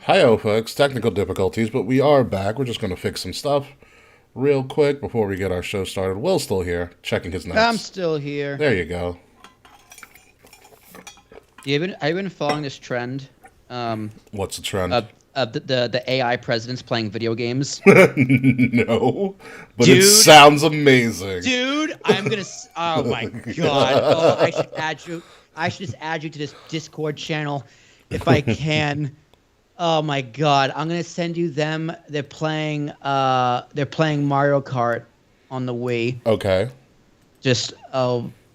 Hi, folks. Technical difficulties, but we are back. We're just going to fix some stuff real quick before we get our show started. Will's still here, checking his notes. I'm still here. There you go. Have you been following this trend? What's the trend? The AI presidents playing video games. No, but it sounds amazing. Dude, I'm gonna. Oh my god! Oh, I should add you. I should just add you to this Discord channel, if I can. Oh my god! I'm gonna send you them. They're playing Mario Kart on the Wii. Okay. Just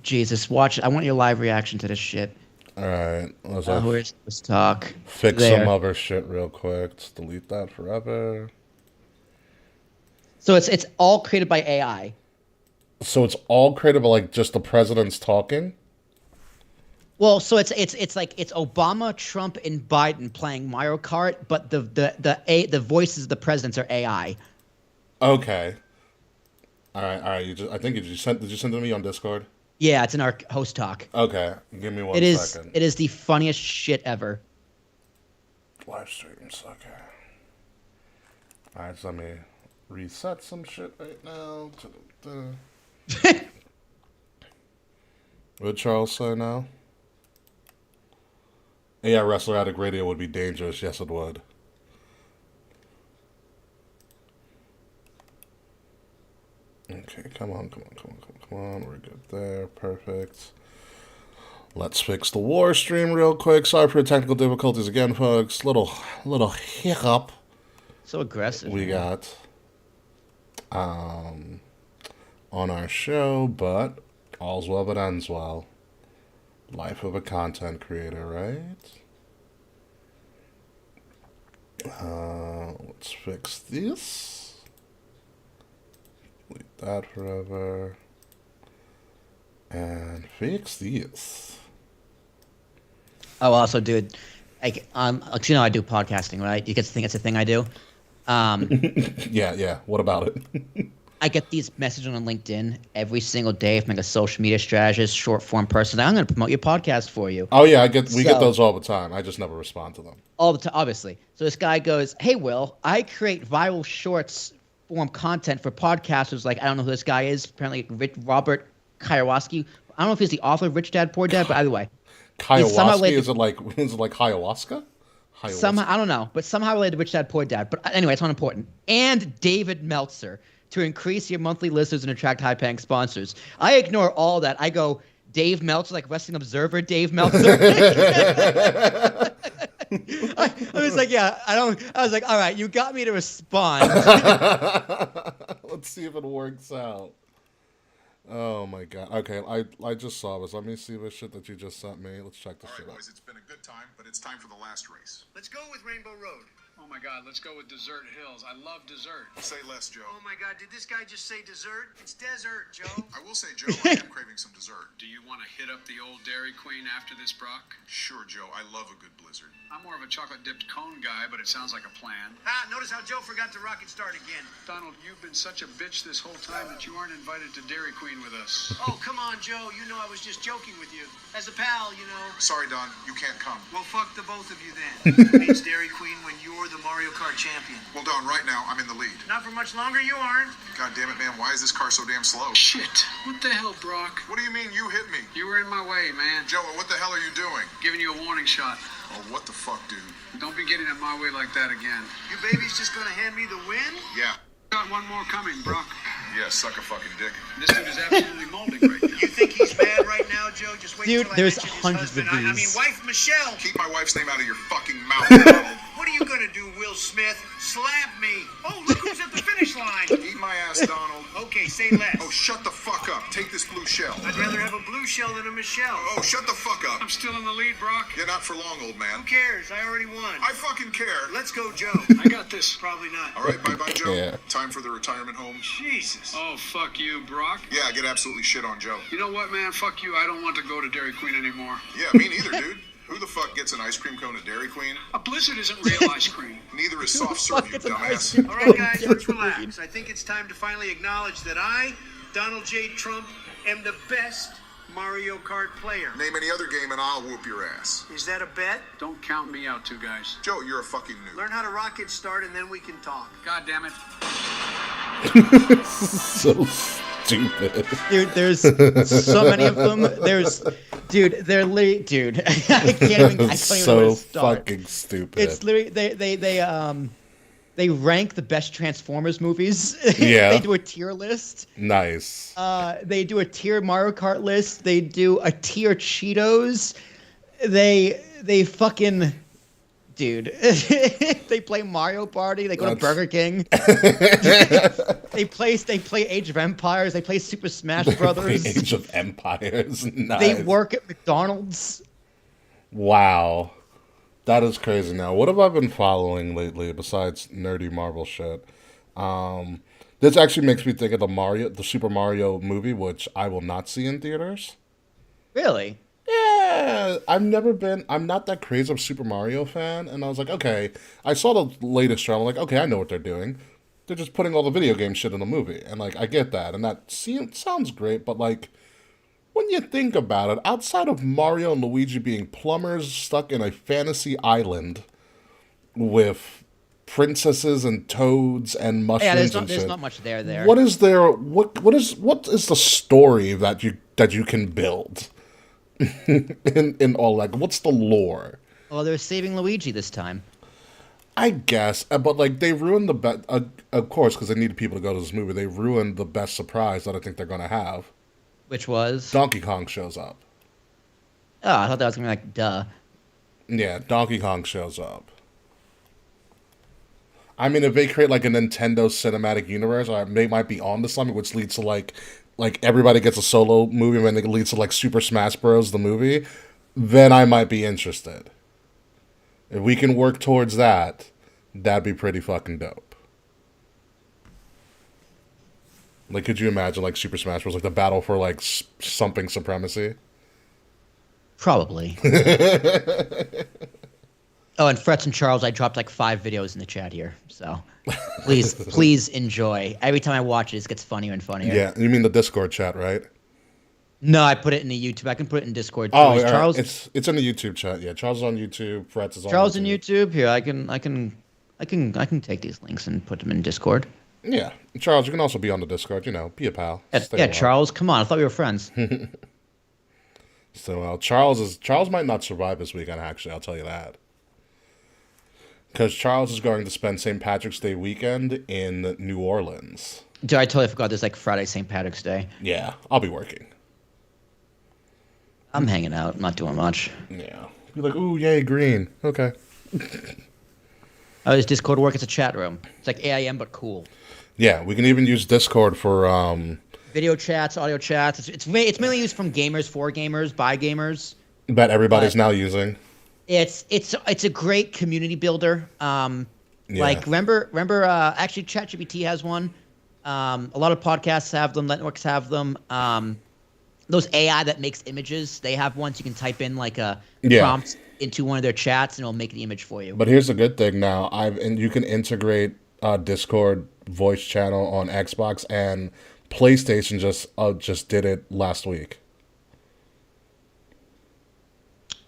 Jesus, watch it. I want your live reaction to this shit. All right. Where's this talk? Fix some other shit real quick. Let's delete that forever. So it's all created by AI. So it's all created by like just the presidents talking? Well, so it's like it's Obama, Trump, and Biden playing Mario Kart, but the voices of the presidents are AI. Okay. All right. Did you send it to me on Discord? Yeah, it's in our host talk. Okay, give me one second. It is the funniest shit ever. Live streams, okay. All right, so let me reset some shit right now. What did Charles say now? Yeah, Wrestle Addict Radio would be dangerous. Yes, it would. Okay, come on. We're good there. Perfect. Let's fix the war stream real quick. Sorry for the technical difficulties again, folks. Little hiccup. So aggressive. We got on our show, but all's well that ends well. Life of a content creator, right? Let's fix this. Delete that forever. And fix this. Oh, also, dude, like you know, I do podcasting, right? You get to think it's a thing I do. Yeah. What about it? I get these messages on LinkedIn every single day from like a social media strategist, short form person. Like, I'm going to promote your podcast for you. Oh yeah, we get those all the time. I just never respond to them. All the time, obviously. So this guy goes, "Hey, Will, I create viral shorts form content for podcasters." Like, I don't know who this guy is. Apparently, Robert Kiyosaki. I don't know if he's the author of Rich Dad Poor Dad, but either way. Kiyosaki? Is it like ayahuasca? Somehow, I don't know, but somehow related to Rich Dad Poor Dad. But anyway, it's not important. And David Meltzer to increase your monthly listeners and attract high-paying sponsors. I ignore all that. I go, Dave Meltzer, like Wrestling Observer, Dave Meltzer. I was like, yeah, I was like, all right, you got me to respond. Let's see if it works out. Oh my god. Okay, I just saw this. Let me see the shit that you just sent me. Let's check this shit out. All right, boys, it's been a good time, but it's time for the last race. Let's go with Rainbow Road. Oh my god, let's go with Desert Hills. I love dessert. Say less, Joe. Oh my god, did this guy just say dessert? It's desert, Joe. I will say, Joe, I am craving some dessert. Do you want to hit up the old Dairy Queen after this, Brock? Sure, Joe. I love a good blizzard. I'm more of a chocolate-dipped cone guy, but it sounds like a plan. Notice how Joe forgot to rocket start again. Donald, you've been such a bitch this whole time that you aren't invited to Dairy Queen with us. Oh, come on, Joe. You know I was just joking with you. As a pal, you know. Sorry, Don. You can't come. Well, fuck the both of you then. Means Dairy Queen when you're the Mario Kart champion. Well, Don, right now, I'm in the lead. Not for much longer, you aren't. God damn it, man. Why is this car so damn slow? Shit. What the hell, Brock? What do you mean you hit me? You were in my way, man. Joe, what the hell are you doing? Giving you a warning shot. Oh, what the fuck, dude? Don't be getting in my way like that again. You baby's just gonna hand me the win? Yeah. Got one more coming, Brock. Yeah, suck a fucking dick. This dude is absolutely molding right now. You think he's mad right now, Joe? Just wait Dude, till I there's mention his hundreds of husband. I mean, these. wife Michelle. Keep my wife's name out of your fucking mouth, Donald. What are you gonna do, Will Smith? Slap me. Oh, look who's at the finish line. Eat my ass, Donald. Okay, say less. Oh, shut the fuck up. Take this blue shell. I'd rather have a blue shell than a Michelle. Oh, shut the fuck up. I'm still in the lead, Brock. Yeah, not for long, old man. Who cares? I already won. I fucking care. Let's go, Joe. I got this. Probably not. All right, bye-bye, Joe. Yeah. Time for the retirement home. Jesus. Oh, fuck you, Brock. Yeah, get absolutely shit on Joe. You know what, man? Fuck you. I don't want to go to Dairy Queen anymore. Yeah, me neither, dude. Who the fuck gets an ice cream cone at Dairy Queen? A blizzard isn't real ice cream. Neither is soft serve, you dumbass. All right, guys, let's relax. I think it's time to finally acknowledge that I, Donald J. Trump, am the best Mario Kart player. Name any other game and I'll whoop your ass. Is that a bet? Don't count me out, two guys. Joe, you're a fucking noob. Learn how to rocket start and then we can talk. God damn it. So stupid. Dude, there's so many of them. They're literally, dude. I can't even know where So to start. fucking stupid. It's literally they rank the best Transformers movies. Yeah. They do a tier list. Nice. They do a tier Mario Kart list. They do a tier Cheetos. They fucking, dude. They play Mario Party. They go to Burger King. They play Age of Empires. They play Super Smash Brothers. Age of Empires. Nice. They work at McDonald's. Wow. That is crazy now. What have I been following lately besides nerdy Marvel shit? This actually makes me think of the Super Mario movie, which I will not see in theaters. Really? Yeah, I'm not that crazy of a Super Mario fan, and I was like, okay, I saw the latest trailer, I'm like, okay, I know what they're doing. They're just putting all the video game shit in the movie, and like, I get that, and that sounds great, but like, when you think about it, outside of Mario and Luigi being plumbers stuck in a fantasy island with princesses and toads and mushrooms Yeah, and there's shit, not much there. what is there? What is the story that you can build in all, like, what's the lore? Well, they're saving Luigi this time. I guess, but like they ruined the best, of course, because they needed people to go to this movie. They ruined the best surprise that I think they're gonna have. Which was? Donkey Kong shows up. Oh, I thought that was gonna be like, duh. Yeah, Donkey Kong shows up. I mean, if they create like a Nintendo cinematic universe, they might be on to something, which leads to like everybody gets a solo movie, and then it leads to like Super Smash Bros. The movie, then I might be interested. If we can work towards that, that'd be pretty fucking dope. Like, could you imagine like Super Smash Bros. Like the battle for like something supremacy? Probably. Oh, and Frets and Charles, I dropped like 5 videos in the chat here, so please enjoy. Every time I watch it, it gets funnier and funnier. Yeah, you mean the Discord chat, right? No, I put it in the YouTube. I can put it in Discord too. Oh, Is yeah, Charles. it's in the YouTube chat. Yeah, Charles is on YouTube. Frets is on Charles YouTube. in YouTube. Here, I can take these links and put them in Discord. Yeah, Charles, you can also be on the Discord. You know, be a pal. Yeah, Stay a while. Charles, come on. I thought we were friends. So Charles might not survive this weekend. Actually, I'll tell you that. Because Charles is going to spend St. Patrick's Day weekend in New Orleans. Dude, I totally forgot there's like Friday St. Patrick's Day. Yeah, I'll be working. I'm hanging out, not doing much. Yeah. You're like, ooh, yay, green. Okay. Oh, is Discord work? It's a chat room. It's like AIM, but cool. Yeah, we can even use Discord for Video chats, audio chats. It's mainly used from gamers, for gamers, by gamers. that everybody's now using. It's a great community builder. Yeah. Like remember actually ChatGPT has one. A lot of podcasts have them, networks have them. Those AI that makes images, they have ones you can type in like a prompt into one of their chats and it'll make the image for you. But here's the good thing now. You can integrate Discord voice channel on Xbox, and PlayStation just did it last week.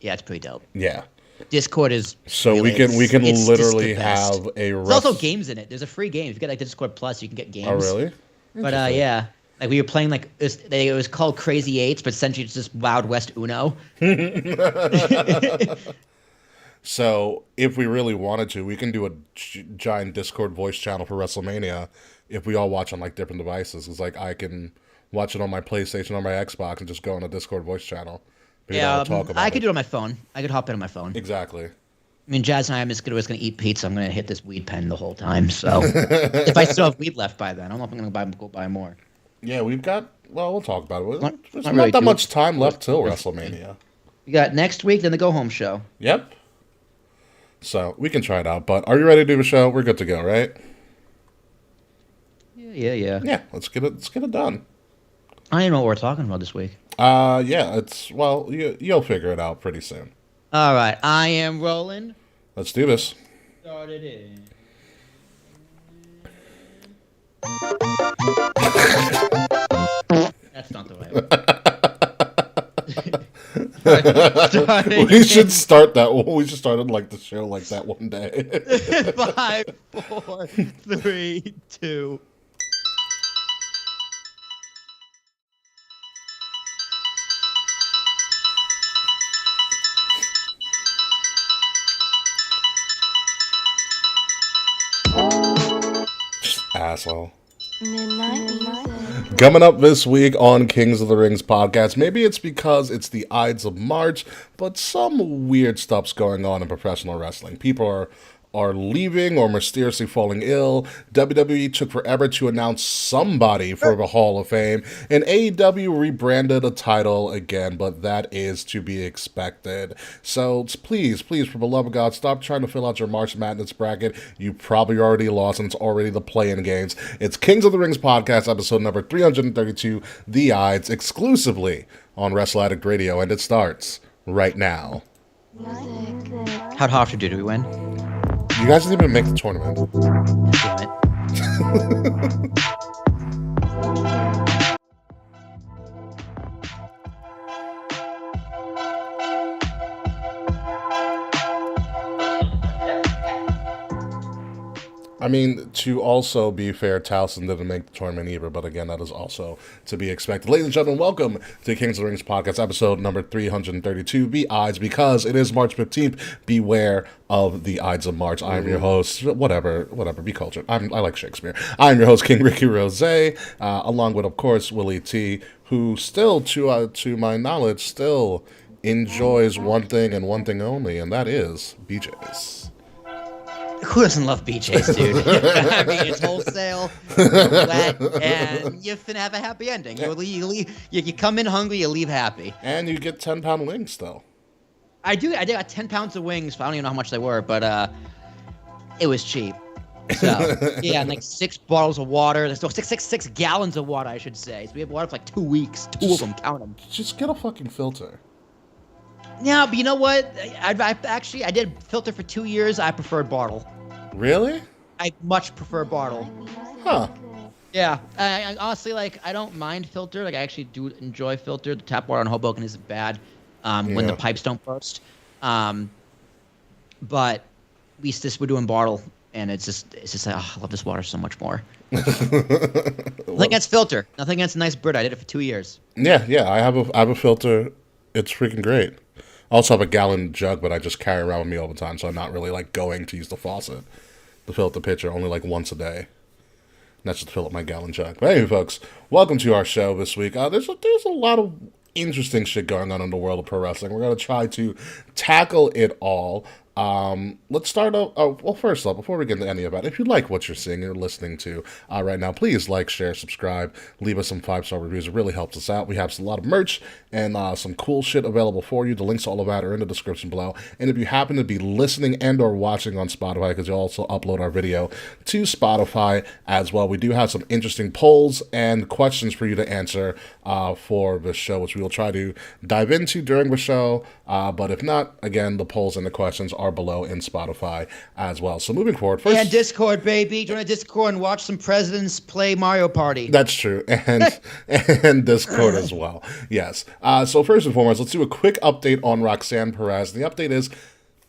Yeah, it's pretty dope. Yeah. Discord is So really, we can it's literally just the best. have a. There's also games in it. There's a free game. If you get like Discord Plus, you can get games. Oh really? But yeah, like we were playing like it was called Crazy Eights, but essentially it's just Wild West Uno. So if we really wanted to, we can do a giant Discord voice channel for WrestleMania if we all watch on like different devices. It's like I can watch it on my PlayStation or my Xbox and just go on a Discord voice channel. Yeah, I could do it on my phone. I could hop in on my phone. Exactly. I mean, Jazz and I are just gonna eat pizza. I'm gonna hit this weed pen the whole time. So if I still have weed left by then, I don't know if I'm gonna go buy more. Yeah, we've got. Well, we'll talk about it. There's not really that much time left till WrestleMania. We got next week, then the go home show. Yep. So we can try it out. But are you ready to do the show? We're good to go, right? Yeah. Yeah. Let's get it done. I don't know what we're talking about this week. Yeah. You'll figure it out pretty soon. All right, I am rolling. Let's do this. Started in. That's not the right one. We should start that. We should start like the show like that one day. 5, 4, 3, 2. Asshole. Midnight music. Coming up this week on Kings of the Rings podcast, maybe it's because it's the Ides of March, but some weird stuff's going on in professional wrestling. People are leaving or mysteriously falling ill. WWE took forever to announce somebody for the Hall of Fame, and AEW rebranded a title again, but that is to be expected. So please, for the love of God, stop trying to fill out your March Madness bracket. You probably already lost, and it's already the play-in games. It's Kings of the Rings podcast, episode number 332, The Ides, exclusively on Wrestle Addict Radio, and it starts right now. How'd Hofstra do? Did we win? You guys didn't even make the tournament. Damn it. I mean, to also be fair, Towson didn't make the tournament either, but again, that is also to be expected. Ladies and gentlemen, welcome to Kings of the Rings podcast, episode number 332, The Ides, because it is March 15th. Beware of the Ides of March. I'm your host, whatever, be cultured. I like Shakespeare. I'm your host, King Ricky Rose, along with, of course, Willie T, who still, to my knowledge, still enjoys one thing and one thing only, and that is BJ's. Who doesn't love BJ's, dude? I mean, it's wholesale, wet, and you finna have a happy ending. You come in hungry, you leave happy. And you get 10-pound wings still. I got 10 pounds of wings. I don't even know how much they were, but it was cheap. So yeah, and like 6 bottles of water. So six gallons of water, I should say. So we have water for like 2 weeks. Two of them, count them. Just get a fucking filter. Yeah, but you know what? I did filter for 2 years. I preferred bottle. Really? I much prefer bottle. Huh. Yeah, I honestly, like, I don't mind filter. Like, I actually do enjoy filter. The tap water on Hoboken isn't bad when the pipes don't burst. But at least we're doing bottle, and it's just like, oh, I love this water so much more. Nothing against filter. Nothing against nice bird. I did it for 2 years. Yeah. I have a filter. It's freaking great. I also have a gallon jug, but I just carry around with me all the time, so I'm not really like going to use the faucet to fill up the pitcher only like once a day. And that's just to fill up my gallon jug. But anyway, folks, welcome to our show this week. There's a lot of interesting shit going on in the world of pro wrestling. We're going to try to tackle it all. Let's start out. Well, first off, before we get into any of that, if you like what you're seeing or listening to right now, please like, share, subscribe, leave us some 5-star reviews. It really helps us out. We have a lot of merch and some cool shit available for you. The links to all of that are in the description below. And if you happen to be listening and or watching on Spotify, because you also upload our video to Spotify as well, we do have some interesting polls and questions for you to answer for the show, which we will try to dive into during the show. But if not, again, the polls and the questions are below in Spotify as well. So moving forward, first, and Discord, baby. Join a Discord and watch some presidents play Mario Party. That's true, and Discord as well. Yes. So first and foremost, let's do a quick update on Roxanne Perez. The update is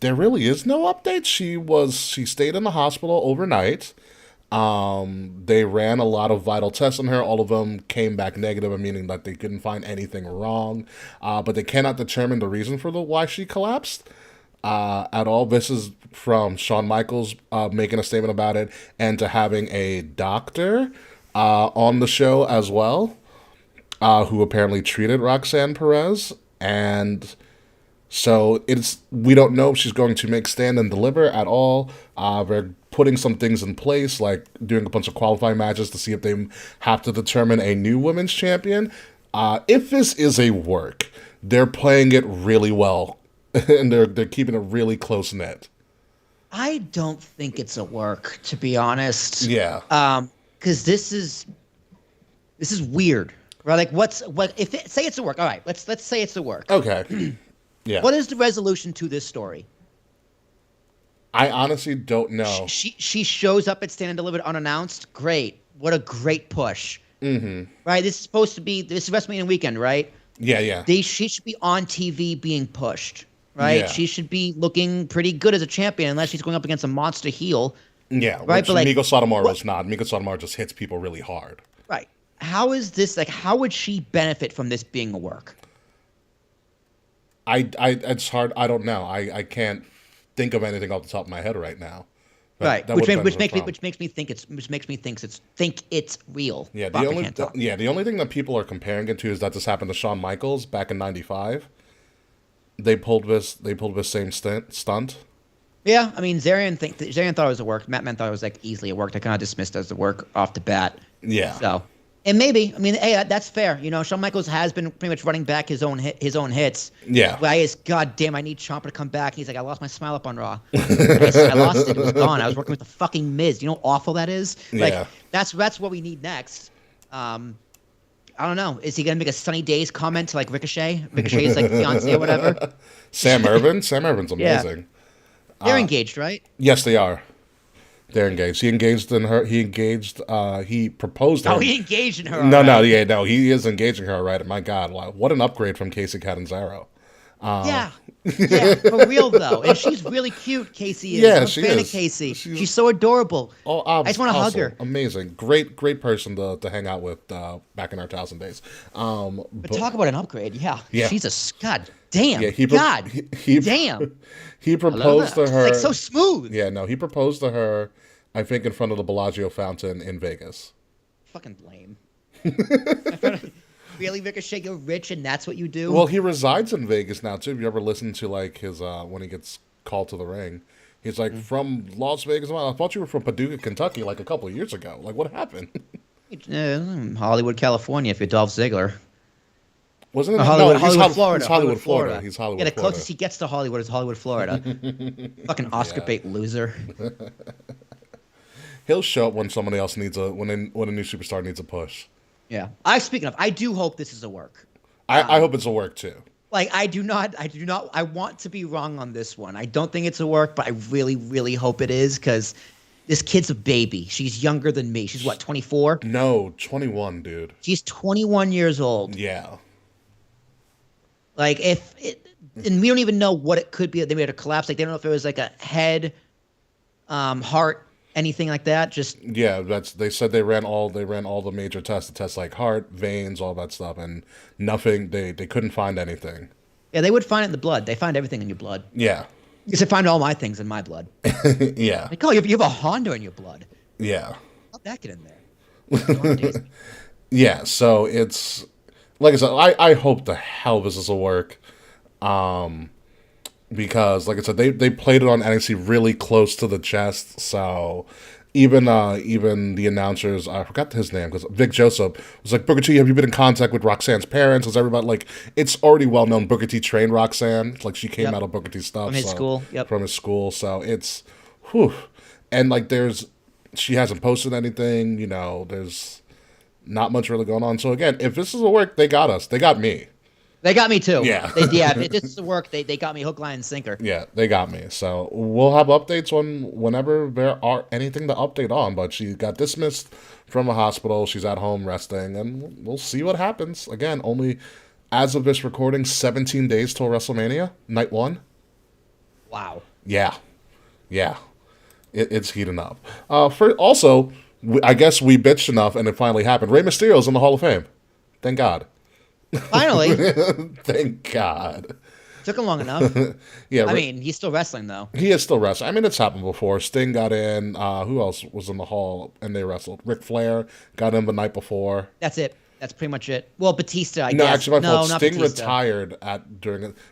there really is no update. She stayed in the hospital overnight. They ran a lot of vital tests on her. All of them came back negative, meaning that they couldn't find anything wrong. But they cannot determine the reason for why she collapsed at all. This is from Shawn Michaels making a statement about it, and to having a doctor on the show as well, who apparently treated Roxanne Perez. And so we don't know if she's going to make stand and deliver at all. They're putting some things in place, like doing a bunch of qualifying matches to see if they have to determine a new women's champion. If this is a work, they're playing it really well, and they're keeping it really close knit. I don't think it's a work, to be honest. Yeah. Because this is weird, right? Like, say it's a work. All right, let's say it's a work. Okay. Yeah. What is the resolution to this story? I honestly don't know. She shows up at Stand and Delivered unannounced. Great. What a great push. Mm-hmm. Right? This is WrestleMania weekend, right? Yeah. She should be on TV being pushed, right? Yeah. She should be looking pretty good as a champion, unless she's going up against a monster heel, Yeah, right? which But like, Miko Sotomura what- is not. Miko Sotomura just hits people really hard. right? How is this like? How would she benefit from this being a work? It's hard. I don't know. I can't think of anything off the top of my head right now. But Right, that which would makes benefit me think it's real. Yeah, Fuck, I the can't talk. only thing that people are comparing it to is that this happened to Shawn Michaels back in '95. They pulled this same stunt. Yeah, I mean, Zarian thought it was a work. Matt Man thought it was like easily a work. I kind of dismissed it as a work off the bat. Yeah. So, and maybe, I mean, hey, that's fair. You know, Shawn Michaels has been pretty much running back his own hits. Yeah. Why is God damn? I need Ciampa to come back. And he's like, I lost my smile up on Raw. I lost it. It was gone. I was working with the fucking Miz. You know how awful that is. Like, Yeah. that's what we need next. I don't know. Is he gonna make a Sunny Days comment to like Ricochet? Ricochet's like fiance or whatever. Sam Irvin's amazing. They're engaged, right? Yes, they are. They're engaged. He engaged in her. He proposed. Oh, her. he engaged in her. No, alright. no, he is engaging her, right? My God, wow, what an upgrade from Casey Catanzaro. Yeah, for real though, and she's really cute. Casey is. Yeah, I'm a she fan is. of Casey. She's- She's so adorable. Oh, I just want to hug her. Amazing, great person to hang out with back in our 2000 days. But talk about an upgrade. Yeah, Yeah. she's a god damn. Yeah, God damn. He proposed to her. Like so smooth. Yeah, no, he proposed to her. I think in front of the Bellagio fountain in Vegas. Fucking lame. Really, Ricochet? You're rich and that's what you do? Well, he resides in Vegas now too. Have you ever listened to like his when he gets called to the ring? He's like from Las Vegas. I thought you were from Paducah, Kentucky, like a couple of years ago. Like, what happened? Hollywood, California. If you're Dolph Ziggler. Wasn't it? Hollywood, no, Hollywood, Florida. He's Hollywood, Florida. He's Hollywood, Yeah, the Florida. closest he gets to Hollywood is Hollywood, Florida. Fucking Oscar bait loser. He'll show up when somebody else needs when a new superstar needs a push. Yeah. Speaking of, I do hope this is a work. I hope it's a work too. Like, I want to be wrong on this one. I don't think it's a work, but I really, really hope it is because this kid's a baby. She's younger than me. She's what, 24? No, 21, dude. She's 21 years old. Yeah. Like, and we don't even know what it could be. They made a collapse. Like, they don't know if it was like a head, heart, anything like that. Just Yeah, they said they ran all the major tests, the tests like heart, veins, all that stuff, and nothing. They couldn't find anything. yeah, they would find it in the blood. They find everything in your blood. Yeah, Because they find all my things in my blood. yeah, Like, oh, you have a Honda in your blood. yeah, How'd that get in there? yeah. So it's like I said, I hope the hell this is a work, because like I said, they played it on NXT really close to the chest. So even the announcers, I forgot his name because Vic Joseph was like, Booker T, have you been in contact with Roxanne's parents? Because everybody, like, it's already well known Booker T trained Roxanne. Like, she came Yep. out of Booker T stuff From his school, yep. From his school. So it's whew. And like she hasn't posted anything, there's not much really going on. So again, if this is a work, they got us. They got me. They got me too. Yeah. If this is the work, they got me hook, line, and sinker. Yeah, they got me. So we'll have updates whenever there are anything to update on. But she got dismissed from a hospital. She's at home resting, and we'll see what happens. Again, only as of this recording, 17 days till WrestleMania, night 1. Wow. Yeah. It's heating up. I guess we bitched enough, and it finally happened. Rey Mysterio's in the Hall of Fame. Thank God. Finally. Thank God. Took him long enough. Yeah, I mean, he's still wrestling though. he is still wrestling. I mean, it's happened before. Sting got in. Who else was in the Hall and they wrestled? Ric Flair got in the night before. That's it. That's pretty much it. Well, Batista, I No, guess. actually, my fault. not Sting Batista.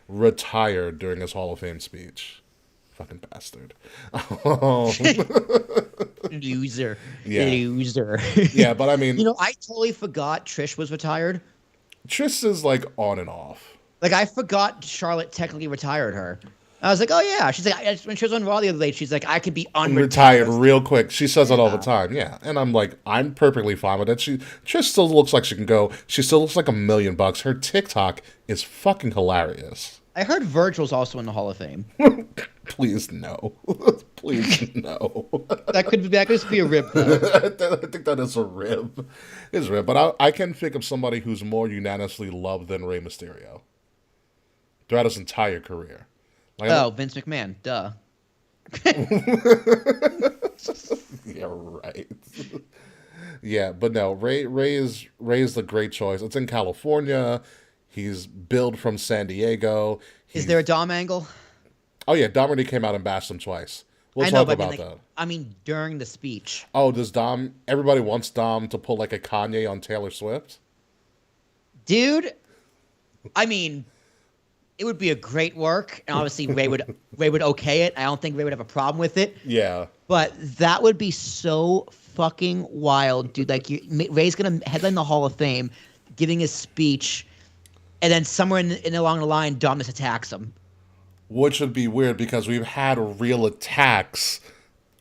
retired during his Hall of Fame speech. Fucking bastard. Oh. Loser. Yeah. Loser. Yeah, but I mean, I totally forgot Trish was retired. Trish is like on and off. Like, I forgot Charlotte technically retired her. I was like, oh, yeah. She's like, when she was on Raw the other day, she's like, I could be Retired unretired. real quick. She says it all the time. Yeah. And I'm like, I'm perfectly fine with it. Trish still looks like she can go. She still looks like $1 million. Her TikTok is fucking hilarious. I heard Virgil's also in the Hall of Fame. Please no. Please no. That could just be a rib though. I think that is a rib. It's a rib. But I can think of somebody who's more unanimously loved than Rey Mysterio throughout his entire career. Like, Oh, Vince McMahon. Duh. yeah, right. Yeah, but no, Ray is the great choice. It's in California. He's billed from San Diego. Is there a Dom angle? Oh yeah, Dom already came out and bashed him twice. We'll I know, talk but about that. I mean, during the speech. Oh, does Dom? Everybody wants Dom to pull like a Kanye on Taylor Swift. Dude, I mean, it would be a great work, and obviously Ray would okay it. I don't think Ray would have a problem with it. Yeah. But that would be so fucking wild, dude. Like, Ray's gonna headline the Hall of Fame, giving his speech, and then somewhere in along the line, Dom just attacks him. Which would be weird because we've had real attacks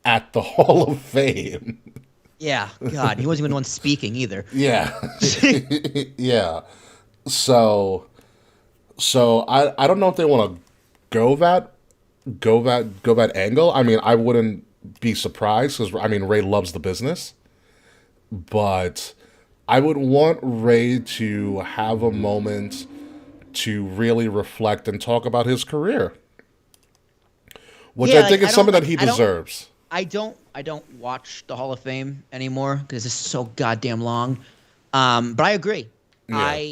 at the Hall of Fame. Yeah, God, he wasn't even the one speaking either. Yeah. Yeah. So I don't know if they want to go that angle. I mean, I wouldn't be surprised because I mean Ray loves the business, but I would want Ray to have a moment to really reflect and talk about his career, which Yeah, I think like, is something that he I don't- deserves. I don't watch the Hall of Fame anymore because it's so goddamn long. But I agree. Yeah.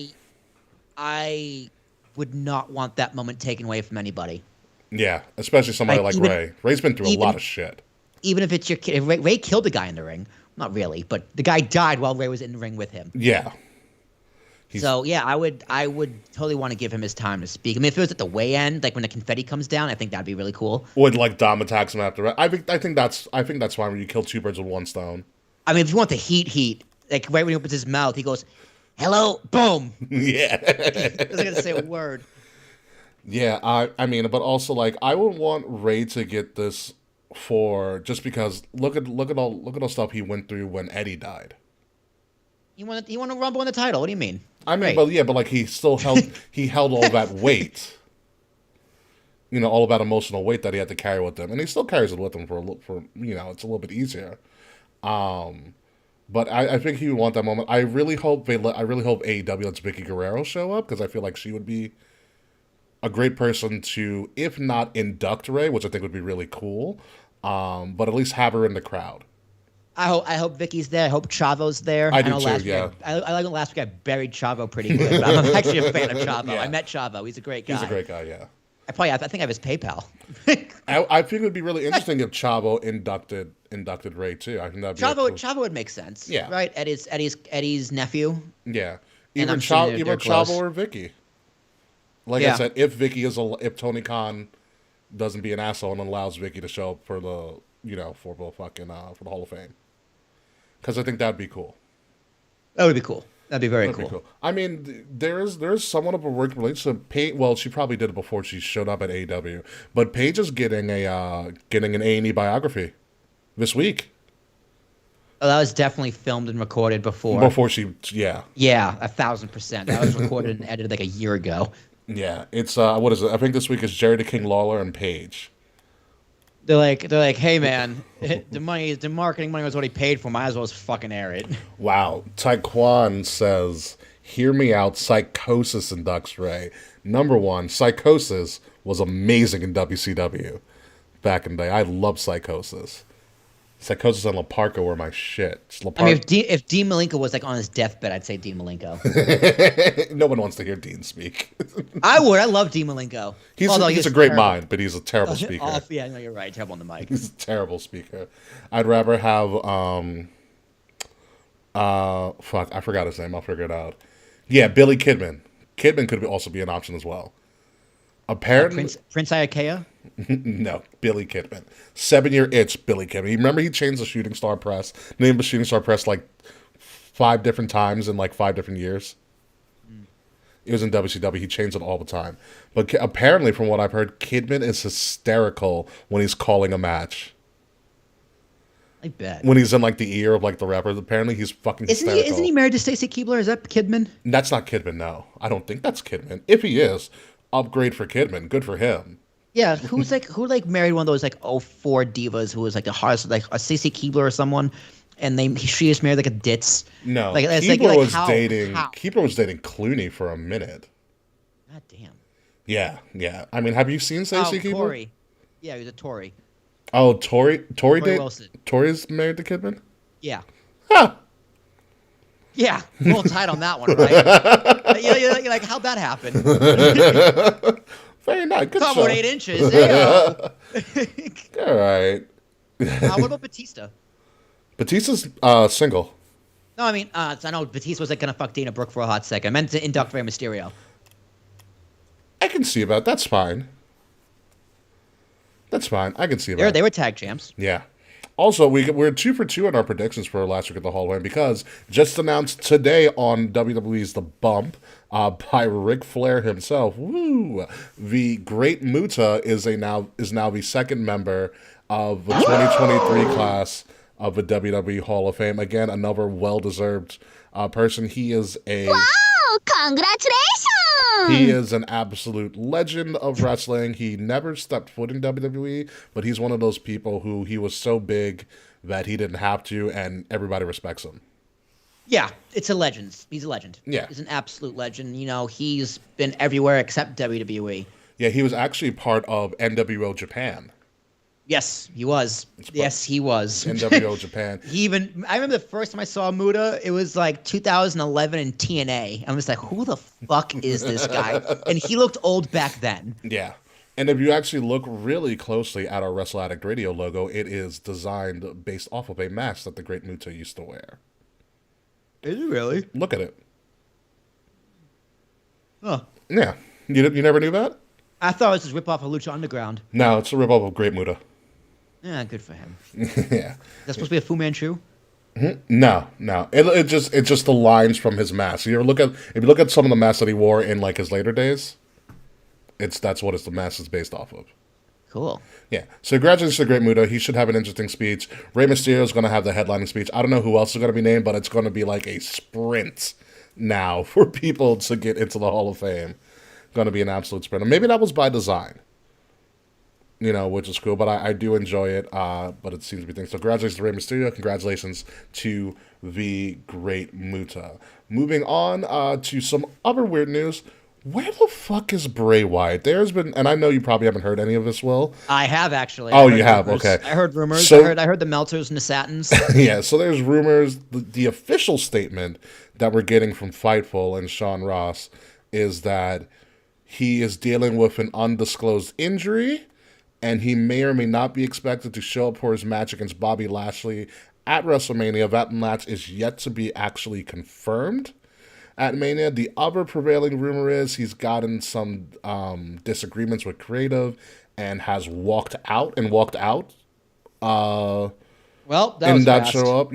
I would not want that moment taken away from anybody. Yeah, especially somebody like even- Ray. Ray's been through a even- lot of shit. Even if it's your kid. Ray killed a guy in the ring. Not really, but the guy died while Ray was in the ring with him. Yeah. So yeah, I would totally want to give him his time to speak. I mean, if it was at the weigh-in, like when the confetti comes down, I think that'd be really cool. Would like Dom attacks him after? I think that's fine when you kill two birds with one stone. I mean, if you want the heat, like right when he opens his mouth, he goes, "Hello, boom." Yeah. Doesn't gonna say a word. Yeah, I mean, but also like I would want Ray to get this for just because look at all stuff he went through when Eddie died. You want to rumble in the title? What do you mean? I mean, Right. but like he still held all that weight. You know, all that emotional weight that he had to carry with him, and he still carries it with him for it's a little bit easier. But I think he would want that moment. I really hope AEW lets Vicky Guerrero show up because I feel like she would be a great person to, if not induct Ray, which I think would be really cool, but at least have her in the crowd. I hope Vicky's there. I hope Chavo's there. I do know too, last yeah. Week I like last week I buried Chavo pretty good. But I'm actually a fan of Chavo. Yeah. I met Chavo. He's a great guy. He's a great guy, yeah. I think I have his PayPal. I think it would be really interesting if Chavo inducted Ray too. I think that'd be cool. Chavo would make sense. Yeah. Right? Eddie's nephew. Yeah, And either I'm sure they're Chavo close. or Vicky. Like Yeah. I said, if Tony Khan doesn't be an asshole and allows Vicky to show up for the for the Hall of Fame, because I think that'd be cool. That would be cool. That'd be very That'd cool. be cool. I mean, there's somewhat of a work relationship. Well, she probably did it before she showed up at AEW, but Paige is getting an A&E biography this week. Oh, that was definitely filmed and recorded before. Before she, yeah. Yeah, 1,000%. That was recorded and edited like a year ago. Yeah, it's what is it? I think this week is Jerry the King Lawler and Paige. They're like, hey man, the marketing money was already paid for. Might as well just fucking air it. Wow, Taekwon says, "Hear me out." Psychosis inducts Ray. Number one, Psychosis was amazing in WCW back in the day. I love Psychosis. Psychosis and La Parka were my shit. I mean, if Dean Malenko was like on his deathbed, I'd say Dean Malenko. No one wants to hear Dean speak. I would. I love Dean Malenko. He's a great mind, but he's a terrible speaker. Yeah, no, you're right. Terrible on the mic. He's a terrible speaker. I'd rather have fuck, I forgot his name. I'll figure it out. Yeah, Billy Kidman. Kidman could also be an option as well. Apparently, Prince Iakea? no, Billy Kidman. 7-year itch, Billy Kidman. You remember he changed the Shooting Star Press, name of the Shooting Star Press like 5 different times in like 5 different years. It was in WCW. He changed it all the time. But apparently, from what I've heard, Kidman is hysterical when he's calling a match. I bet. When he's in like the ear of like the rappers, apparently he's fucking hysterical. Isn't he married to Stacy Keibler? Is that Kidman? That's not Kidman, no. I don't think that's Kidman. If he is, upgrade for Kidman. Good for him. Yeah, who married one of those like 04 divas who was like the hottest, like a Cece Keebler or someone, and she just married like a ditz. No, Like it's Keebler like was how, dating. how? Keebler was dating Clooney for a minute. God damn. Yeah, yeah. I mean, have you seen Stacey Keebler? Tory. Yeah, he was a Tory. Oh, Tory Wilson. Tory's married to Kidman? Yeah. Huh. Yeah, roll tide on that one, right? You're like, how'd that happen? Very nice. Good Talk show. about 8 inches. Hey-o. All right. What about Batista? Batista's single. No, I mean, I know Batista was like gonna fuck Dana Brooke for a hot second. I meant to induct Rey Mysterio. I can see about that's fine. That's fine. I can see about. They were tag champs. Yeah. Also, we're 2 for 2 in our predictions for last week at the Hall of Fame because just announced today on WWE's The Bump by Ric Flair himself. Woo! The Great Muta is now the second member of the 2023 class of the WWE Hall of Fame. Again, another well-deserved person. He is Congratulations! He is an absolute legend of wrestling. He never stepped foot in WWE, but he's one of those people who he was so big that he didn't have to, and everybody respects him. Yeah, it's a legend. He's a legend. Yeah. He's an absolute legend. You know, he's been everywhere except WWE. Yeah, he was actually part of NWO Japan. Yes, he was. Yes, he was. NWO Japan. I remember the first time I saw Muda, it was like 2011 in TNA. I was like, who the fuck is this guy? And he looked old back then. Yeah. And if you actually look really closely at our Wrestle Addict Radio logo, it is designed based off of a mask that the Great Muta used to wear. Is it really? Look at it. Oh. Yeah. You never knew that? I thought it was just rip off of Lucha Underground. No, it's a ripoff of Great Muta. Yeah, good for him. Yeah. That's supposed to be a Fu Manchu? No. It's just the lines from his mask. If you look at some of the masks that he wore in like his later days, that's what the mask is based off of. Cool. Yeah. So congratulations to Great Muta. He should have an interesting speech. Rey Mysterio is going to have the headlining speech. I don't know who else is going to be named, but it's going to be like a sprint now for people to get into the Hall of Fame. Going to be an absolute sprint. And maybe that was by design. Which is cool, but I do enjoy it, but it seems to be things. So congratulations to Rey Mysterio, congratulations to the Great Muta. Moving on to some other weird news. Where the fuck is Bray Wyatt? There's been, and I know you probably haven't heard any of this, Will. I have, actually. Oh, you have? Rumors. Okay. I heard rumors. So, I heard the Meltzers and the Satins. Yeah, so there's rumors. The official statement that we're getting from Fightful and Sean Ross is that he is dealing with an undisclosed injury, and he may or may not be expected to show up for his match against Bobby Lashley at WrestleMania. That match is yet to be actually confirmed at Mania. The other prevailing rumor is he's gotten some disagreements with creative and has walked out. Well, that was fast. Show up,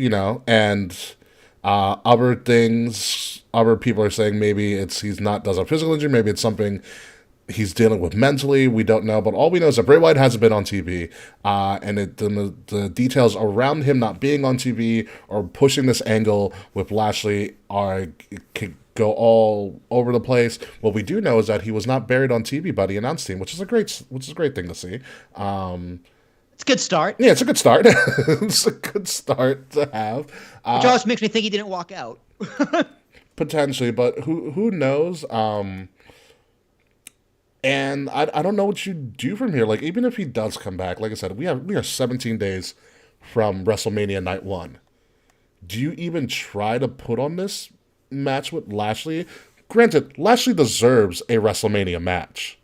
and other things. Other people are saying maybe he's not does a physical injury, maybe it's something he's dealing with mentally. We don't know, but all we know is that Bray Wyatt hasn't been on TV, and the details around him not being on TV or pushing this angle with Lashley could go all over the place. What we do know is that he was not buried on TV by the announce team, which is a great thing to see. It's a good start. Yeah, it's a good start. It's a good start to have. Which also makes me think he didn't walk out. Potentially, but who knows? And I don't know what you do from here. Like, even if he does come back, like I said, we are 17 days from WrestleMania Night 1. Do you even try to put on this match with Lashley? Granted, Lashley deserves a WrestleMania match.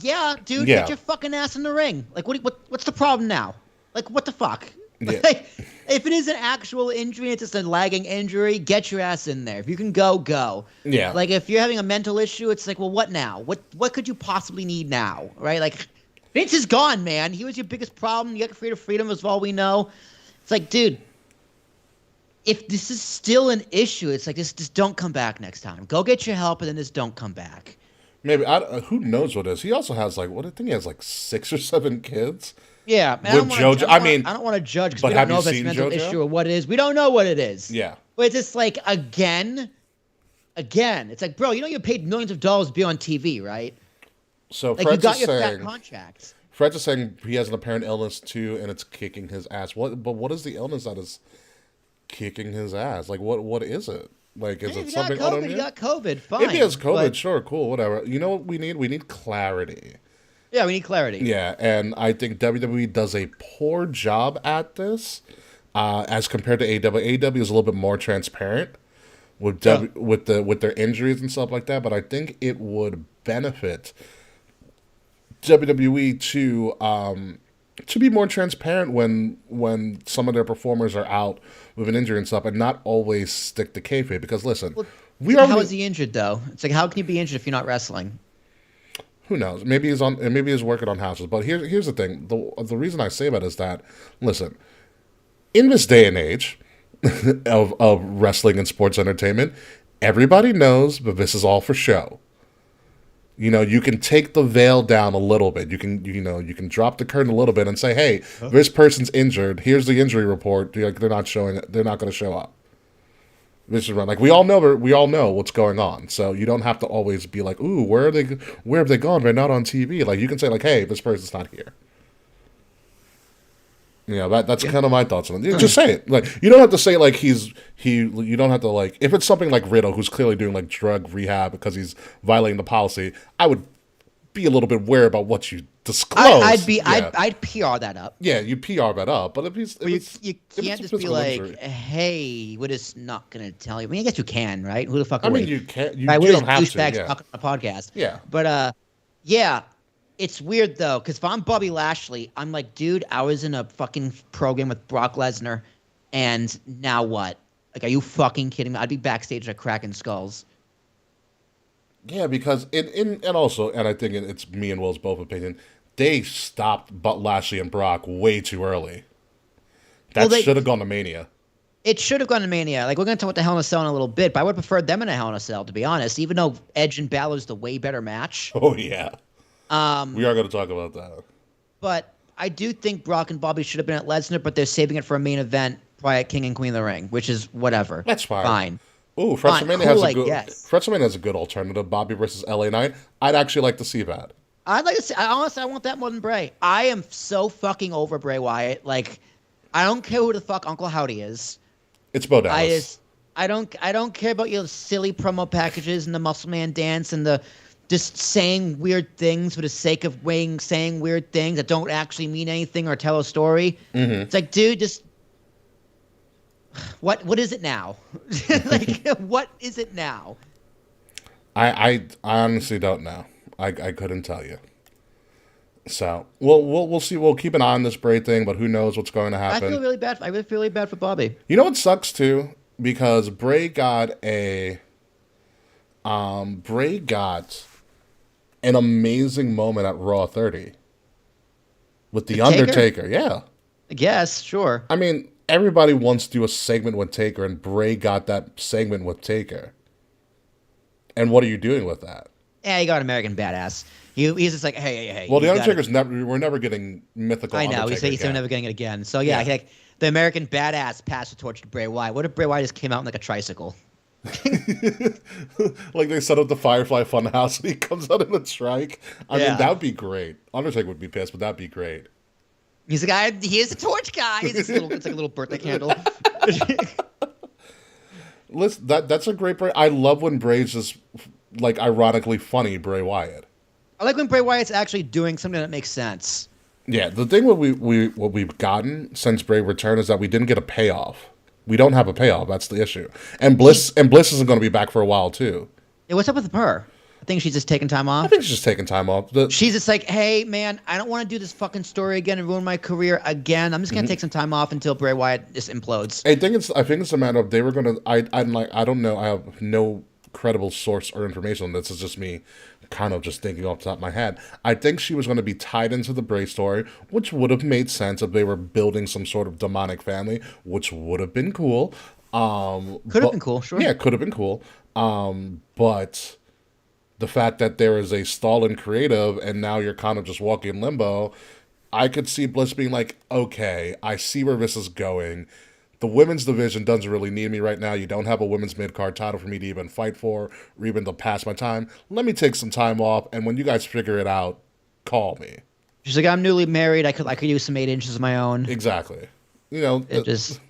Yeah, dude, Yeah. Get your fucking ass in the ring. Like, what's the problem now? Like, what the fuck? Yeah. Like, if it is an actual injury, it's just a lagging injury, get your ass in there. If you can go. Yeah. Like, if you're having a mental issue, it's like, well, what now? What could you possibly need now, right? Like, Vince is gone, man. He was your biggest problem. You got creative freedom, is all we know. It's like, dude, if this is still an issue, it's like, just don't come back next time. Go get your help, and then just don't come back. Maybe who knows what it is. He also has I think he has 6 or 7 kids. Yeah, with JoJo. I don't want to judge because but we don't have know you if it's a seen mental JoJo? issue or what it is. We don't know what it is. Yeah. But it's just like, again. It's like, bro, you know you paid millions of dollars to be on TV, right? So Like, you got your fat contract. Fred's is saying he has an apparent illness too, and it's kicking his ass. What is the illness that is kicking his ass? Like, what is it? Like, is Hey, it if you got something COVID, you autoimmune? got COVID. Fine. If he has COVID, but- sure, cool, whatever. You know what we need? We need clarity. Yeah, we need clarity. Yeah, and I think WWE does a poor job at this as compared to AEW. AEW is a little bit more transparent with with their injuries and stuff like that. But I think it would benefit WWE to be more transparent when some of their performers are out with an injury and stuff, and not always stick to kayfabe. Because listen, How is he injured though? It's like, how can you be injured if you're not wrestling? Who knows? Maybe he's working on houses. But here's the thing. The reason I say that is that, listen, in this day and age of wrestling and sports entertainment, everybody knows that this is all for show. You know, you can take the veil down a little bit. You can drop the curtain a little bit and say, hey, this person's injured. Here's the injury report. They're not going to show up. This is right. Like, we all know what's going on. So you don't have to always be like, ooh, where have they gone? They're not on TV. Like, you can say like, hey, this person's not here. You know, that's kind of my thoughts on it. Just say it. Like, you don't have to say like you don't have to, like, if it's something like Riddle, who's clearly doing like drug rehab because he's violating the policy, I would be a little bit wary about what you disclose. I'd PR that up. Yeah, you PR that up. But if you can't just be like, injury, hey, we're just not gonna tell you. I mean, I guess you can, right? Who the fuck? I mean, you can't. You don't have to. Yeah. Talking on a podcast. Yeah. But yeah, it's weird though, because if I'm Bobby Lashley, I'm like, dude, I was in a fucking program with Brock Lesnar, and now what? Like, are you fucking kidding me? I'd be backstage at cracking skulls. Yeah, because and I think it's me and Will's both opinion. They stopped Lashley and Brock way too early. That should have gone to Mania. It should have gone to Mania. Like, we're going to talk about the Hell in a Cell in a little bit, but I would have preferred them in a Hell in a Cell, to be honest, even though Edge and Balor's the way better match. Oh, yeah. We are going to talk about that. But I do think Brock and Bobby should have been at Lesnar, but they're saving it for a main event, probably at King and Queen of the Ring, which is whatever. That's fine. Fine. Ooh, WrestleMania has a good alternative. Bobby versus LA Knight. I'd actually like to see that. I'd like to see. Honestly, I want that more than Bray. I am so fucking over Bray Wyatt. Like, I don't care who the fuck Uncle Howdy is. It's Bo Dallas. I don't care about your silly promo packages and the Muscle Man dance and the just saying weird things for the sake of saying weird things that don't actually mean anything or tell a story. Mm-hmm. It's like, dude, just what is it now? Like, what is it now? I honestly don't know. I couldn't tell you. So we'll see. We'll keep an eye on this Bray thing, but who knows what's going to happen. I really feel really bad for Bobby. You know what sucks too? Because Bray got an amazing moment at Raw 30 with the Undertaker. Yeah. I guess, sure. I mean, everybody wants to do a segment with Taker, and Bray got that segment with Taker. And what are you doing with that? Yeah, he got American Badass. He's just like, hey. Well, the Undertaker's we're never getting mythical. I know. Undertaker He's never getting it again. So yeah, like, the American Badass passed the torch to Bray Wyatt. What if Bray Wyatt just came out in like a tricycle? Like, they set up the Firefly Funhouse and he comes out in a trike. I mean, that would be great. Undertaker would be pissed, but that'd be great. He's like, here's the torch guy. It's like a little birthday candle. Listen, that's a great Bray. I love when Bray's just, like, ironically funny Bray Wyatt. I like when Bray Wyatt's actually doing something that makes sense. Yeah, the thing what we've gotten since Bray returned is that we didn't get a payoff. We don't have a payoff. That's the issue. And Bliss isn't going to be back for a while too. Yeah, what's up with her? I think she's just taking time off. I think she's just taking time off. She's just like, hey man, I don't want to do this fucking story again and ruin my career again. I'm just gonna take some time off until Bray Wyatt just implodes. I think it's a matter of they were gonna. I don't know. I have no credible source or information on this. It's just me kind of just thinking off the top of my head. I think she was going to be tied into the Bray story, which would have made sense if they were building some sort of demonic family, which would have been cool. Could have been cool, sure. Yeah, could have been cool. But the fact that there is a stall in creative and now you're kind of just walking in limbo, I could see Bliss being like, okay, I see where this is going. The women's division doesn't really need me right now. You don't have a women's mid-card title for me to even fight for or even to pass my time. Let me take some time off, and when you guys figure it out, call me. She's like, I'm newly married. I could use some 8 inches of my own. Exactly. You know, Let's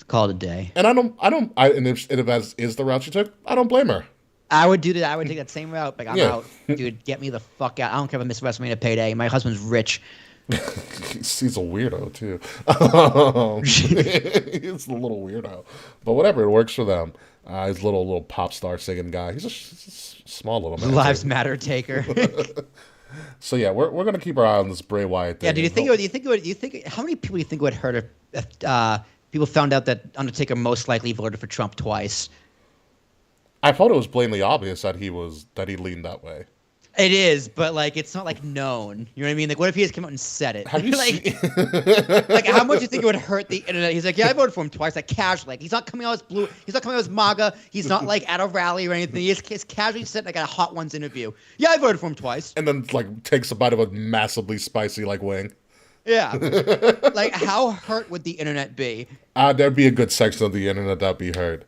call it a day. and and if that is the route she took, I don't blame her. I would do that. I would take that same route. Like, I'm Yeah. out. Dude, get me the fuck out. I don't care if I miss WrestleMania payday. My husband's rich. He's a weirdo too. He's a little weirdo, but whatever, it works for them. He's a little pop star singing guy. He's a small little man. Lives too. Matter taker. So yeah, we're gonna keep our eye on this Bray Wyatt thing. Yeah, do you think how many people do you think it would hurt if people found out that Undertaker most likely voted for Trump twice? I thought it was plainly obvious that he leaned that way. It is, but like it's not like known. You know what I mean? Like, what if he just came out and said it? Have you like, seen? like how much do you think it would hurt the internet? He's like, yeah, I voted for him twice, like casually. Like, he's not coming out as blue. He's not coming out as MAGA. He's not like at a rally or anything. He's casually sitting like at a Hot Ones interview. Yeah, I voted for him twice. And then like takes a bite of a massively spicy like wing. Yeah. Like, how hurt would the internet be? There'd be a good section of the internet that'd be hurt.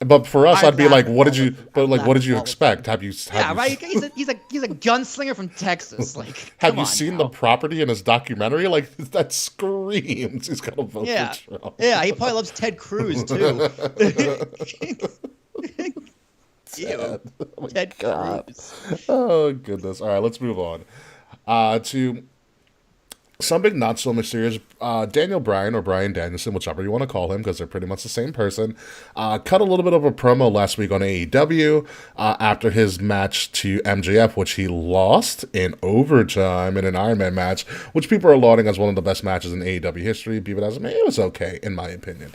But for us, I'd I'd be like, laugh what did all you? of it. But I'd like, what laugh did you all of expect? Have you? Yeah, right. He's a gunslinger from Texas. Like, Have come you on seen now. the property in his documentary? Like that screams he's gonna vote Yeah, for Trump. yeah. He probably loves Ted Cruz too. Ew, Ted Cruz. Oh goodness! All right, let's move on to something not so mysterious. Daniel Bryan, or Bryan Danielson, whichever you want to call him, because they're pretty much the same person, cut a little bit of a promo last week on AEW after his match to MJF, which he lost in overtime in an Iron Man match, which people are lauding as one of the best matches in AEW history. People that it was okay, in my opinion.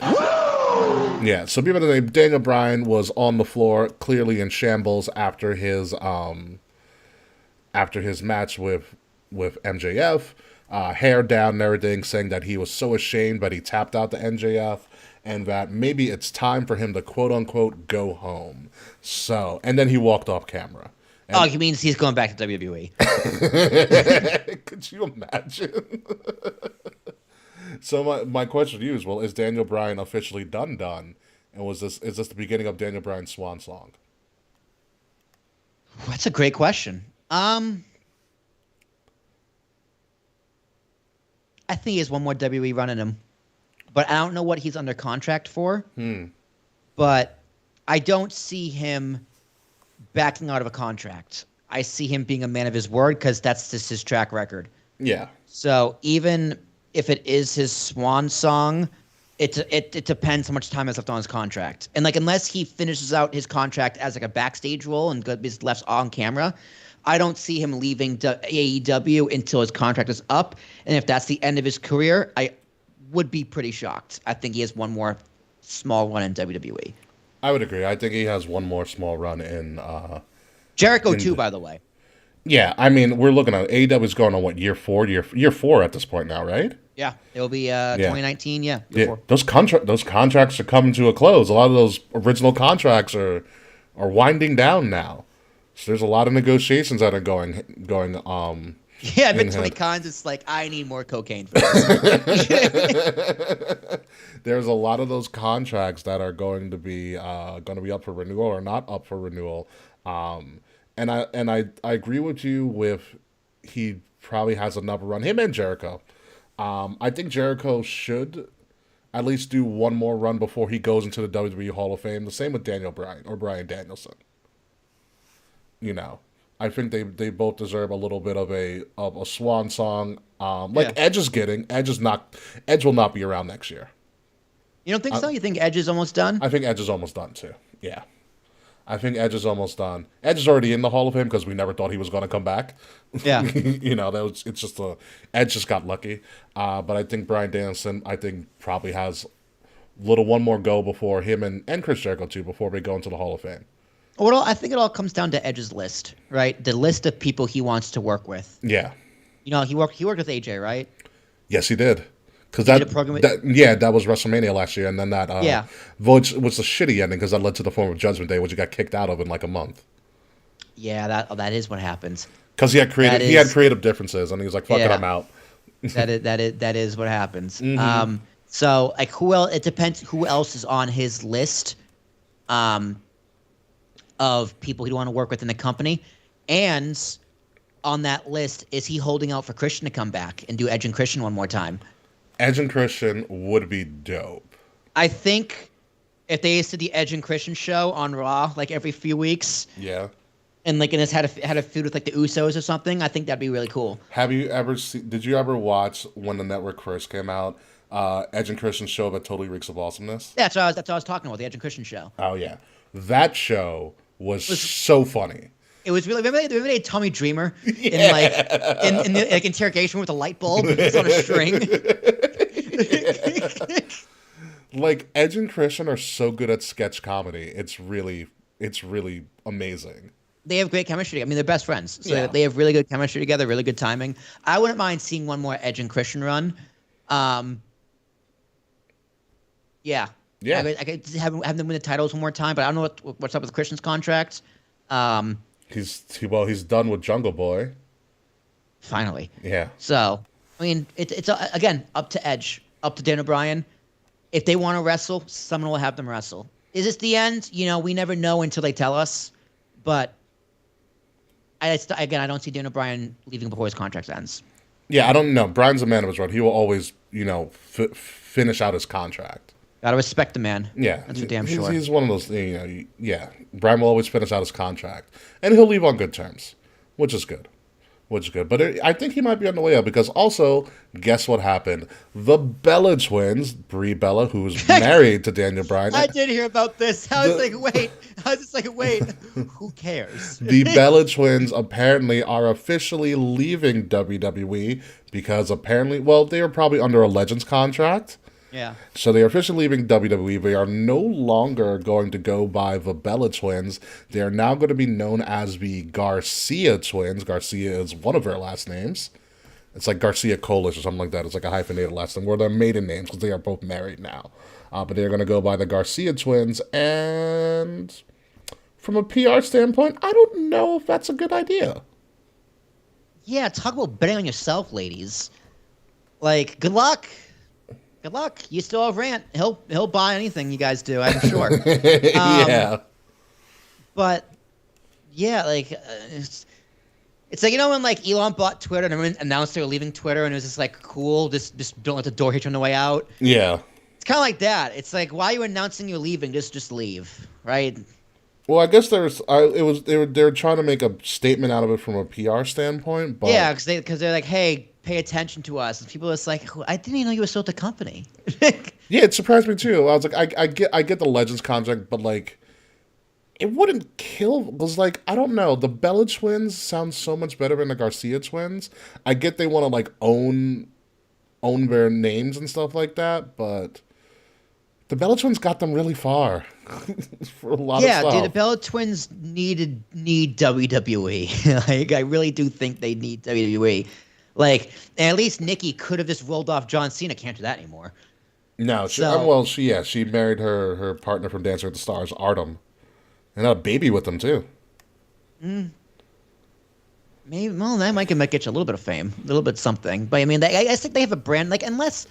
Yeah, so people that Daniel Bryan was on the floor, clearly in shambles after his match with MJF. Hair down and everything, saying that he was so ashamed that he tapped out to MJF and that maybe it's time for him to quote unquote go home. So, and then he walked off camera. Oh, he means he's going back to WWE. Could you imagine? So my question to you is, well, is Daniel Bryan officially done? And is this the beginning of Daniel Bryan's swan song? That's a great question. I think he has one more WWE run in him, but I don't know what he's under contract for. But I don't see him backing out of a contract. I see him being a man of his word because that's just his track record. Yeah. So even if it is his swan song, it depends how much time is left on his contract. And like, unless he finishes out his contract as like a backstage role and is left on camera, I don't see him leaving AEW until his contract is up. And if that's the end of his career, I would be pretty shocked. I think he has one more small run in WWE. I would agree. I think he has one more small run in Jericho too, by the way. Yeah, I mean, we're looking at AEW is going on what, year four at this point now, right? Yeah, it'll be 2019. Yeah, Yeah. Those contracts are coming to a close. A lot of those original contracts are winding down now. So there's a lot of negotiations that are going. Yeah, I've been Tony Khan's. It's like, I need more cocaine for this. There's a lot of those contracts that are going to be up for renewal or not up for renewal. And I agree with you with he probably has another run. Him and Jericho. I think Jericho should at least do one more run before he goes into the WWE Hall of Fame. The same with Daniel Bryan or Bryan Danielson. You know, I think they both deserve a little bit of a swan song. Edge is getting. Edge will not be around next year. You don't think so? You think Edge is almost done? I think Edge is almost done too. Yeah. I think Edge is almost done. Edge is already in the Hall of Fame because we never thought he was going to come back. Yeah. Edge just got lucky. But I think Bryan Danielson, probably has one more go before him and Chris Jericho too, before we go into the Hall of Fame. Well, I think it all comes down to Edge's list, right? The list of people he wants to work with. Yeah. You know, he worked with AJ, right? Yes, he did. Because that was WrestleMania last year, and then that which was a shitty ending because that led to the form of Judgment Day, which he got kicked out of in like a month. Yeah, that is what happens. Because he had creative differences, and he was like, "Fuck it, I'm out." that is what happens. Mm-hmm. So like who else? It depends who else is on his list, of people he'd want to work with in the company, and on that list is he holding out for Christian to come back and do Edge and Christian one more time? Edge and Christian would be dope. I think if they used to the Edge and Christian show on Raw like every few weeks, Yeah. and like and it's had a feud with like the Usos or something, I think that'd be really cool. Have you ever did you ever watch when the network first came out, Edge and Christian's show that totally reeks of awesomeness? Yeah, that's what I was talking about, the Edge and Christian show. Oh yeah. That show was so funny. It was really remember they had Tommy Dreamer in like in the like interrogation with a light bulb it's on a string. Like Edge and Christian are so good at sketch comedy. It's really amazing. They have great chemistry. I mean, they're best friends, so Yeah. they have really good chemistry together, really good timing. I wouldn't mind seeing one more Edge and Christian run. Yeah. Yeah. I could have them win the titles one more time, but I don't know what's up with Christian's contract. He's done with Jungle Boy. Finally. Yeah. So, I mean, it's again up to Edge, up to Dan O'Brien. If they want to wrestle, someone will have them wrestle. Is this the end? You know, we never know until they tell us. But I don't see Dan O'Brien leaving before his contract ends. Yeah, I don't know. Brian's a man of his word. He will always, finish out his contract. Gotta respect the man. Yeah, That's for damn sure. He's one of those. Yeah. Brian will always finish out his contract, and he'll leave on good terms, which is good. But I think he might be on the way up because also, guess what happened? The Bella twins, Brie Bella, who's married to Daniel Bryan. I did hear about this. I was just like, wait, who cares? The Bella twins apparently are officially leaving WWE because apparently, well, they were probably under a Legends contract. Yeah. So they are officially leaving WWE. They are no longer going to go by the Bella twins. They are now going to be known as the Garcia twins. Garcia is one of their last names. It's like Garcia Colas or something like that. It's like a hyphenated last name, or their maiden names because they are both married now. But they're going to go by the Garcia twins. And from a PR standpoint, I don't know if that's a good idea. Yeah, talk about betting on yourself, ladies. Like, good luck. Good luck. You still have Rant. He'll buy anything you guys do, I'm sure. Yeah. But yeah, like it's like when like Elon bought Twitter and everyone announced they were leaving Twitter and it was just like cool, just don't let the door hit you on the way out. Yeah. It's kind of like that. It's like why are you announcing you're leaving? Just leave, right? Well, I guess they were trying to make a statement out of it from a PR standpoint, but Yeah, because they're like, hey, pay attention to us. And people are just like, I didn't even know you were still at the company. yeah, it surprised me too. I was like, I get the Legends contract, but like, it wouldn't kill. Because like, I don't know, the Bella twins sound so much better than the Garcia twins. I get they want to like own their names and stuff like that, but the Bella twins got them really far for a lot of stuff. Yeah, dude, the Bella twins need WWE. Like, I really do think they need WWE. Like, and at least Nikki could have just rolled off John Cena. Can't do that anymore. No, she married her partner from Dancing with the Stars, Artem, and had a baby with them too. Maybe, well, that might get you a little bit of fame, a little bit something. But I mean, I think they have a brand. Like, unless,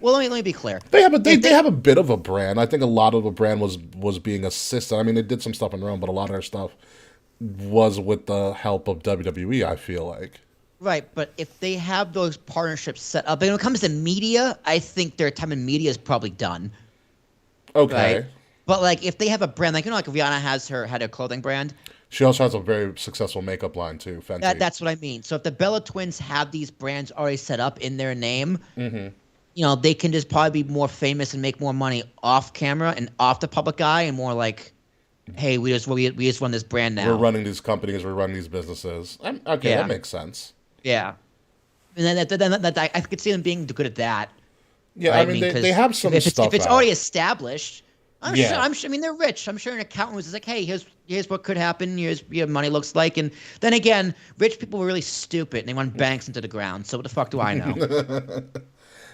well, let me be clear. They have a bit of a brand. I think a lot of the brand was being assisted. I mean, they did some stuff in Rome, but a lot of their stuff was with the help of WWE. I feel like. Right, but if they have those partnerships set up, and when it comes to media, I think their time in media is probably done. Okay. Right? But like, if they have a brand, like like Rihanna had a clothing brand. She also has a very successful makeup line too. Fenty. That's what I mean. So if the Bella twins have these brands already set up in their name, they can just probably be more famous and make more money off camera and off the public eye, and more like, hey, we just run this brand now. We're running these companies. We're running these businesses. Okay, Yeah. that makes sense. Yeah, and then I could see them being good at that. Yeah, right? I mean, they have some stuff. If it's out. already established, I'm Yeah. sure. I mean, they're rich. I'm sure an accountant was just like, hey, here's what could happen. Here's what your money looks like. And then again, rich people were really stupid and they run banks into the ground. So what the fuck do I know?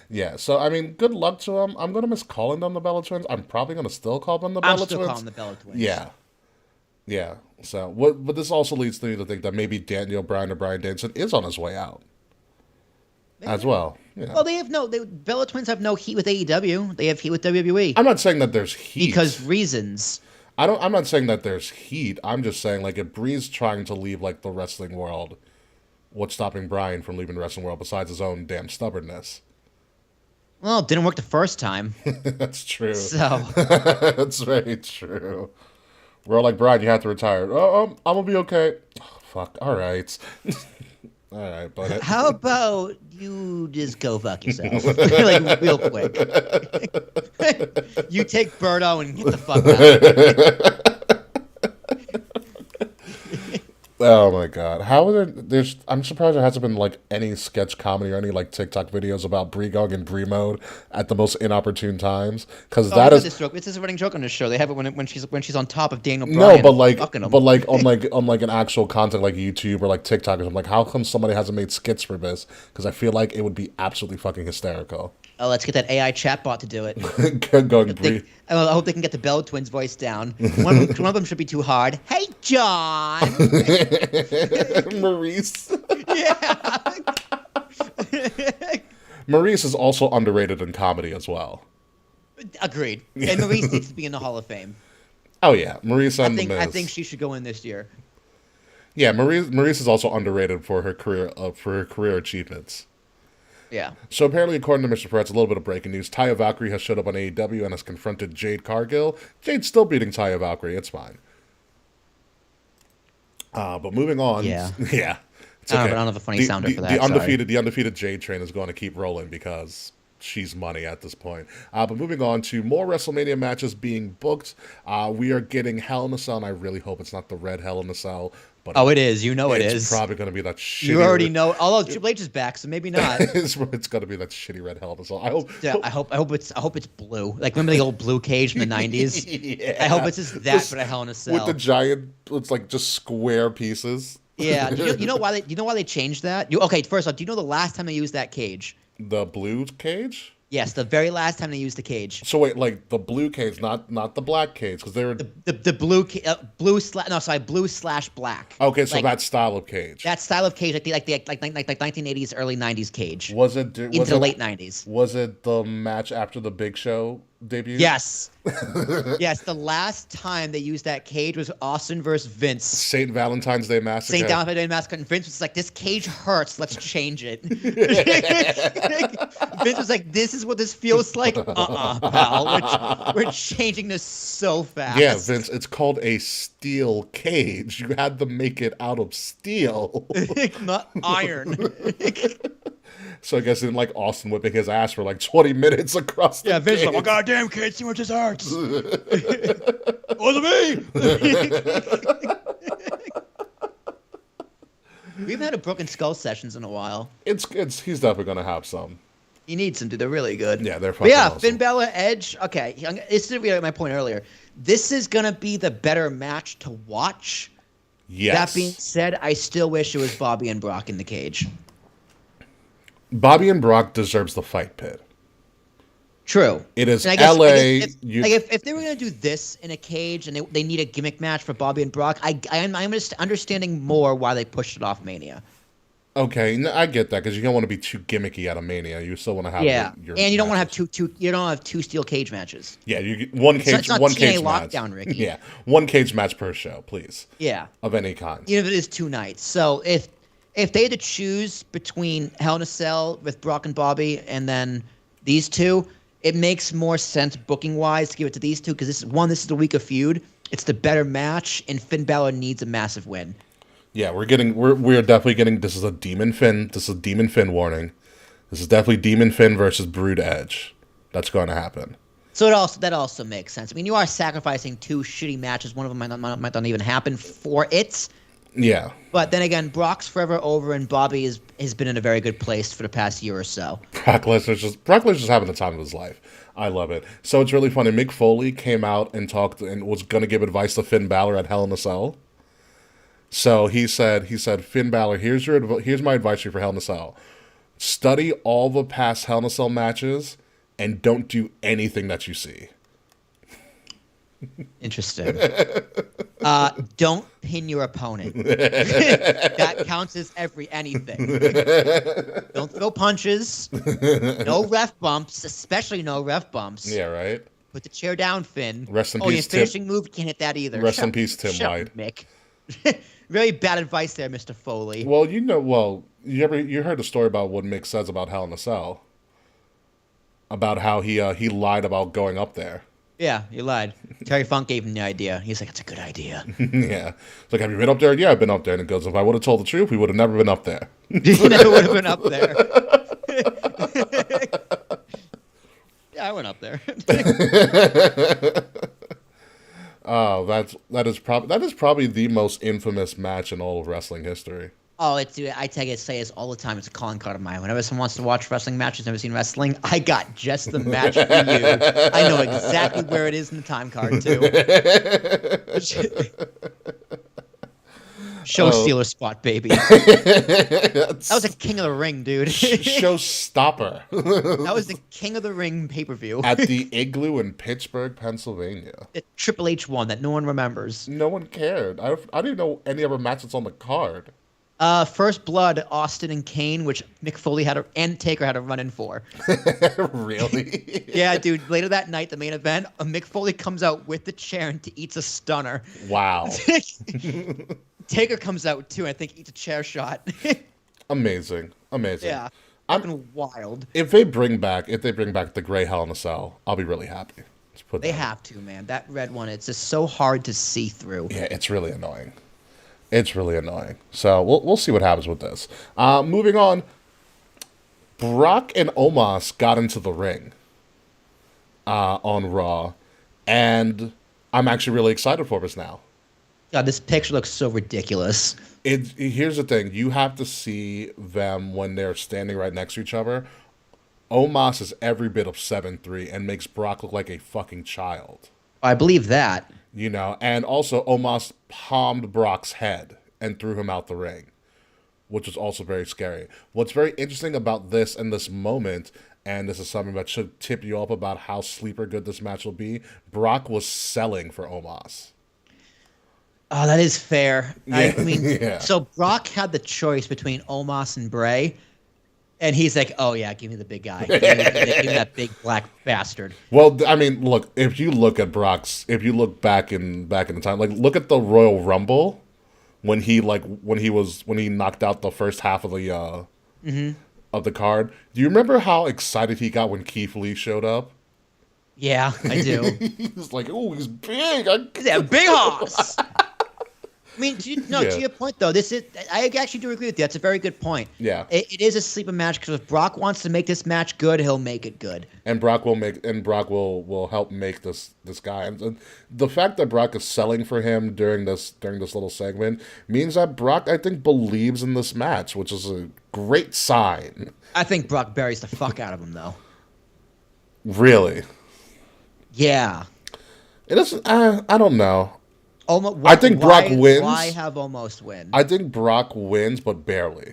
Yeah, so I mean, good luck to them. I'm gonna miss calling them the Bella Twins. I'm probably gonna still call them the Bella I'm still Twins. calling them the Bella Twins. Yeah. So but this also leads me to think that maybe Daniel Bryan or Bryan Danielson is on his way out as well. Yeah. Well, Bella Twins have no heat with AEW. They have heat with WWE. I'm not saying that there's heat. Because reasons. I'm not saying that there's heat. I'm just saying, like, if Bree's trying to leave, like, the wrestling world, what's stopping Brian from leaving the wrestling world besides his own damn stubbornness? Well, it didn't work the first time. That's true. So. That's very true. We're all like, Brian, you have to retire. Oh, I'm going to be okay. Oh, fuck. All right. All right, but How about you just go fuck yourself? Like, real quick. You take Birdo and get the fuck out. Oh my god! How are there's? I'm surprised there hasn't been like any sketch comedy or any like TikTok videos about Brie going in Brie mode at the most inopportune times. Because that is this is a running joke on the show. They have it when she's on top of Daniel Bryan. No, but like fucking on like an actual content like YouTube or like TikTok or something. Like, how come somebody hasn't made skits for this? Because I feel like it would be absolutely fucking hysterical. Oh, let's get that AI chatbot to do it. Going Brie. I hope they can get the Bella Twins voice down. One of them should be too hard. Hey, John. Maurice. Yeah. Maurice is also underrated in comedy as well. Agreed. And Maurice needs to be in the Hall of Fame. Oh yeah, Maurice and The Miz. I think she should go in this year. Yeah, Maurice is also underrated for her career achievements. Yeah. So apparently, according to Mr. Pratt's, a little bit of breaking news. Taya Valkyrie has showed up on AEW and has confronted Jade Cargill. Jade's still beating Taya Valkyrie. It's fine. But moving on. Yeah. Yeah. It's I okay. don't have a funny sounder for that. The undefeated Jade train is going to keep rolling because she's money at this point. But moving on to more WrestleMania matches being booked. We are getting Hell in a Cell, and I really hope it's not the red Hell in a Cell. But it is. You know it is. It's probably going to be that shitty. You already know. Although Triple H is back, so maybe not. It's going to be that shitty red Hell in a Cell. I hope. Yeah, I hope it's blue. Like, remember the old blue cage from the '90s? Yeah. I hope it's just that, but a Hell in a Cell with the giant. It's like just square pieces. Yeah. You know why they changed that? Okay, first off, do you know the last time they used that cage? The blue cage. Yes, the very last time they used the cage. So wait, like the blue cage, not the black cage, because they were the blue slash black. Okay, so like, that style of cage. That style of cage, like 1980s, early 90s cage. Was it into the late 90s? Was it the match after the Big Show debut? Yes. Yes, the last time they used that cage was Austin versus Vince. St. Valentine's Day Massacre. St. Valentine's Day Massacre. And Vince was like, this cage hurts. Let's change it. Vince was like, this is what this feels like. Pal. We're changing this so fast. Yeah, Vince, it's called a steel cage. You had to make it out of steel. Not iron. So I guess in like Austin whipping his ass for like 20 minutes across the Vince cage. like, oh, goddamn, can't see what this hurts. Wasn't me. We haven't had a Broken Skull sessions in a while. He's definitely gonna have some. He needs them, dude. They're really good. Yeah, they're fucking awesome. Finn Balor, Edge. Okay, this is my point earlier. This is gonna be the better match to watch. Yes. That being said, I still wish it was Bobby and Brock in the cage. Bobby and Brock deserves the fight pit. True. It is and I guess, LA. If they were going to do this in a cage and they need a gimmick match for Bobby and Brock, I'm just understanding more why they pushed it off Mania. Okay, I get that because you don't want to be too gimmicky at a Mania. You still want to have your and you don't want to have you don't have two steel cage matches. Yeah, one cage, it's not one TNA cage lockdown, match. Ricky. Yeah, one cage match per show, please. Yeah, of any kind. Even if it is 2 nights. So if they had to choose between Hell in a Cell with Brock and Bobby and then these two, it makes more sense booking wise to give it to these two because this is the week of feud. It's the better match, and Finn Balor needs a massive win. Yeah, we're definitely getting. This is a Demon Finn. This is a Demon Finn warning. This is definitely Demon Finn versus Brood Edge. That's going to happen. So that also makes sense. I mean, you are sacrificing 2 shitty matches. One of them might not even happen for it. Yeah. But then again, Brock's forever over, and Bobby has been in a very good place for the past year or so. Brock Lesnar's just having the time of his life. I love it. So it's really funny. Mick Foley came out and talked and was going to give advice to Finn Balor at Hell in a Cell. So he said, Finn Balor, here's my advice for Hell in a Cell. Study all the past Hell in a Cell matches and don't do anything that you see. Interesting. Don't pin your opponent. That counts as anything. Don't throw punches. No ref bumps, especially no ref bumps. Yeah, right. Put the chair down, Finn. Rest in your peace, finishing move, you can't hit that either. Rest in peace, Tim White. Mick. Very bad advice there, Mr. Foley. Well, you heard the story about what Mick says about Hell in a Cell. About how he lied about going up there. Yeah, you lied. Terry Funk gave him the idea. He's like, it's a good idea. Yeah. It's like, have you been up there? Yeah, I've been up there. And it goes, if I would have told the truth, we would have never been up there. You never would have been up there. Yeah, I went up there. Oh, that is probably the most infamous match in all of wrestling history. Oh, I say this all the time. It's a calling card of mine. Whenever someone wants to watch wrestling matches, never seen wrestling, I got just the match for you. I know exactly where it is in the time card, too. Show stealer spot, baby. That was a King of the Ring, dude. Showstopper. That was the King of the Ring pay-per-view. At the Igloo in Pittsburgh, Pennsylvania. The Triple H one that no one remembers. No one cared. I don't even know any other matches on the card. First Blood, Austin and Kane, which Mick Foley and Taker had a run-in for. Really? Yeah, dude. Later that night, the main event, Mick Foley comes out with the chair and eats a stunner. Wow. Taker comes out too, and I think eats a chair shot. Amazing. Yeah, fucking wild. If they bring back the Gray Hell in a Cell, I'll be really happy. They have to, man. That red one, it's just so hard to see through. Yeah, it's really annoying. It's really annoying. So we'll see what happens with this. Moving on, Brock and Omos got into the ring on Raw, and I'm actually really excited for this now. God, this picture looks so ridiculous. Here's the thing. You have to see them when they're standing right next to each other. Omos is every bit of 7'3" and makes Brock look like a fucking child. I believe that. You know, and also Omos palmed Brock's head and threw him out the ring, which was also very scary. What's very interesting about this and this moment, and this is something that should tip you up about how sleeper good this match will be, Brock was selling for Omos. Oh, that is fair. Yeah. I mean, Yeah. So Brock had the choice between Omos and Bray. And he's like, "Oh yeah, give me the big guy. Give me that big black bastard." Well, I mean, look, if you look back in the time, like look at the Royal Rumble when he knocked out the first half of the of the card. Do you remember how excited he got when Keith Lee showed up? Yeah, I do. He was like, "Oh, he's big. He's a big horse." I mean, to Yeah. your point though, I actually do agree with you. That's a very good point. Yeah. It is a sleeper match because if Brock wants to make this match good, he'll make it good. And Brock will help make this guy. And the fact that Brock is selling for him during this little segment means that Brock, I think, believes in this match, which is a great sign. I think Brock buries the fuck out of him though. Really? Yeah. It doesn't. I don't know. Almost, I think Brock wins. Why have almost win? I think Brock wins, but barely.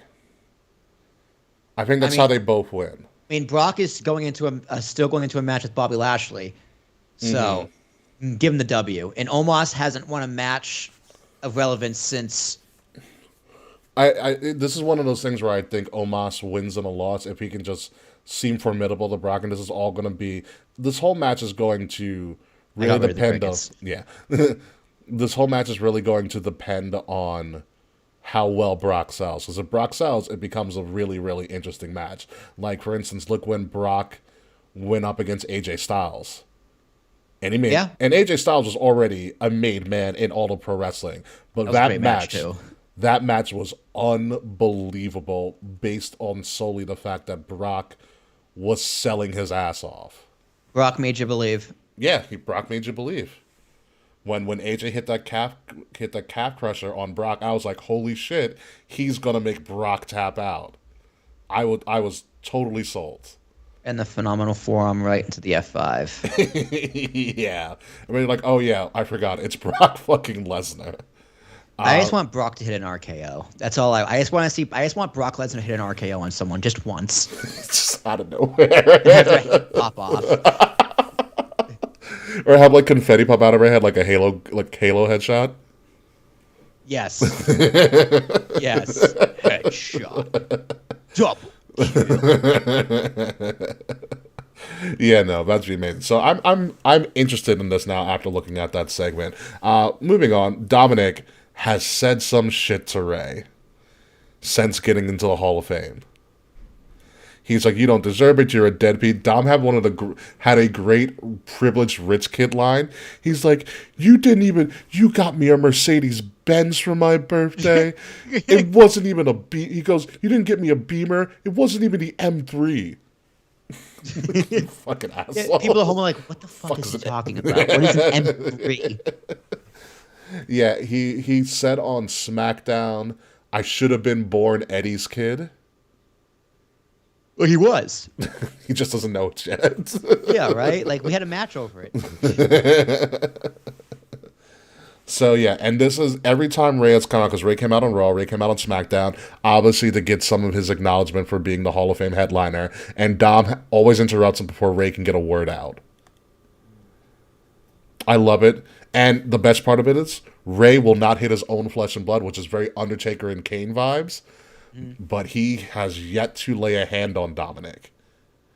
I think that's how they both win. I mean, Brock is still going into a match with Bobby Lashley, so give him the W. And Omos hasn't won a match of relevance since. This is one of those things where I think Omos wins in a loss if he can just seem formidable to Brock, and this whole match is going to really depend on this whole match is really going to depend on how well Brock sells. Because if Brock sells, it becomes a really, really interesting match. Like, for instance, look when Brock went up against AJ Styles. And and AJ Styles was already a made man in all of pro wrestling. But that match was unbelievable based on solely the fact that Brock was selling his ass off. Brock made you believe. Yeah, Brock made you believe. When AJ hit that calf crusher on Brock, I was like, holy shit, he's gonna make Brock tap out. I was totally sold. And the phenomenal forearm right into the F5. Yeah. I mean, like, oh yeah, I forgot. It's Brock fucking Lesnar. I just want Brock to hit an RKO. That's all I just want to see. I just want Brock Lesnar to hit an RKO on someone just once. Just out of nowhere. Pop off. Or have like confetti pop out of her head like a Halo headshot. Yes. Yes. Headshot. Double. Yeah, no, that'd be amazing. So I'm interested in this now after looking at that segment. Moving on, Dominic has said some shit to Ray since getting into the Hall of Fame. He's like, "You don't deserve it. You're a deadbeat." Dom had a great privileged rich kid line. He's like, "You got me a Mercedes Benz for my birthday. It wasn't even a B." He goes, "You didn't get me a Beamer. It wasn't even the M3." You fucking asshole. Yeah, people at home are like, "What the fuck is he talking about? What is an M3?" Yeah, he said on SmackDown, "I should have been born Eddie's kid." Well, he was. He just doesn't know it yet. Yeah, right? Like, we had a match over it. So, yeah, and this is every time Ray has come out, because Ray came out on Raw, Ray came out on SmackDown, obviously to get some of his acknowledgement for being the Hall of Fame headliner, and Dom always interrupts him before Ray can get a word out. I love it. And the best part of it is, Ray will not hit his own flesh and blood, which is very Undertaker and Kane vibes. But he has yet to lay a hand on Dominic.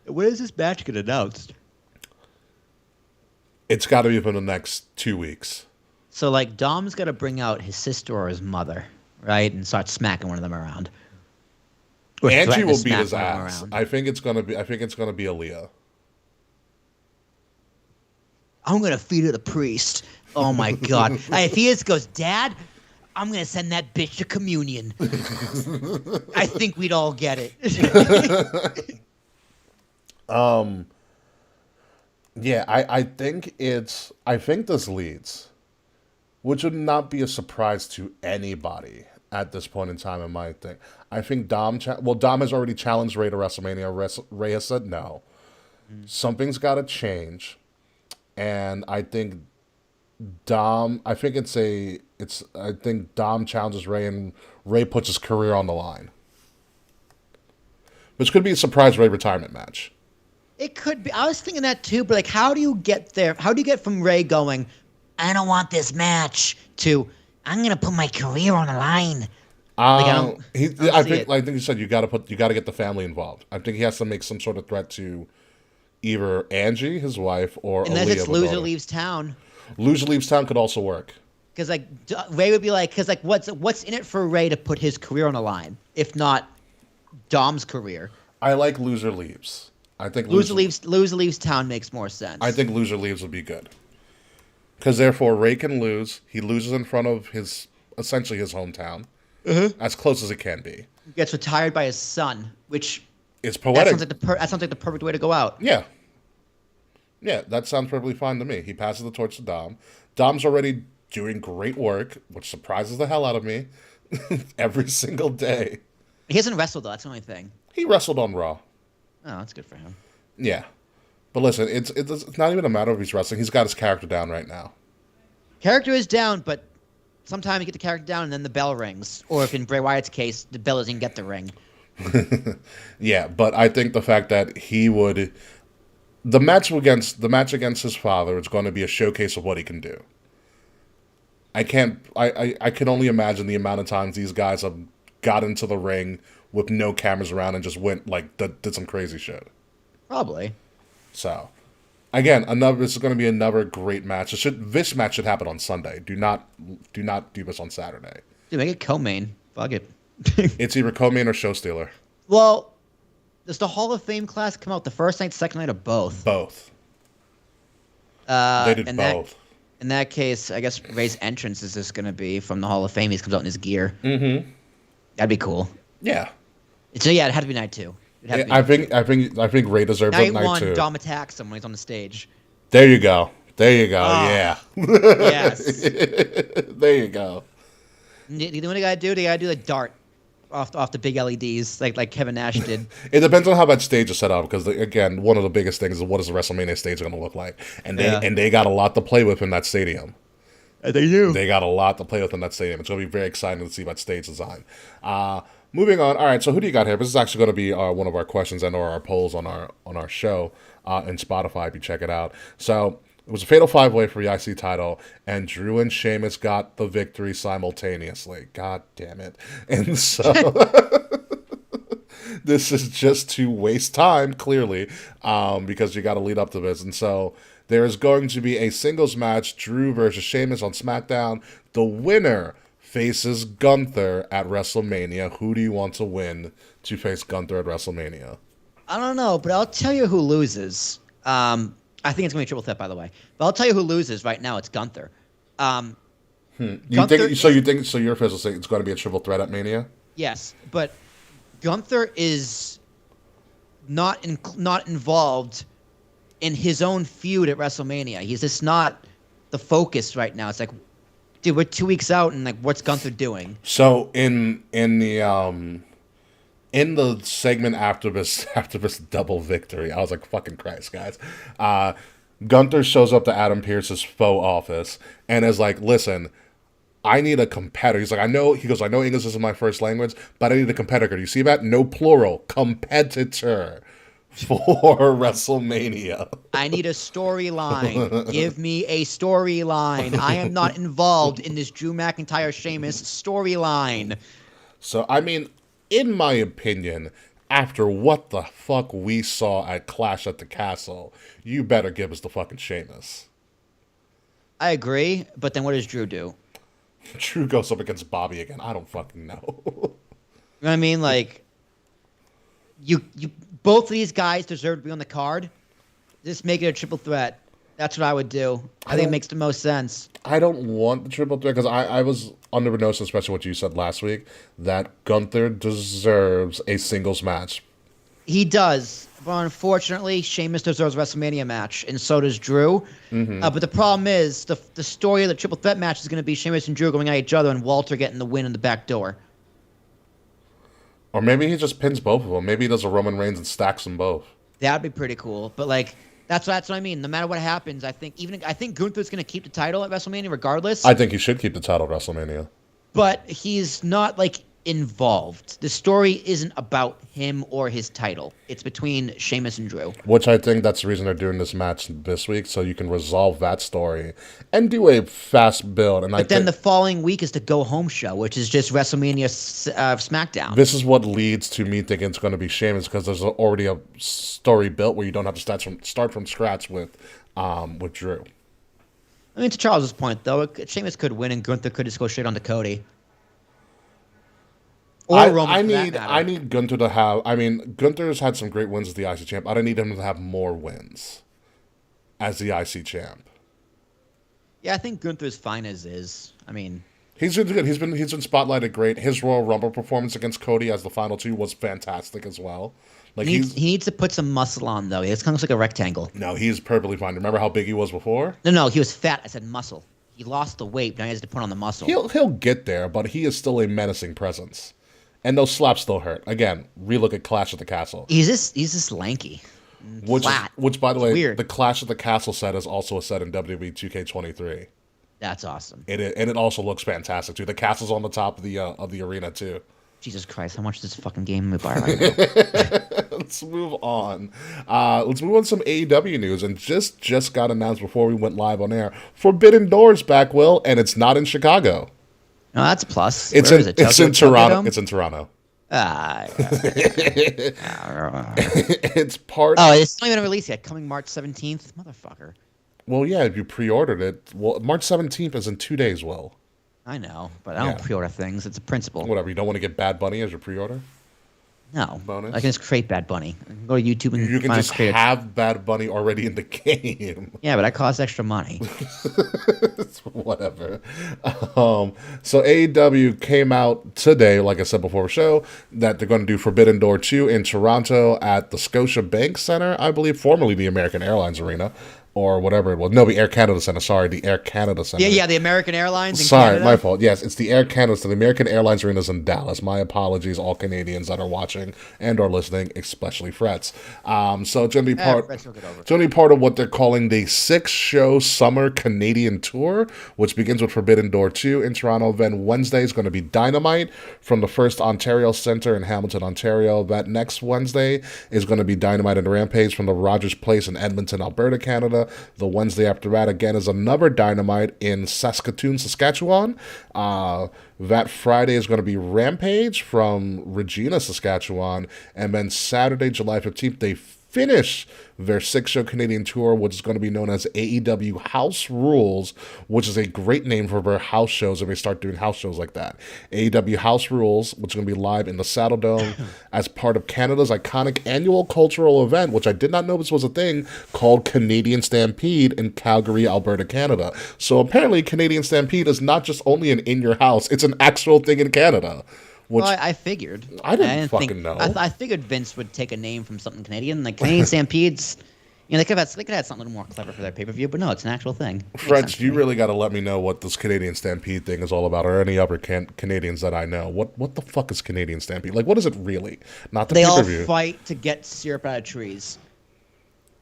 When is this match get announced? It's got to be within the next 2 weeks. So, like, Dom's got to bring out his sister or his mother, right? And start smacking one of them around. Or Angie threaten to will beat smack his one of them ass. around. I think it's gonna be Aaliyah. I'm going to feed her the priest. Oh, my God. If he goes, "Dad, I'm going to send that bitch to communion." I think we'd all get it. Yeah, I think this leads, which would not be a surprise to anybody at this point in time in my thing. I think Dom has already challenged Ray to WrestleMania. Ray has said no. Something's got to change, and I think Dom challenges Ray, and Ray puts his career on the line. Which could be a surprise Ray retirement match. It could be. I was thinking that too, but like, how do you get there? How do you get from Ray going, "I don't want this match," to "I'm gonna put my career on the line"? I think you said you got to get the family involved. I think he has to make some sort of threat to either Angie, his wife, or Unless Aaliyah, it's the loser daughter. leaves town. Loser leaves town could also work. Because like Ray would be like, because like what's in it for Ray to put his career on the line, if not Dom's career? I like loser leaves. I think loser leaves town makes more sense. I think loser leaves would be good. Because therefore Ray can lose. He loses in front of essentially his hometown, as close as it can be. He gets retired by his son, which is poetic. That sounds like the perfect way to go out. Yeah. Yeah, that sounds perfectly fine to me. He passes the torch to Dom. Dom's already doing great work, which surprises the hell out of me every single day. He hasn't wrestled though. That's the only thing. He wrestled on Raw. Oh, that's good for him. Yeah. But listen, it's not even a matter of he's wrestling. He's got his character down right now. Character is down, but sometimes you get the character down and then the bell rings. Or if in Bray Wyatt's case, the bell doesn't get the ring. Yeah, but I think the fact that he would... The match against his father is going to be a showcase of what he can do. I can only imagine the amount of times these guys have got into the ring with no cameras around and just went did some crazy shit. Probably. So, again, this is going to be another great match. This match should happen on Sunday. Do not do this on Saturday. Dude, make it co-main. Fuck it. It's either co-main or show stealer. Well, does the Hall of Fame class come out the first night, second night, or both? Both. They did both. In that case, I guess Ray's entrance is just going to be from the Hall of Fame. He comes out in his gear. Mm-hmm. That'd be cool. Yeah. So yeah, it had to be night two. I think Ray deserves it night two. Dom attacks him when he's on the stage. There you go. Oh. Yeah. Yes. There you go. You know what they gotta do? They gotta do the dart off the big LEDs like Kevin Nash did. It depends on how that stage is set up because again, one of the biggest things is what is the WrestleMania stage going to look like, and they got a lot to play with in that stadium. They do. They got a lot to play with in that stadium. It's going to be very exciting to see that stage design. Moving on. All right. So who do you got here? This is actually going to be one of our questions and/or our polls on our show in Spotify. If you check it out. So It was a fatal 5-way for the IC title, and Drew and Sheamus got the victory simultaneously. God damn it. And so this is just to waste time, clearly, because you got to lead up to this. And so there is going to be a singles match, Drew versus Sheamus on SmackDown. The winner faces Gunther at WrestleMania. Who do you want to win to face Gunther at WrestleMania? I don't know, but I'll tell you who loses. I think it's going to be a triple threat, by the way. But I'll tell you who loses right now. It's Gunther. So your official saying it's going to be a triple threat at Mania? Yes, but Gunther is not involved in his own feud at WrestleMania. He's just not the focus right now. It's like, dude, we're 2 weeks out, and like, what's Gunther doing? So in the segment after this double victory, I was like, fucking Christ, guys. Gunther shows up to Adam Pearce's faux office and is like, listen, I need a competitor. He's like, I know English isn't my first language, but I need a competitor. Do you see that? No plural. Competitor for WrestleMania. I need a storyline. Give me a storyline. I am not involved in this Drew McIntyre Sheamus storyline. So, I mean, in my opinion, after what the fuck we saw at Clash at the Castle, you better give us the fucking Sheamus. I agree, but then what does Drew do? Drew goes up against Bobby again. I don't fucking know. You know what I mean? Like, you both of these guys deserve to be on the card. Just make it a triple threat. That's what I would do. I think it makes the most sense. I don't want the triple threat because I was under the notion, especially what you said last week, that Gunther deserves a singles match. He does, but unfortunately, Sheamus deserves a WrestleMania match, and so does Drew. Mm-hmm. But the problem is, the story of the triple threat match is going to be Sheamus and Drew going at each other, and Walter getting the win in the back door. Or maybe he just pins both of them. Maybe he does a Roman Reigns and stacks them both. That'd be pretty cool. But like, that's what I mean. No matter what happens, I think Gunther's going to keep the title at WrestleMania regardless. I think he should keep the title at WrestleMania. But he's not like involved. The story isn't about him or his title. It's between Sheamus and Drew. Which I think that's the reason they're doing this match this week, so you can resolve that story and do a fast build. And then the following week is the go home show, which is just WrestleMania SmackDown. This is what leads to me thinking it's going to be Sheamus because there's already a story built where you don't have to start from scratch with Drew. I mean, to Charles's point, though, Sheamus could win and Gunther could just go straight on to Cody. Or Roman, I need Gunther to have... I mean, Gunther's had some great wins as the IC champ. I don't need him to have more wins as the IC champ. Yeah, I think Gunther's fine as is. I mean... He's been good. He's been spotlighted great. His Royal Rumble performance against Cody as the final two was fantastic as well. Like he needs to put some muscle on, though. He kind of looks like a rectangle. No, he's perfectly fine. Remember how big he was before? No, he was fat. I said muscle. He lost the weight. Now he has to put on the muscle. He'll get there, but he is still a menacing presence. And those slaps still hurt. Again, relook at Clash at the Castle. He's just lanky. Flat. Which, by the way, weird. The Clash at the Castle set is also a set in WWE 2K23. That's awesome. It also looks fantastic too. The castle's on the top of the arena too. Jesus Christ, how much does this fucking game we buy right now? Let's move on. Let's move on to some AEW news. And just got announced before we went live on air. Forbidden Door's back, Will, and it's not in Chicago. No, that's a plus. It's in Toronto. It's in Toronto. It's part. Oh, it's not even released yet. Coming March 17th, motherfucker. Well, yeah, if you pre-ordered it, well, March 17th is in 2 days, Will. I know, but I don't pre-order things. It's a principle. Whatever. You don't want to get Bad Bunny as your pre-order? No. Bonus? I can just create Bad Bunny. I can go to YouTube and you can just have Bad Bunny already in the game. Yeah, but that costs extra money. Whatever. So AEW came out today, like I said before the show, that they're going to do Forbidden Door 2 in Toronto at the Scotiabank Center, I believe, formerly the American Airlines Arena. Or whatever it was. No, the Air Canada Center. Sorry, the Air Canada Center. Yeah, the American Airlines in Sorry, Canada. my fault. Yes, it's the Air Canada Center. The American Airlines Arena is in Dallas. My apologies, all Canadians that are watching and are listening, especially Frets. So it's going to be part of what they're calling the 6-show summer Canadian tour, which begins with Forbidden Door 2 in Toronto. Then Wednesday is going to be Dynamite from the First Ontario Center in Hamilton, Ontario. That next Wednesday is going to be Dynamite and Rampage from the Rogers Place in Edmonton, Alberta, Canada. Canada. The Wednesday after that, again, is another Dynamite in Saskatoon, Saskatchewan. That Friday is going to be Rampage from Regina, Saskatchewan. And then Saturday, July 15th, they finish their 6-show Canadian tour, which is going to be known as AEW House Rules, which is a great name for their house shows if they start doing house shows like that. AEW House Rules, which is going to be live in the Saddle Dome as part of Canada's iconic annual cultural event, which I did not know this was a thing, called Canadian Stampede in Calgary, Alberta, Canada. So apparently Canadian Stampede is not just only an in-your-house, it's an actual thing in Canada. Which Well, I figured. I didn't fucking know. I figured Vince would take a name from something Canadian, like Canadian Stampedes. They could have had something a little more clever for their pay-per-view, but no, it's an actual thing. French, you really got to let me know what this Canadian Stampede thing is all about, or any other Canadians that I know. What the fuck is Canadian Stampede? Like, what is it really? Not the They all pay-per-view. fight to get syrup out of trees.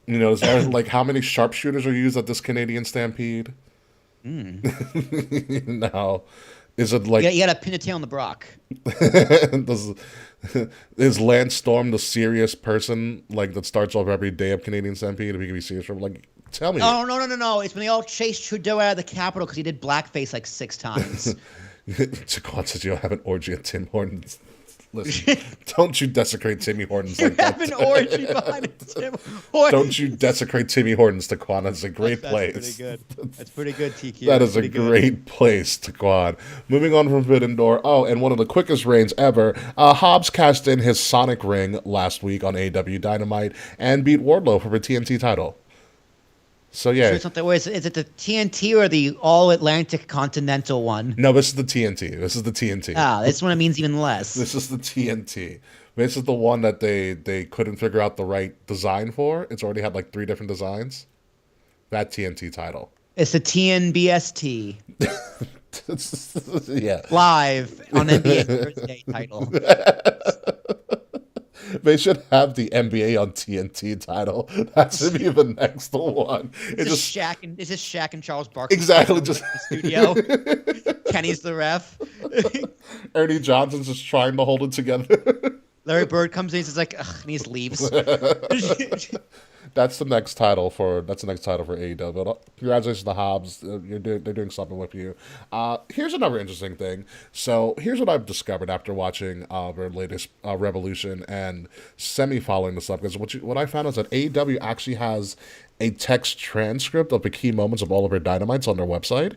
You know, is there, like, how many sharpshooters are used at this Canadian Stampede? No. Is it like... You got to pin a tail on the Brock. Is Lance Storm the serious person, like, that starts off every day of Canadian Stampede? If he can be serious, like, tell me. Oh, no. It's when they all chased Trudeau out of the Capitol because he did blackface like 6 times. Jaquan says you don't have an orgy at Tim Hortons. Listen, don't you desecrate Timmy Hortons like that. Have an orgy behind Tim Hortons. Don't you desecrate Timmy Hortons, Taquan. It's a great place. That's pretty good. That's pretty good, TQ. That is a great place, Taquan. Moving on from Forbidden Door. Oh, and one of the quickest reigns ever. Hobbs cashed in his Sonic ring last week on AEW Dynamite and beat Wardlow for the TNT title. So yeah. Is it the TNT or the All Atlantic Continental one? No, this is the TNT. This is the TNT. This one means even less. This is the TNT. This is the one that they couldn't figure out the right design for. It's already had like 3 different designs. That TNT title. It's the TNBST. Yeah. Live on NBA Thursday title. They should have the NBA on TNT title. That should be the next one. Is this Shaq and Charles Barkley? Exactly. Just in the studio. Kenny's the ref. Ernie Johnson's just trying to hold it together. Larry Bird comes in, he's like, ugh, and he just leaves. That's the next title for AEW. But congratulations to Hobbs. They're doing something with you. Here's another interesting thing. So here's what I've discovered after watching their latest Revolution and semi-following this up. Because what I found is that AEW actually has a text transcript of the key moments of all of their Dynamites on their website.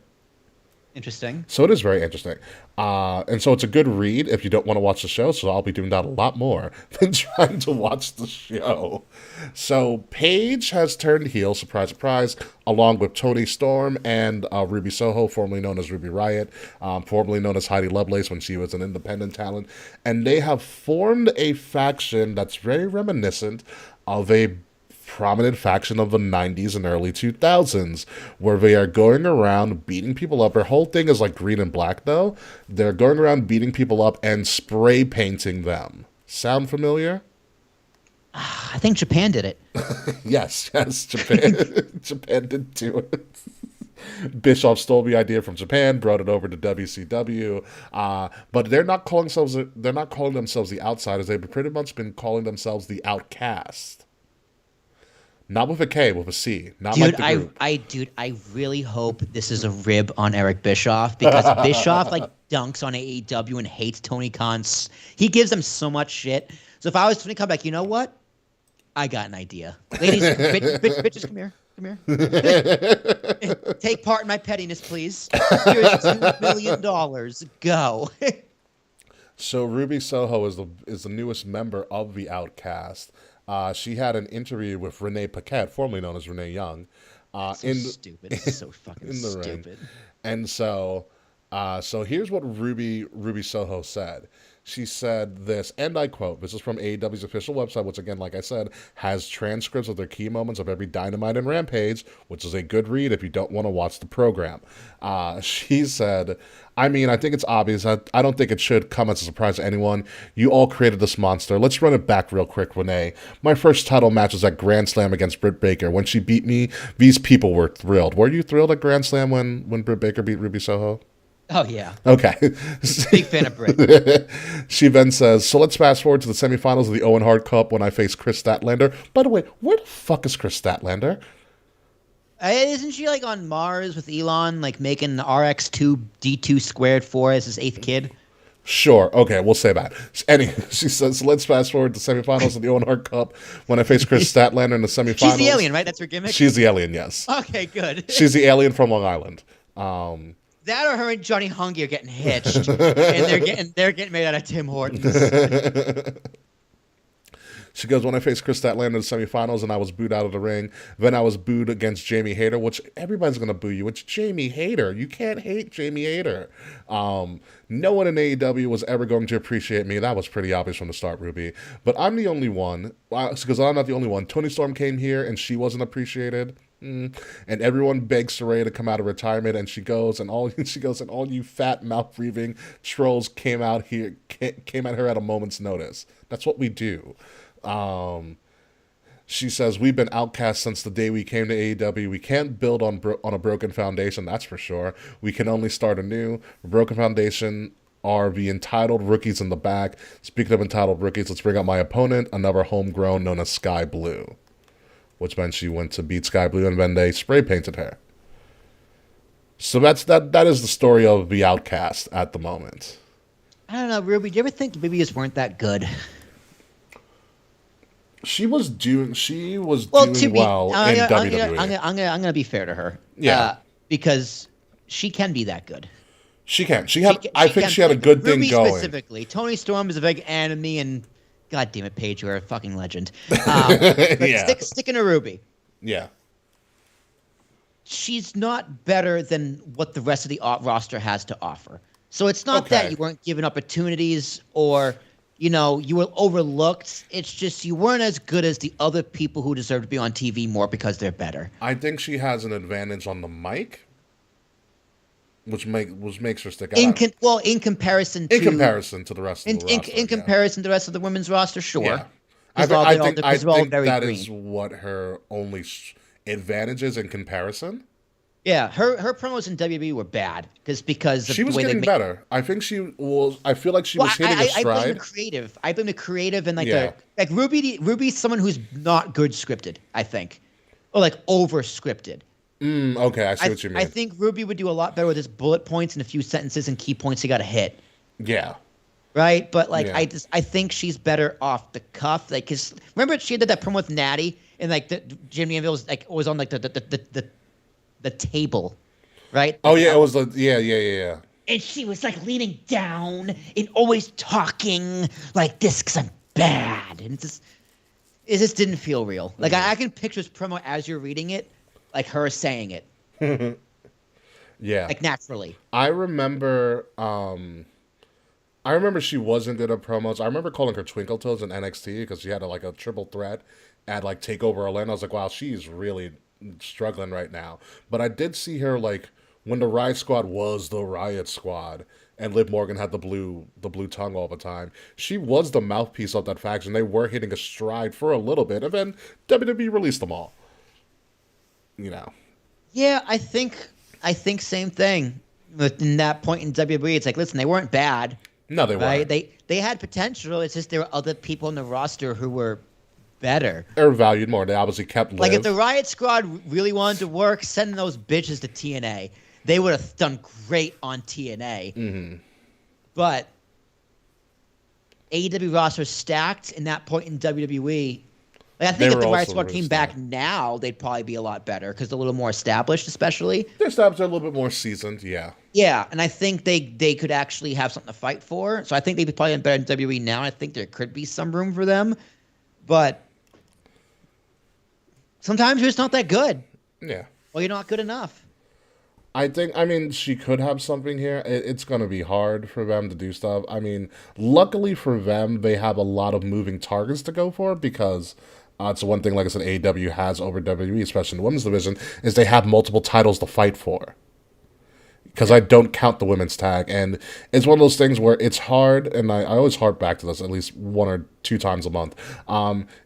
Interesting. So it is very interesting. And so it's a good read if you don't want to watch the show. So I'll be doing that a lot more than trying to watch the show. So Paige has turned heel, surprise, surprise, along with Toni Storm and Ruby Soho, formerly known as Ruby Riott, formerly known as Heidi Lovelace when she was an independent talent. And they have formed a faction that's very reminiscent of a prominent faction of the 90s and early 2000s, where they are going around beating people up. Their whole thing is like green and black, though. They're going around beating people up and spray painting them. Sound familiar? I think Japan did it. Yes, Japan. Japan did do it. Bischoff stole the idea from Japan, brought it over to WCW, but they're not calling themselves the Outsiders. They've pretty much been calling themselves the Outcast. Not with a K, with a C. Not like the group. I really hope this is a rib on Eric Bischoff, because Bischoff like dunks on AEW and hates Tony Khan. He gives them so much shit. So if I was Tony Khan, like, you know what? I got an idea. Ladies, bitches, come here. Take part in my pettiness, please. Here's $2 million. Go. So Ruby Soho is the newest member of the Outcast. She had an interview with Renee Paquette, formerly known as Renee Young. Stupid. This is so fucking in the stupid. ring. And so here's what Ruby Soho said. She said this, and I quote, this is from AEW's official website, which again, like I said, has transcripts of their key moments of every Dynamite and Rampage, which is a good read if you don't want to watch the program. She said, I mean, I think it's obvious. I don't think it should come as a surprise to anyone. You all created this monster. Let's run it back real quick, Renee. My first title match was at Grand Slam against Britt Baker. When she beat me, these people were thrilled. Were you thrilled at Grand Slam when Britt Baker beat Ruby Soho? Oh, yeah. Okay. Big fan of Britt. She then says, so let's fast forward to the semifinals of the Owen Hart Cup when I face Chris Statlander. By the way, where the fuck is Chris Statlander? Isn't she like on Mars with Elon, like making the RX2 D2 squared for as his 8th kid? Sure. Okay, we'll say that. She says, let's fast forward to semifinals of the Owen Hart Cup when I face Chris Statlander in the semifinals. She's the alien, right? That's her gimmick? She's the alien, yes. Okay, good. She's the alien from Long Island. That or her and Johnny Hungy are getting hitched, and they're getting made out of Tim Hortons. She goes, when I faced Chris Statlander in the semifinals and I was booed out of the ring, then I was booed against Jamie Hayter, which everybody's going to boo you. It's Jamie Hayter. You can't hate Jamie Hayter. No one in AEW was ever going to appreciate me. That was pretty obvious from the start, Ruby. But I'm the only one, because I'm not the only one. Toni Storm came here and she wasn't appreciated. And everyone begs Saraya to come out of retirement, and she goes, and all you fat mouth breathing trolls came at her at a moment's notice. That's what we do. She says, we've been outcast since the day we came to AEW. We can't build on a broken foundation, that's for sure. We can only start anew. A broken foundation are the entitled rookies in the back. Speaking of entitled rookies, let's bring up my opponent, another homegrown known as Sky Blue. Which meant she went to beat Sky Blue, and then they spray painted her. So that is the story of the outcast at the moment. I don't know, Ruby. Do you ever think the BBs weren't that good? She was doing well in WWE. I'm gonna be fair to her. Yeah. Because she can be that good. She can. I think she had a good thing Ruby going. Specifically, Toni Storm is a big enemy, and God damn it, Paige, you're a fucking legend. But Yeah. sticking to Ruby. Yeah. She's not better than what the rest of the roster has to offer. So it's not that you weren't given opportunities or, you were overlooked. It's just you weren't as good as the other people who deserve to be on TV more because they're better. I think she has an advantage on the mic, which makes her stick out. In comparison to the rest of the roster. In comparison to the rest of the women's roster, sure. Yeah. I think that green. is what her only advantage is in comparison. Yeah, her promos in WWE were bad because she was getting better. I think she was. I feel like she was hitting a stride. I blame the creative. And Ruby's someone who's not good scripted. I think, or like over scripted. Okay, I see what you mean. I think Ruby would do a lot better with just bullet points and a few sentences and key points you got to hit. Yeah. Right, but I think she's better off the cuff. Like, cause remember she did that promo with Natty and like Jimmy Anvil was on like the table, right? Oh yeah, it was yeah. And she was like leaning down and always talking like this because I'm bad, and it just didn't feel real. Like I can picture this promo as you're reading it, like her saying it. Yeah, like naturally. I remember she wasn't good at promos. I remember calling her Twinkle Toes in NXT because she had a triple threat at like Takeover Orlando. I was like, wow, she's really struggling right now. But I did see her like when the Riot Squad was the Riot Squad and Liv Morgan had the blue tongue all the time. She was the mouthpiece of that faction. They were hitting a stride for a little bit, and then WWE released them all. Yeah, I think same thing. In that point in WWE, it's like, listen, they weren't bad. No, they weren't. They had potential. It's just there were other people in the roster who were better. They're valued more. They obviously kept Liv. Like if the Riot Squad really wanted to work, sending those bitches to TNA, they would have done great on TNA. Mm-hmm. But AEW roster stacked in that point in WWE. Like I think if the Riot Squad came back now, they'd probably be a lot better because they're a little more established, especially. They're established, a little bit more seasoned, yeah. Yeah, and I think they could actually have something to fight for. So I think they'd be probably better in WWE now. I think there could be some room for them. But sometimes you're just not that good. Yeah. Well, you're not good enough. She could have something here. It's going to be hard for them to do stuff. Luckily for them, they have a lot of moving targets to go for because it's one thing, like I said, AEW has over WWE, especially in the women's division, is they have multiple titles to fight for. Because I don't count the women's tag. And it's one of those things where it's hard, and I always harp back to this at least 1 or 2 times a month.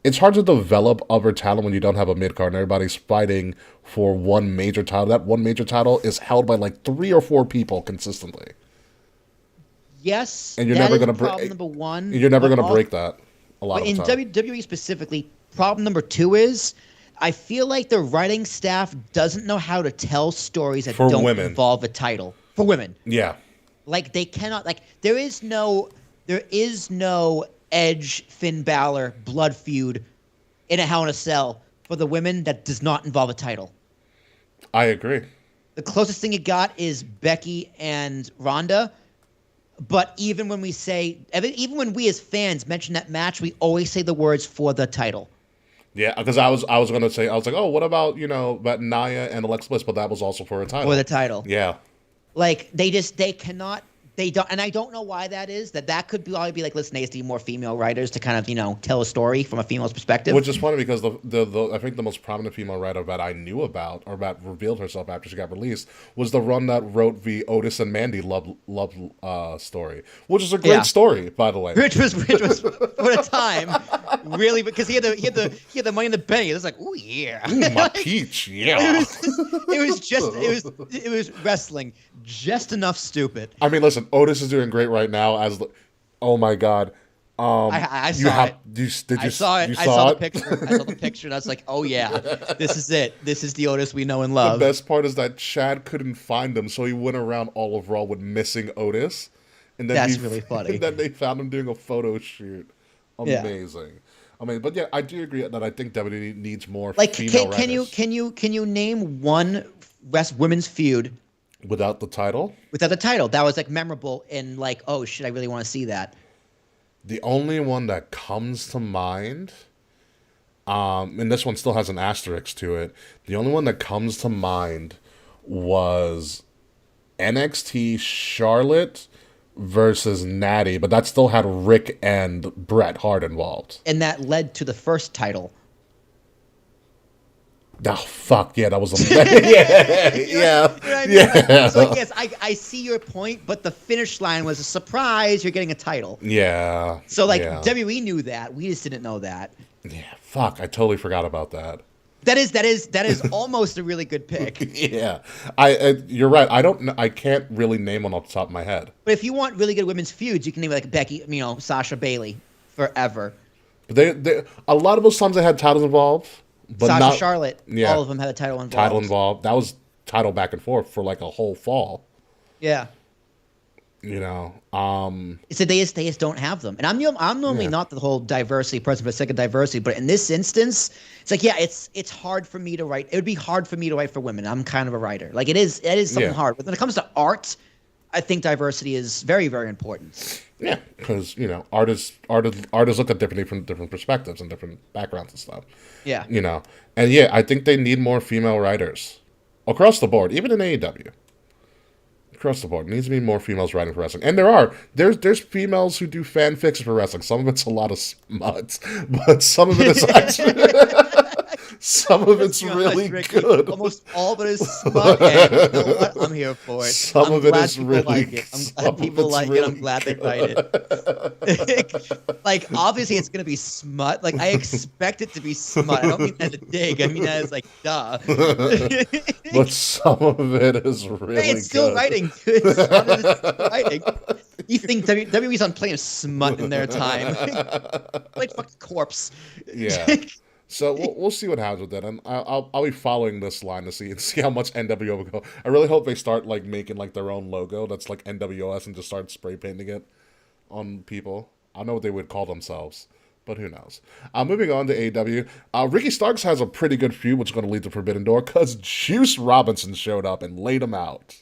It's hard to develop other talent when you don't have a mid-card and everybody's fighting for one major title. That one major title is held by like 3 or 4 people consistently. Yes, and you're never going to break number one. You're never going to break that a lot of the time. In WWE specifically, problem number 2 is I feel like the writing staff doesn't know how to tell stories that For don't women. involve a title for women. Yeah. Like they cannot. Like there is no Edge Finn Balor blood feud in a Hell in a Cell for the women that does not involve a title. I agree. The closest thing you got is Becky and Ronda. But even when we we as fans mention that match, we always say the words for the title. Yeah, because I was gonna say, I was like, oh, what about about Nia and Alexa Bliss? But that was also for a title. For the title. Yeah. Like they cannot. They don't, and I don't know why that is. That could probably be like, listen, they just need more female writers to kind of tell a story from a female's perspective. Which is funny because the I think the most prominent female writer that I knew about or that revealed herself after she got released was the one that wrote the Otis and Mandy love story, which is a great story, by the way. Which was for the time really, because he had the money in the bank. It was like, oh yeah, Ooh, my peach, yeah. It was wrestling just enough stupid. I mean, listen, Otis is doing great right now. Oh my god. I saw it. I saw the picture. I saw the picture, and I was like, "Oh yeah, this is it. This is the Otis we know and love." The best part is that Chad couldn't find him, so he went around all of Raw with missing Otis, and then that's really funny. And then they found him doing a photo shoot. Amazing. Yeah. I mean, but yeah, I do agree that I think WWE needs more female writers. Can you name one women's feud without the title? Without the title, that was like memorable and like, oh shit, I really want to see that. The only one that comes to mind, and this one still has an asterisk to it. The only one that comes to mind was NXT Charlotte versus Natty, but that still had Rick and Bret Hart involved. And that led to the first title. Oh, fuck, yeah, that was a... yeah. So, yes, I see your point, but the finish line was a surprise. You're getting a title. Yeah. So, WWE knew that. We just didn't know that. Yeah, fuck, I totally forgot about that. That is almost a really good pick. Yeah. You're right. I can't really name one off the top of my head. But if you want really good women's feuds, you can name like Becky, Sasha Bailey forever. But they a lot of those times they had titles involved. But Sasha Charlotte, all of them had a title involved. That was title back and forth for like a whole fall. Yeah. So they just don't have them. And I'm normally not the whole diversity person for the sake of diversity, but in this instance, it's like, it's hard for me to write. It would be hard for me to write for women. I'm kind of a writer. Like it is something hard. But when it comes to art, I think diversity is very, very important. Yeah, because artists look at different perspectives and different backgrounds and stuff. Yeah. And yeah, I think they need more female writers across the board, even in AEW. Across the board, needs to be more females writing for wrestling, and there's females who do fan fiction for wrestling. Some of it's a lot of smut, but some of it is actually. Some of it's really good. Almost all of it is smut, and you know what? I'm here for it. Some of it is really good. I'm glad people like it. I'm glad they write it. Like, obviously, it's going to be smut. Like, I expect it to be smut. I don't mean that as a dig. I mean that as, like, duh. But some of it is really good. It's still writing. It's still writing. You think WWE's on playing smut in their time. Like, fucking corpse. Yeah. So we'll see what happens with that, and I'll be following this line to see how much NWO will go. I really hope they start like making like their own logo that's like NWOS and just start spray painting it on people. I don't know what they would call themselves, but who knows? Moving on to AEW, Ricky Starks has a pretty good feud, which is going to lead to Forbidden Door because Juice Robinson showed up and laid him out.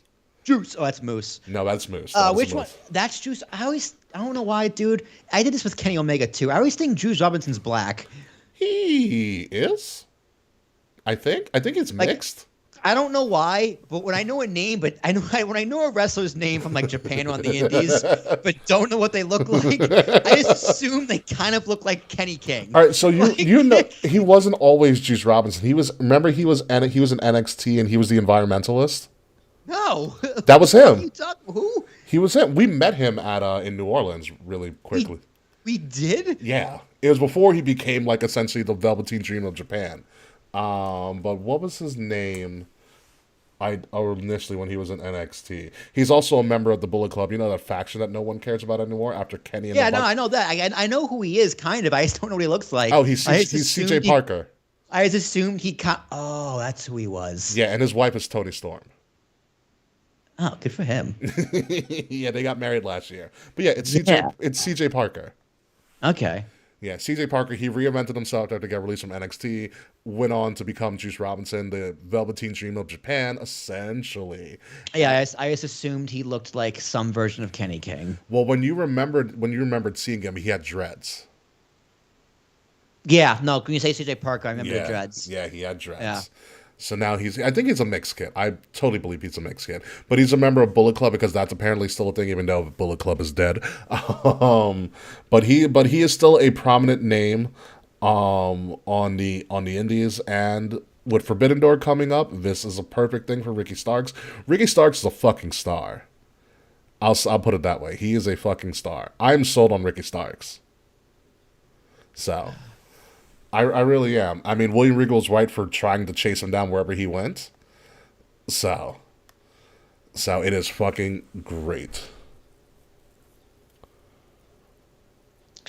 Juice. Oh, that's Moose. No, that's Moose. Which one? That's Juice. I don't know why, dude. I did this with Kenny Omega too. I always think Juice Robinson's black. He is. I think it's mixed. I don't know why, but when I know a name, when I know a wrestler's name from like Japan or on the Indies, but don't know what they look like, I just assume they kind of look like Kenny King. All right, so you know he wasn't always Juice Robinson. He was in NXT and he was the environmentalist. No, that was him. Who? He was him. We met him at in New Orleans really quickly. We did? Yeah. It was before he became, like, essentially the Velveteen Dream of Japan. But what was his name initially when he was in NXT? He's also a member of the Bullet Club. You know, that faction that no one cares about anymore after Kenny and I know that. I know who he is, kind of. I just don't know what he looks like. Oh, he's CJ Parker. I just assumed he. Oh, that's who he was. Yeah, and his wife is Tony Storm. Oh, good for him. Yeah, they got married last year. But yeah, it's CJ. Yeah. It's CJ Parker. Okay. Yeah, CJ Parker. He reinvented himself after getting released from NXT. Went on to become Juice Robinson, the Velveteen Dream of Japan, essentially. Yeah, I just assumed he looked like some version of Kenny King. Well, when you remembered seeing him, he had dreads. Yeah, no. When you say CJ Parker, I remember the dreads. Yeah, he had dreads. Yeah. So now I think he's a mixed kid. I totally believe he's a mixed kid. But he's a member of Bullet Club because that's apparently still a thing, even though Bullet Club is dead. But he is still a prominent name on the indies, and with Forbidden Door coming up, this is a perfect thing for Ricky Starks. Ricky Starks is a fucking star. I'll put it that way. He is a fucking star. I'm sold on Ricky Starks. So I really am. I mean, William Regal's right for trying to chase him down wherever he went. So it is fucking great.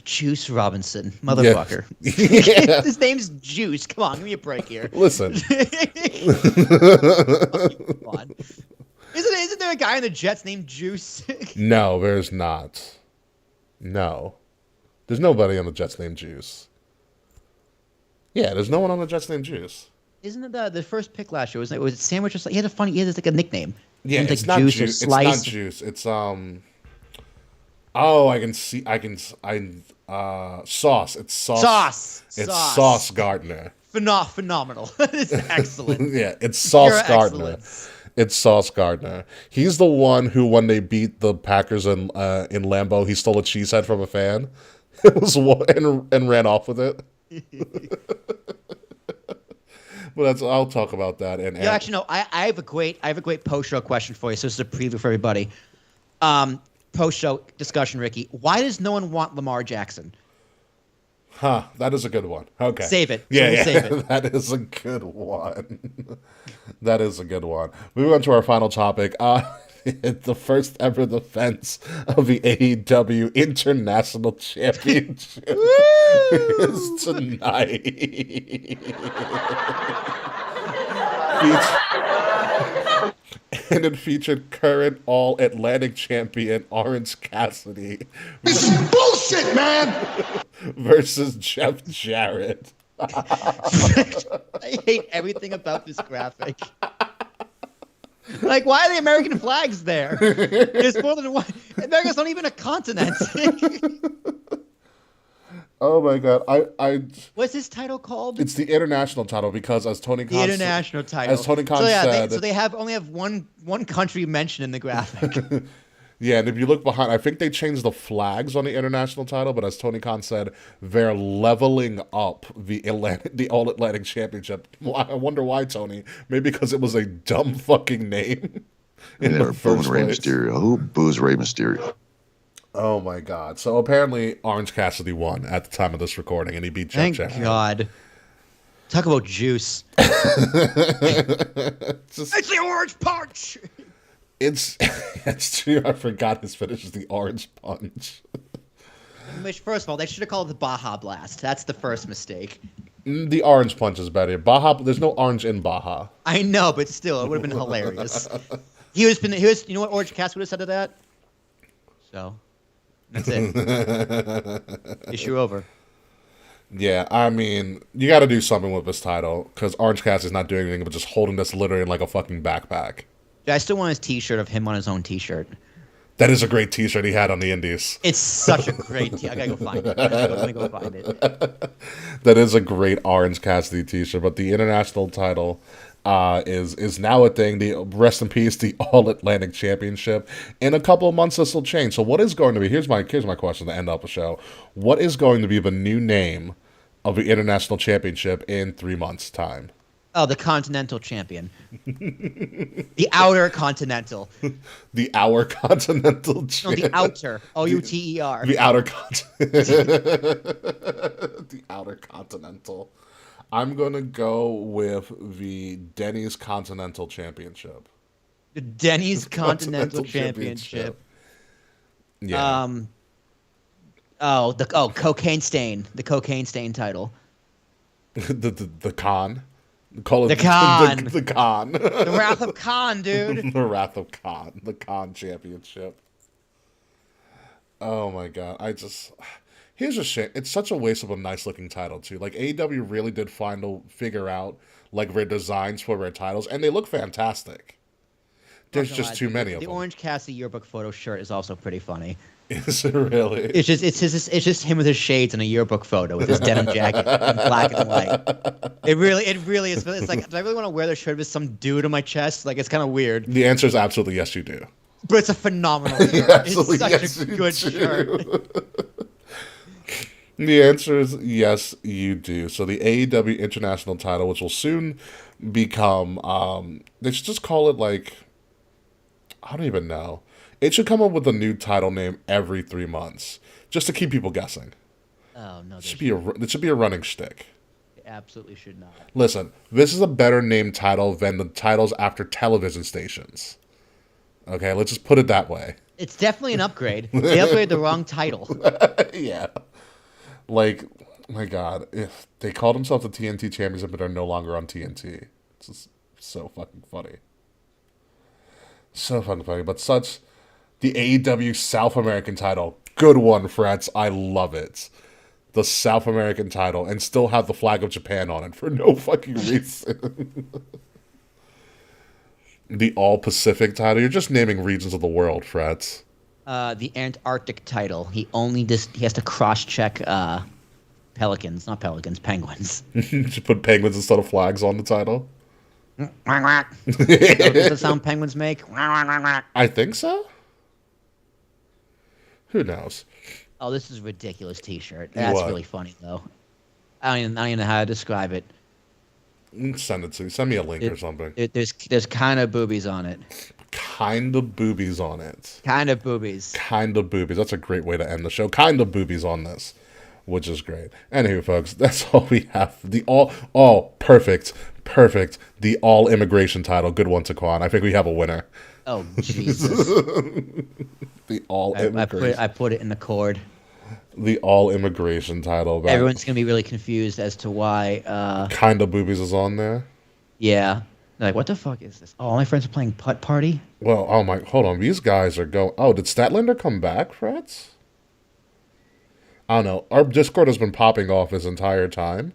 Juice Robinson, motherfucker. Yeah. His name's Juice. Come on, give me a break here. Listen. Come on. Isn't there a guy in the Jets named Juice? No, there's not. No. There's nobody on the Jets named Juice. Yeah, there's no one on the Jets named Juice. Isn't it the first pick last year? Was it Sandwich or something? He had like a nickname. Yeah, it's it's like not Juice or Juice. It's Slice. not Juice. It's Oh, Sauce. It's Sauce. Sauce. It's Sauce Gardner. Phenomenal. It's excellent. Yeah, it's Sauce Pure Gardner. excellence. It's Sauce Gardner. He's the one who, when they beat the Packers in Lambeau, he stole a cheesehead from a fan. It was and ran off with it. But I'll talk about that. And Yeah, actually, no. I have a great post show question for you. So this is a preview for everybody. Post show discussion, Ricky. Why does no one want Lamar Jackson? Huh, that is a good one. Okay. Save it. Yeah, We'll yeah. save it. That is a good one. That is a good one. Moving on to our final topic. The first ever defense of the AEW International Championship is tonight. And it featured current All-Atlantic champion Orange Cassidy. This is bullshit, man! Versus Jeff Jarrett. I hate everything about this graphic. Like, why are the American flags there? There's more than one. America's not even a continent. Oh my god! What's this title called? It's the international title because, as Tony Khan International title. as Tony Khan so yeah, said, they only have one country mentioned in the graphic. yeah. And if you look behind, I think they changed the flags on the international title, but as Tony Khan said, they're leveling up the All Atlantic Championship. I wonder why, Tony. Maybe because it was a dumb fucking name. And they were booing Rey Mysterio. Who boos Rey Mysterio? Oh my god! So apparently, Orange Cassidy won at the time of this recording, and he beat Jeff Thank Jarrett. God. Talk about juice. It's the orange punch. It's true. I forgot his finish is the Orange Punch. Which, first of all, they should have called it the Baja Blast. That's the first mistake. The Orange Punch is better. Baja. There's no orange in Baja. I know, but still, it would have been hilarious. You know what Orange Cassidy would have said to that? So, that's it. Issue over. Yeah, I mean, you got to do something with this title because Orange Cassidy's not doing anything but just holding this literally in like a fucking backpack. Yeah, I still want his T-shirt of him on his own T-shirt. That is a great T-shirt he had on the Indies. It's such a great T. I gotta go find it. Let me go find it. That is a great Orange Cassidy T-shirt. But the international title is now a thing. The rest in peace, the All Atlantic Championship. In a couple of months, this will change. So, what is going to be? Here's my question to end up the show. What is going to be the new name of the International Championship in 3 months' time? Oh, the Continental Champion. The Outer Continental. The Outer Continental No, Champion. the Outer. O-U-T-E-R. The Outer The Outer Continental. I'm going to go with the Denny's Continental Championship. The Denny's Continental Championship. Yeah. Cocaine Stain. The Cocaine Stain title. the Khan. Call it The Khan. The Khan. The Wrath of Khan, dude. The Wrath of Khan. The Khan Championship. Oh my god. Here's a shit. It's such a waste of a nice looking title too. Like AEW really did figure out like their designs for their titles, and they look fantastic. There's just too many of them. The Orange Cassidy yearbook photo shirt is also pretty funny. Is it really? It's just him with his shades and a yearbook photo with his denim jacket in black and white. It really is. It's like, do I really want to wear the shirt with some dude on my chest? Like, it's kind of weird. The answer is absolutely yes, you do. But it's a phenomenal shirt. Absolutely, It's such a good shirt. The answer is yes, you do. So the AEW International title, which will soon become, they should just call it like, I don't even know. It should come up with a new title name every 3 months, just to keep people guessing. Oh no, It should be a running shtick. it absolutely should not. Listen, this is a better named title than the titles after television stations. Okay, let's just put it that way. It's definitely an upgrade. They upgraded the wrong title. Yeah. Like, my God, if they called themselves the TNT Champions but are no longer on TNT. It's just so fucking funny. So fucking funny. But the AEW South American title. Good one, Frets. I love it. The South American title. And still have the flag of Japan on it for no fucking reason. The All Pacific title. You're just naming regions of the world, Frets. The Antarctic title. He has to cross-check penguins. Just put penguins instead of flags on the title. Does the sound penguins make? I think so. Who knows? Oh, this is a ridiculous T-shirt. That's What? really funny though. I don't even know how to describe it. Send it to me. Send me a link or something. There's kind of boobies on it. Kind of boobies on it. Kind of boobies. Kind of boobies. That's a great way to end the show. Kind of boobies on this, which is great. Anywho, folks, that's all we have. Perfect. The all immigration title. Good one, Taquan. I think we have a winner. Oh Jesus! The all immigration. I put it in the cord. The all immigration title. Everyone's gonna be really confused as to why. Kind of boobies is on there. Yeah. They're like, what the fuck is this? Oh, all my friends are playing Putt Party. Well, oh my, hold on. These guys are going. Oh, did Statlander come back, Frets? I don't know. Our Discord has been popping off this entire time,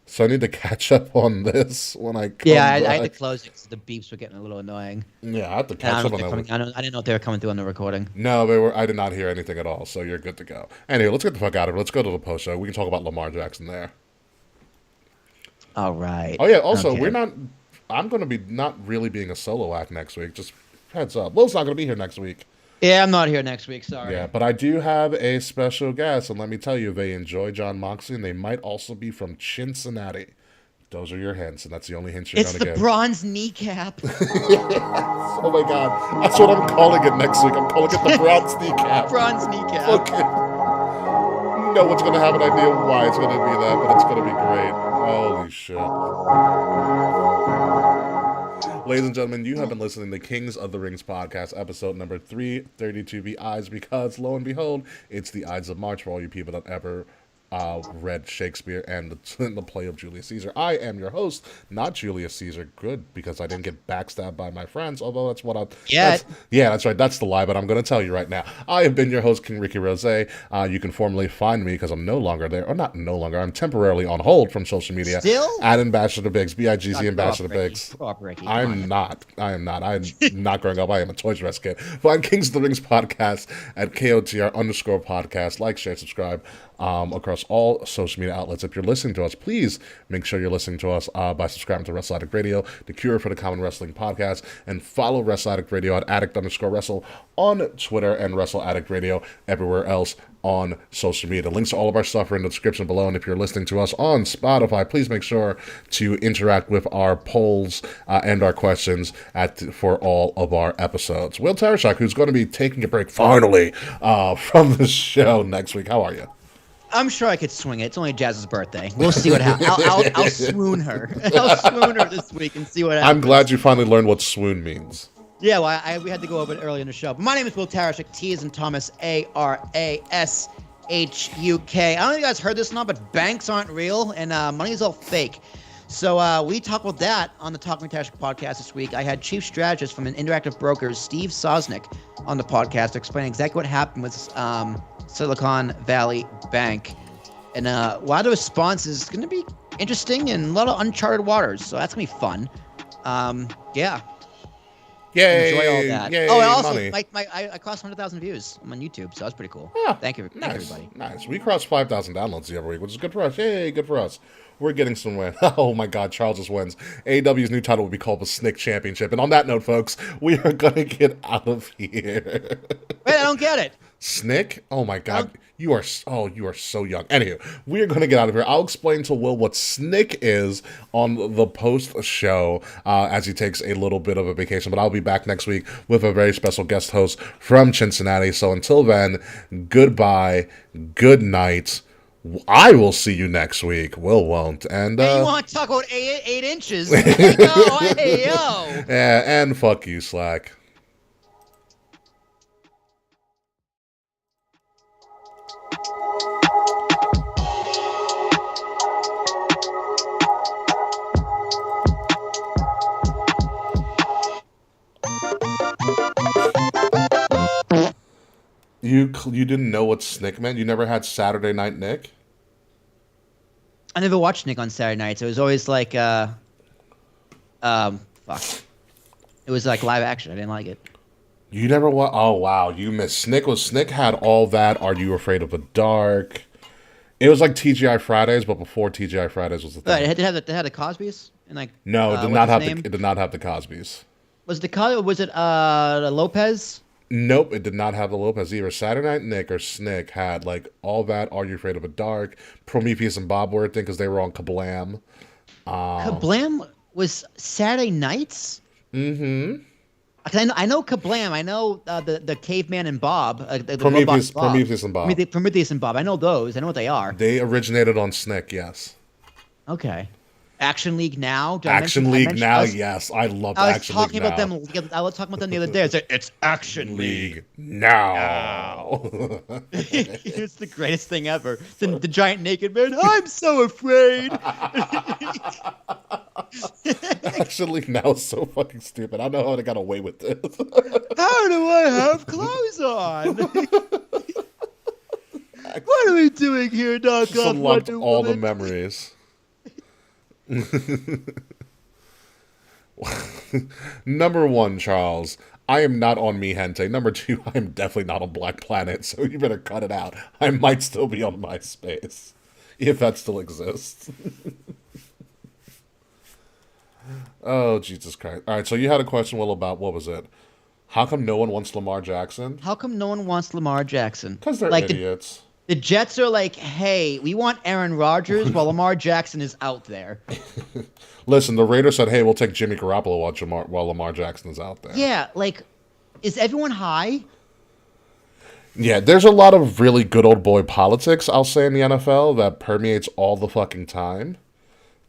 so I need to catch up on this when I come back. I had to close it because the beeps were getting a little annoying. Yeah, I have to And I catch up on that. didn't know if they were coming through on the recording. No, they were. I did not hear anything at all. So you're good to go. Anyway, let's get the fuck out of it. Let's go to the post show. We can talk about Lamar Jackson there. All right. Oh yeah. Also, Okay. we're not. I'm going to be not really being a solo act next week. Just heads up. Will's not going to be here next week. Yeah, I'm not here next week. Sorry. Yeah, but I do have a special guest, and let me tell you, they enjoy John Moxley, and they might also be from Cincinnati. Those are your hints, and that's the only hint you're It's going to the get. bronze kneecap. Oh my god, that's what I'm calling it next week. I'm calling it the bronze kneecap. Bronze kneecap. Okay. No one's going to have an idea why it's going to be that, but it's going to be great. Holy shit. Ladies and gentlemen, you have been listening to Kings of the Rings podcast, episode number 332, The Ides, because lo and behold, it's the Ides of March for all you people that ever read Shakespeare and the play of Julius Caesar. I am your host, not Julius Caesar. Good, because I didn't get backstabbed by my friends, although that's what that's right, that's the lie, but I'm going to tell you right now. I have been your host, King Ricky Rose. You can formally find me, because I'm no longer there, or not no longer, I'm temporarily on hold from social media. Still? At Ambassador Biggs, B-I-G-Z Ambassador Grow up, Ricky. Biggs. Grow up, Ricky. I am not growing up. I am a Toys R Us kid. Find Kings of the Rings podcast at KOTR_podcast. Like, share, subscribe across all social media outlets. If you're listening to us, please make sure you're listening to us by subscribing to Wrestle Addict Radio, the cure for the common wrestling podcast, and follow Wrestle Addict Radio at Addict_Wrestle on Twitter and Wrestle Addict Radio everywhere else on social media. The links to all of our stuff are in the description below, and if you're listening to us on Spotify, please make sure to interact with our polls and our questions for all of our episodes. Will Tarashak, who's going to be taking a break finally from the show next week. How are you? I'm sure I could swing it. It's only Jazz's birthday. We'll see what happens. I'll swoon her. I'll swoon her this week and see what happens. I'm glad you finally learned what swoon means. Yeah, well, we had to go over it early in the show. But my name is Will Tarashik. T is in Thomas, A-R-A-S-H. I don't know if you guys heard this or not, but banks aren't real and money is all fake. So we talked about that on the Talking Cash podcast this week. I had chief strategist from an Interactive Brokers, Steve Sosnick, on the podcast to explain exactly what happened with Silicon Valley Bank. And a lot of the response is going to be interesting and a lot of uncharted waters. So that's going to be fun. Yeah. Yay! Enjoy all that. Yay, oh, and also, money. I crossed 100,000 views on YouTube, so that's pretty cool. Yeah, Thank you, nice, everybody. nice. We crossed 5,000 downloads the other week, which is good for us. Yay, good for us. We're getting somewhere. Oh my God, Charles just wins. AEW's new title will be called the Snick Championship. And on that note, folks, we are gonna get out of here. Wait, I don't get it. Snick? Oh my God. You are so young. Anywho, we are going to get out of here. I'll explain to Will what Snick is on the post show as he takes a little bit of a vacation. But I'll be back next week with a very special guest host from Cincinnati. So until then, goodbye, good night. I will see you next week. Will won't. And Hey, you want to talk about 8 inches? Hey, yo, hey, yo. Yeah, and fuck you, Slack. You didn't know what Snick meant? You never had Saturday Night Nick? I never watched Nick on Saturday nights. It was always like, fuck. It was like live action. I didn't like it. You never watched? Oh, wow. You missed. Snick had All That, Are You Afraid of the Dark? It was like TGI Fridays, but before TGI Fridays was the thing. Right, it had the Cosbys? And like, No, it did not have it did not have the Cosbys. Was it Lopez? Nope, it did not have the Lopez either. Saturday Night Nick or Snick had like All That, Are You Afraid of the Dark? Prometheus and Bob were a thing because they were on Kablam. Kablam was Saturday nights? Mm-hmm. I know Kablam. I know the Caveman and Bob. The Prometheus and Bob. Prometheus and Bob. I know those. I know what they are. They originated on Snick, yes. Okay. Action League Now. Action League Now, yes. I love Action League Now. I was talking about them the other day. It's Action League Now. It's the greatest thing ever. The giant naked man. I'm so afraid. Action League Now is so fucking stupid. I don't know how they got away with this. How do I have clothes on? What are we doing here, Doc? Unlocked all the memories. Number 1, Charles, I am not on Me Hente. Number 2, I am definitely not on Black Planet, so you better cut it out. I might still be on MySpace, if that still exists. Oh, Jesus Christ. All right, so you had a question, Will, about, what was it? How come no one wants Lamar Jackson? How come no one wants Lamar Jackson? Because they're idiots. The Jets are like, hey, we want Aaron Rodgers while Lamar Jackson is out there. Listen, the Raiders said, hey, we'll take Jimmy Garoppolo while Lamar Jackson is out there. Yeah, like, is everyone high? Yeah, there's a lot of really good old boy politics, I'll say, in the NFL that permeates all the fucking time.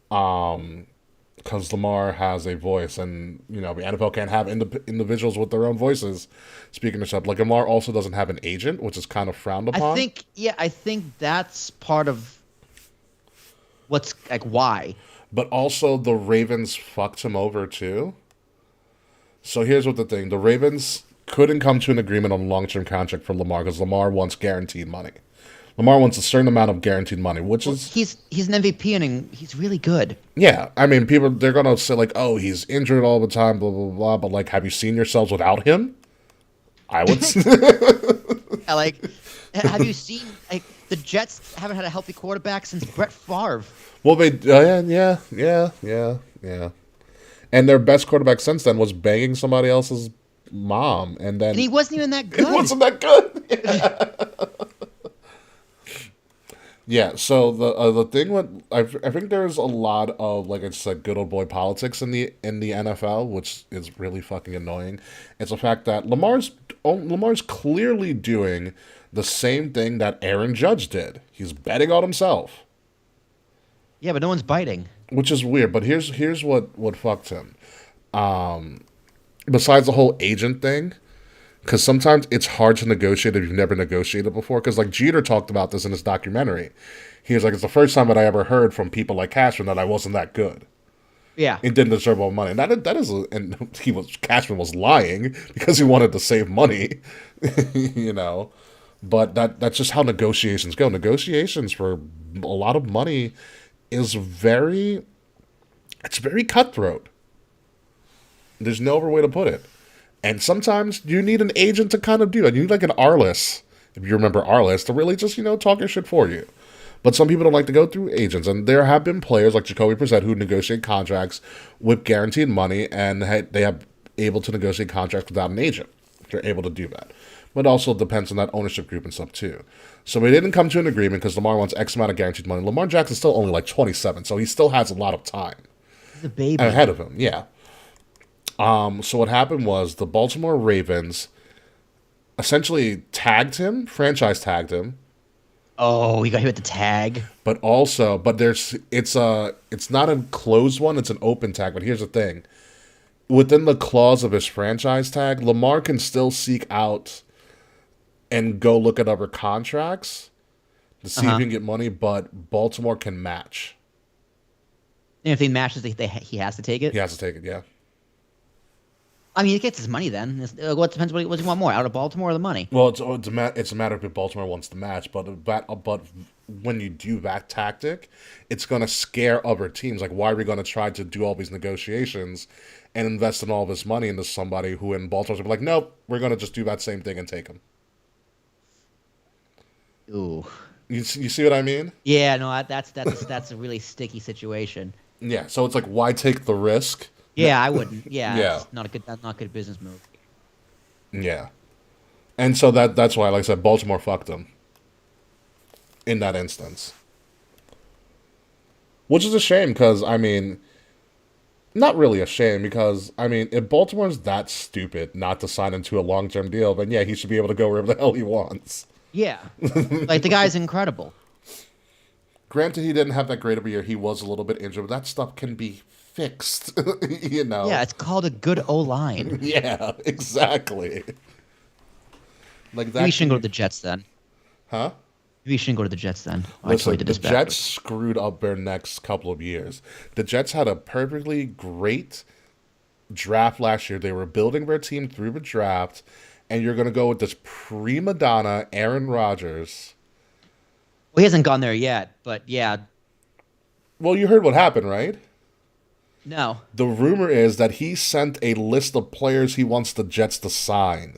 Because Lamar has a voice, and, you know, the NFL can't have individuals with their own voices speaking of stuff. Like, Lamar also doesn't have an agent, which is kind of frowned upon. I think that's part of what's, like, why. But also, the Ravens fucked him over, too. So here's what the thing. The Ravens couldn't come to an agreement on a long-term contract for Lamar because Lamar wants guaranteed money. Lamar wants a certain amount of guaranteed money, which is... He's an MVP and he's really good. Yeah, I mean, people, they're going to say, like, oh, he's injured all the time, blah, blah, blah, but, like, have you seen yourselves without him? I would... Like, have you seen, like, the Jets haven't had a healthy quarterback since Brett Favre. Well, they... yeah. And their best quarterback since then was banging somebody else's mom, and then... And he wasn't even that good. He wasn't that good! Yeah. Yeah, so the thing with I think there's a lot of, like I said, good old boy politics in the NFL, which is really fucking annoying. It's the fact that Lamar's clearly doing the same thing that Aaron Judge did. He's betting on himself. Yeah, but no one's biting. Which is weird, but here's what fucked him. Besides the whole agent thing, Because sometimes it's hard to negotiate if you've never negotiated before. Because like Jeter talked about this in his documentary. He was like, it's the first time that I ever heard from people like Cashman that I wasn't that good. Yeah. It didn't deserve all money. And Cashman was lying because he wanted to save money, you know. But that's just how negotiations go. Negotiations for a lot of money is very cutthroat. There's no other way to put it. And sometimes you need an agent to kind of do that. You need like an Arliss, if you remember Arliss, to really just, talk your shit for you. But some people don't like to go through agents. And there have been players like Jacoby Brissett who negotiate contracts with guaranteed money, and they have able to negotiate contracts without an agent. They're able to do that. But it also depends on that ownership group and stuff too. So we didn't come to an agreement because Lamar wants X amount of guaranteed money. Lamar Jackson's still only like 27, so he still has a lot of time. He's a baby. Ahead of him, yeah. So what happened was the Baltimore Ravens essentially franchise tagged him. Oh, he got hit with the tag. But it's not a closed one, it's an open tag. But here's the thing. Within the clause of his franchise tag, Lamar can still seek out and go look at other contracts to see if he can get money, but Baltimore can match. And if he matches, he has to take it? He has to take it, yeah. I mean, he gets his money then. What depends what he want more, out of Baltimore or the money? Well, it's a matter of if Baltimore wants to match, but when you do that tactic, it's going to scare other teams. Like, why are we going to try to do all these negotiations and invest in all this money into somebody who in Baltimore's going to be like, nope, we're going to just do that same thing and take him. Ooh. You see what I mean? Yeah, no, that's a really sticky situation. Yeah, so it's like, why take the risk? Yeah, I wouldn't. Yeah, Yeah. It's not a good business move. Yeah. And so that's why, like I said, Baltimore fucked them in that instance. Which is a shame because, I mean, not really a shame because, I mean, if Baltimore's that stupid not to sign him to a long-term deal, then yeah, he should be able to go wherever the hell he wants. Yeah. Like, the guy's incredible. Granted, he didn't have that great of a year. He was a little bit injured, but that stuff can be fixed, Yeah, it's called a good O-line. Yeah, exactly. Like that. Maybe we shouldn't go to the Jets then. Huh? Maybe we shouldn't go to the Jets then. Listen, the Jets screwed up their next couple of years. The Jets had a perfectly great draft last year. They were building their team through the draft, and you're going to go with this prima donna, Aaron Rodgers. Well, he hasn't gone there yet, but yeah. Well, you heard what happened, right? No. The rumor is that he sent a list of players he wants the Jets to sign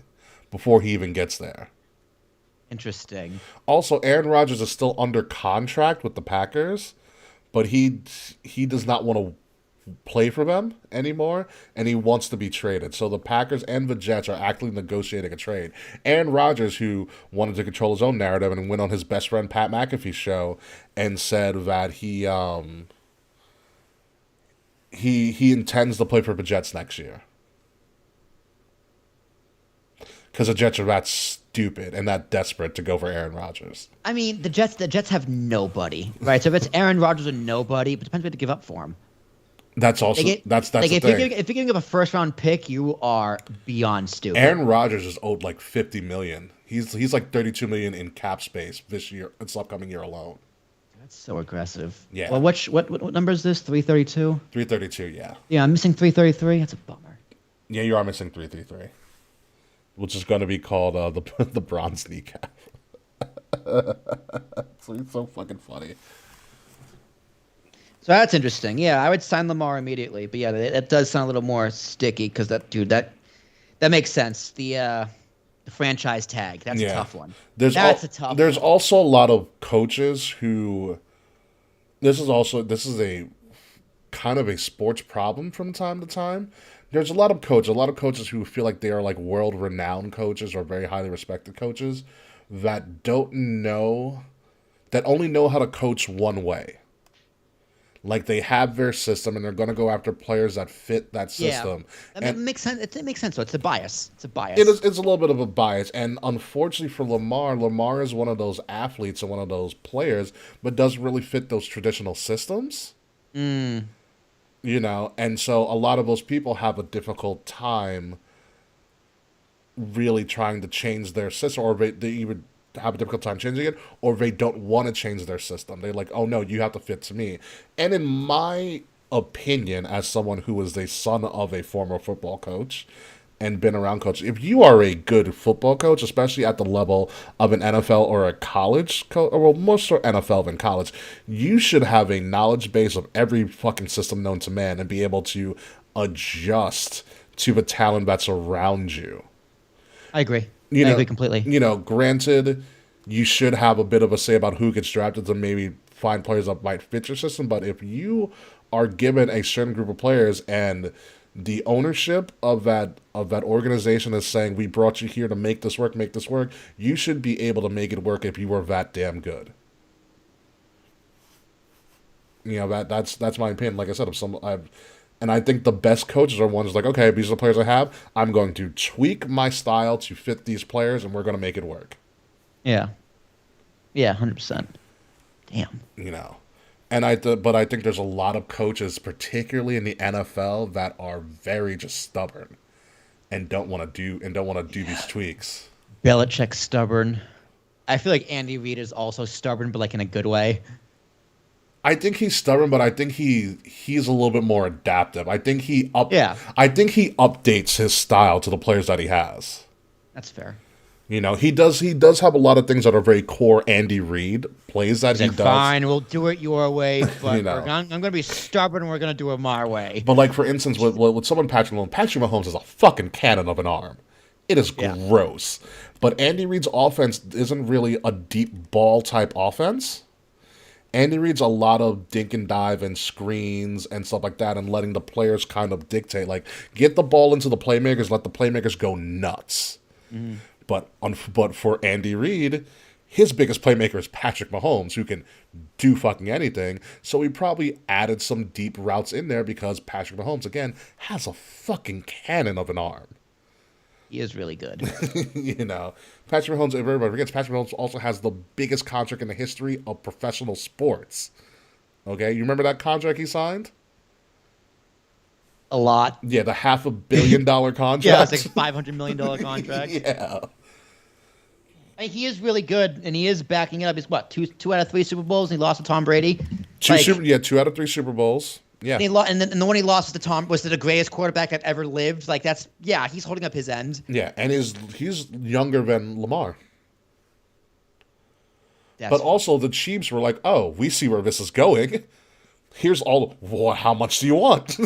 before he even gets there. Interesting. Also, Aaron Rodgers is still under contract with the Packers, but he does not want to play for them anymore, and he wants to be traded. So the Packers and the Jets are actually negotiating a trade. Aaron Rodgers, who wanted to control his own narrative and went on his best friend Pat McAfee's show and said that he intends to play for the Jets next year. Because the Jets are that stupid and that desperate to go for Aaron Rodgers. I mean, the Jets have nobody, right? So if it's Aaron Rodgers or nobody, but it depends what to give up for him. That's also that's the if thing. If you're giving up a first-round pick, you are beyond stupid. Aaron Rodgers is owed like $50 million. He's like $32 million in cap space this year, this upcoming year alone. That's so aggressive. Yeah. Well, what number is this? 332. 332, yeah. Yeah, I'm missing 333. That's a bummer. Yeah, you are missing 333, which is going to be called the bronze kneecap. So it's so fucking funny. So that's interesting. Yeah, I would sign Lamar immediately. But yeah, that does sound a little more sticky because that makes sense. The franchise tag, that's a tough one. There's also a lot of coaches who this is a kind of a sports problem from time to time. There's a lot of coaches who feel like they are like world-renowned coaches or very highly respected coaches that only know how to coach one way. Like they have their system and they're going to go after players that fit that system. Yeah, it makes sense. It makes sense. So it's a bias. It's a little bit of a bias. And unfortunately for Lamar is one of those athletes and one of those players, but doesn't really fit those traditional systems. Mm. And so a lot of those people have a difficult time really trying to change their system, or they even have a difficult time changing it, or they don't want to change their system. They're like, oh no, you have to fit to me. And in my opinion, as someone who is the son of a former football coach and been around coach, if you are a good football coach, especially at the level of an NFL or a college coach, or well, more so NFL than college, you should have a knowledge base of every fucking system known to man and be able to adjust to the talent that's around you. I agree. I You know, agree completely. granted, you should have a bit of a say about who gets drafted to maybe find players that might fit your system. But if you are given a certain group of players and the ownership of that organization is saying, we brought you here to make this work, you should be able to make it work if you were that damn good. That's my opinion. Like I said, and I think the best coaches are ones like, okay, these are the players I have. I'm going to tweak my style to fit these players, and we're going to make it work. Yeah. Yeah, 100%. Damn. But I think there's a lot of coaches, particularly in the NFL, that are very just stubborn and don't want to do these tweaks. Belichick's stubborn. I feel like Andy Reid is also stubborn, but like in a good way. I think he's stubborn, but I think he's a little bit more adaptive. I think he updates his style to the players that he has. That's fair. He does have a lot of things that are very core Andy Reid plays that he does. Fine, we'll do it your way, but I'm going to be stubborn and we're going to do it my way. But like, for instance, with someone Patrick Mahomes is a fucking cannon of an arm. It is gross. But Andy Reid's offense isn't really a deep ball type offense. Andy Reid's a lot of dink and dive and screens and stuff like that, and letting the players kind of dictate. Like, get the ball into the playmakers, let the playmakers go nuts. Mm-hmm. But for Andy Reid, his biggest playmaker is Patrick Mahomes, who can do fucking anything. So he probably added some deep routes in there because Patrick Mahomes, again, has a fucking cannon of an arm. He is really good. Patrick Mahomes, if everybody forgets, Patrick Mahomes also has the biggest contract in the history of professional sports. Okay, you remember that contract he signed? A lot. Yeah, the $500 million contract. Yeah, it's like $500 million contract. Yeah. He is really good, and he is backing it up. He's what, two out of 3 Super Bowls, and he lost to Tom Brady? 2 out of 3 Super Bowls. Yeah. And the one he lost to Tom was the greatest quarterback that ever lived. Like, he's holding up his end. Yeah, and he's younger than Lamar. But also the Chiefs were like, oh, we see where this is going. Here's how much do you want?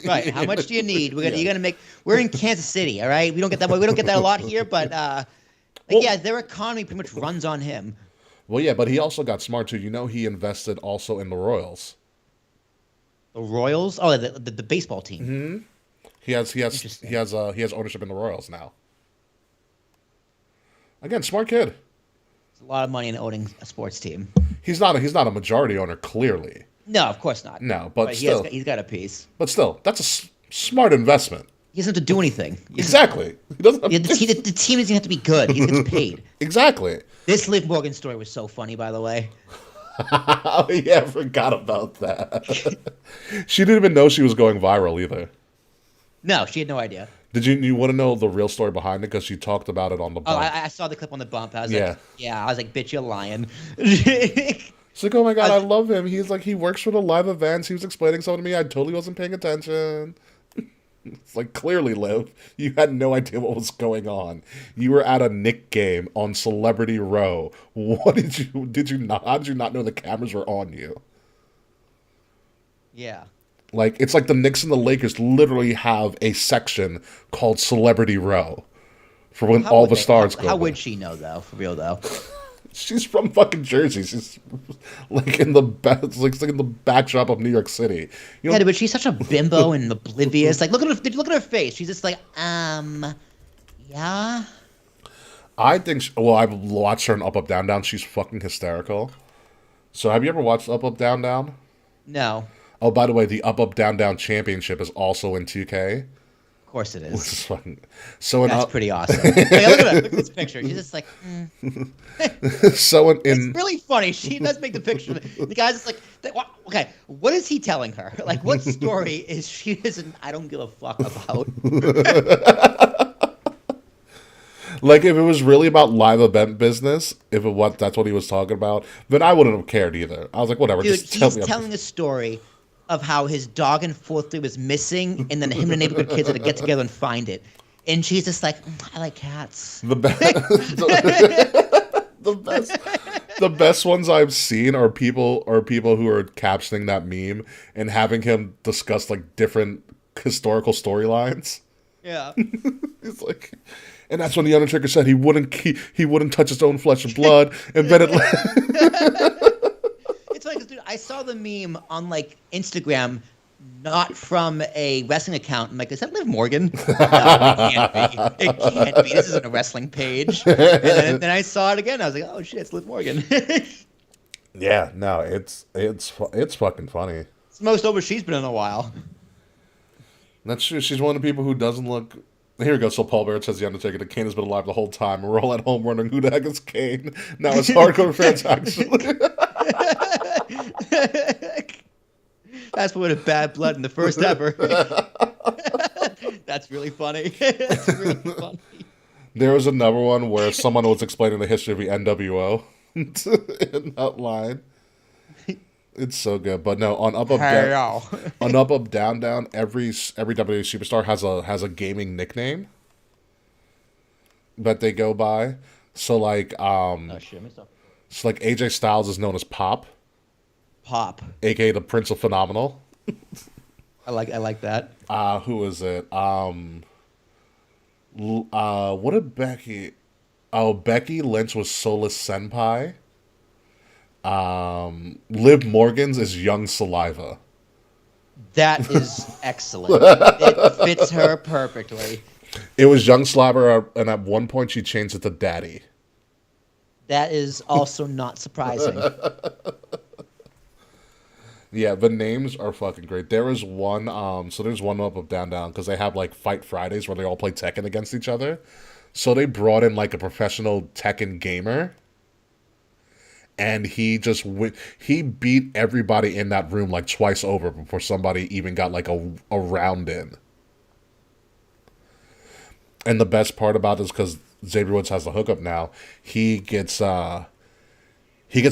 Right. How much do you need? We're in Kansas City, all right? We don't get that a lot here, but their economy pretty much runs on him. Well, yeah, but he also got smart too. He invested also in the Royals. The Royals? Oh, the baseball team. Mm-hmm. He has ownership in the Royals now. Again, smart kid. It's a lot of money in owning a sports team. He's not a majority owner, clearly. No, of course not. No, but still, he's got a piece. But still, that's a smart investment. He doesn't have to do anything. Exactly. He doesn't. The team doesn't have to be good. He gets paid. Exactly. This Liv Morgan story was so funny, by the way. Oh yeah, I forgot about that. She didn't even know she was going viral either. No, she had no idea. Did you want to know the real story behind it? Because she talked about it on the bump. Oh, I saw the clip on the bump. I was like, bitch, you're lying. She's like, oh my God, I love him. He's like, he works for the live events. He was explaining something to me. I totally wasn't paying attention. It's like, clearly, Liv, you had no idea what was going on. You were at a Knick game on Celebrity Row. How did you not know the cameras were on you? Yeah. Like, it's like the Knicks and the Lakers literally have a section called Celebrity Row for when all the stars go. How would she know, though? For real, though. She's from fucking Jersey. She's like in the backdrop of New York City. But she's such a bimbo and oblivious. Like, look at her face. She's just like, yeah. I think. I've watched her in Up Up Down Down. She's fucking hysterical. So, have you ever watched Up Up Down Down? No. Oh, by the way, the Up Up Down Down Championship is also in 2K. Of course it is. That's pretty awesome. Look at this picture. She's just like, It's really funny. She does make the picture. The guy's just like, okay, what is he telling her? Like, what story is she doesn't? I don't give a fuck about. Like, if it was really about live event business, that's what he was talking about, then I wouldn't have cared either. I was like, whatever, Dude, just tell he's me. telling a story of how his dog in fourth grade was missing, and then him and the neighborhood kids had to get together and find it. And she's just like, I like cats. The best ones I've seen are people who are captioning that meme and having him discuss like different historical storylines. Yeah. It's like, and that's when the Undertaker said he wouldn't touch his own flesh and blood, and then it. It's like, dude, I saw the meme on like Instagram, not from a wrestling account. I'm like, is that Liv Morgan? No, it can't be. It can't be. This isn't a wrestling page. And then I saw it again. I was like, oh shit, it's Liv Morgan. Yeah, no, it's fucking funny. It's the most over she's been in a while. That's true. She's one of the people who doesn't look. Here we go. So Paul Barrett says the Undertaker, that Kane has been alive the whole time, and we're all at home wondering who the heck is Kane. Now it's hardcore fans actually. That's what a bad blood in the first ever. That's really funny. That's really funny. There was another one where someone was explaining the history of the NWO in that line. It's so good, but no, on Up Up Down, on Up Up Down Down, every WWE superstar has a gaming nickname that they go by. So like so like AJ Styles is known as Pop, aka the Prince of Phenomenal. I like that. Who is it? What did Becky? Oh, Becky Lynch was Soulless Senpai. Liv Morgan's is Young Saliva. That is excellent. It fits her perfectly. It was Young Saliva, and at one point she changed it to Daddy. That is also not surprising. Yeah, the names are fucking great. There is one, so there's one Up Up Down Down, because they have like Fight Fridays where they all play Tekken against each other. So they brought in like a professional Tekken gamer, and he beat everybody in that room like twice over before somebody even got like a round in. And the best part about this, because Xavier Woods has the hookup now, he gets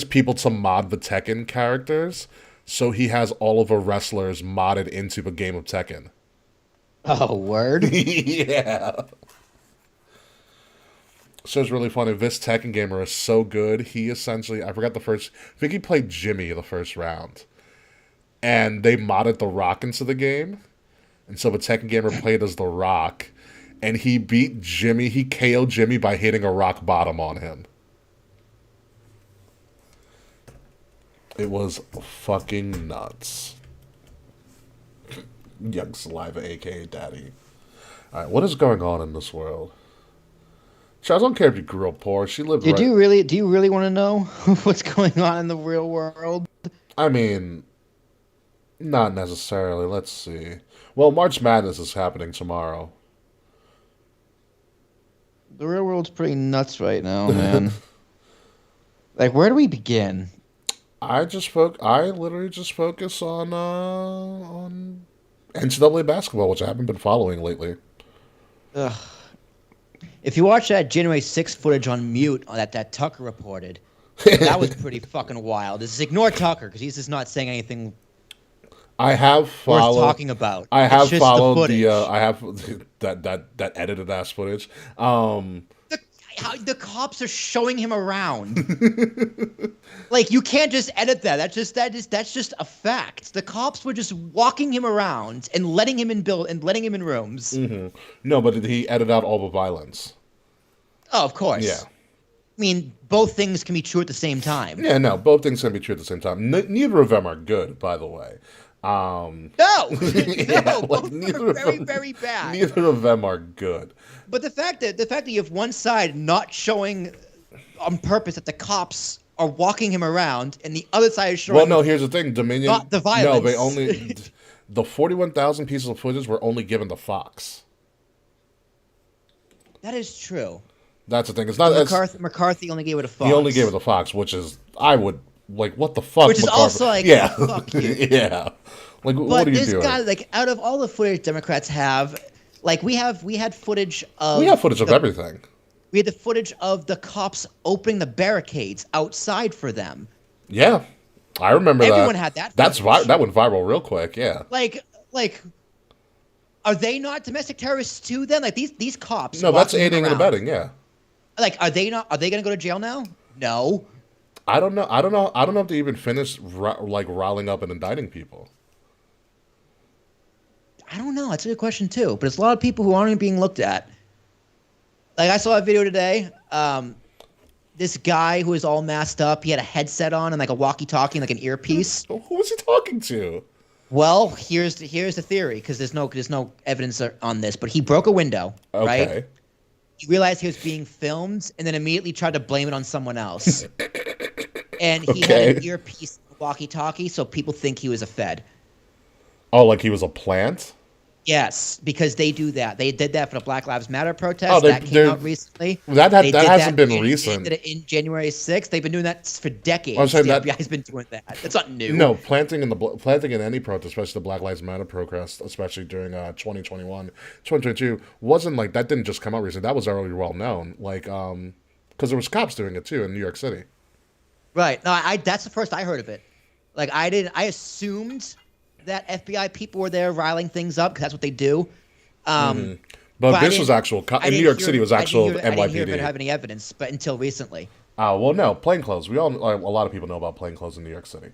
people to mod the Tekken characters. So he has all of the wrestlers modded into the game of Tekken. Oh, word? Yeah. So it's really funny. This Tekken gamer is so good. He essentially, I think he played Jimmy the first round. And they modded The Rock into the game. And so the Tekken gamer played as The Rock. And he beat Jimmy. He KO'd Jimmy by hitting a rock bottom on him. It was fucking nuts. Young Saliva, a.k.a. Daddy. Alright, what is going on in this world? I don't care if you grew up poor. She lived Do you really want to know what's going on in the real world? I mean, not necessarily. Let's see. Well, March Madness is happening tomorrow. The real world's pretty nuts right now, man. Like, where do we begin? I literally just focus on NCAA basketball, which I haven't been following lately. Ugh. If you watch that January 6th footage on mute that Tucker reported, that was pretty fucking wild. Just ignore Tucker because he's just not saying anything I have followed. worth talking about. I have followed the I have that edited ass footage. The cops are showing him around. Like, you can't just edit that. That's just a fact. The cops were just walking him around and letting him in letting him in rooms. Mm-hmm. No, but did he edit out all the violence? Oh, of course. Yeah. I mean, both things can be true at the same time. Yeah, no, both things can be true at the same time. Neither of them are good, by the way. No, Yeah, both are very, very bad. Neither of them are good. But the fact that you have one side not showing on purpose that the cops are walking him around, and the other side is showing. Well, no, here's the thing: Dominion. Not the violence. No, they only the 41,000 pieces of footage were only given to Fox. That is true. That's the thing. It's not McCarthy only gave it a Fox. He only gave it to Fox, which is I would like. What the fuck? Which is McCarthy? also like, yeah, fuck you. Yeah. Like, But what are you this doing? guy, like, out of all the footage Democrats have, like, we had footage of. We have footage of everything. We We had the footage of the cops opening the barricades outside for them. Yeah, I remember that. Everyone had that That went viral real quick. Yeah. Like, are they not domestic terrorists too? Then, like these cops. No, that's walking aiding and around, abetting. Yeah. Like, are they not? Are they going to go to jail now? No. I don't know. I don't know if they even finished riling up and indicting people. I don't know. That's a good question too. But it's a lot of people who aren't even being looked at. Like, I saw a video today. This guy who was all masked up, he had a headset on and like a walkie-talkie, like an earpiece. Who was he talking to? Well, here's the theory, because there's no evidence on this, but he broke a window, Okay. right? He realized he was being filmed and then immediately tried to blame it on someone else. And he had an earpiece, walkie-talkie, so people think he was a Fed. Oh, like he was a plant? Yes, because they do that. They did that for the Black Lives Matter protest. Oh, that came out recently. That hasn't been recent. They did it in January 6th. They've been doing that for decades. I'm saying the that, FBI's been doing that. It's not new. No, planting in any protest, especially the Black Lives Matter protest, especially during 2021, 2022, wasn't like that. Didn't just come out recently. That was already well known. Like, because there was cops doing it too in New York City. Right. No, that's the first I heard of it. Like, I assumed that FBI people were there riling things up because that's what they do. But this was actual in New York City was actual NYPD. I didn't hear of it have any evidence, but until recently. Oh well, no, plainclothes. A lot of people know about plainclothes in New York City.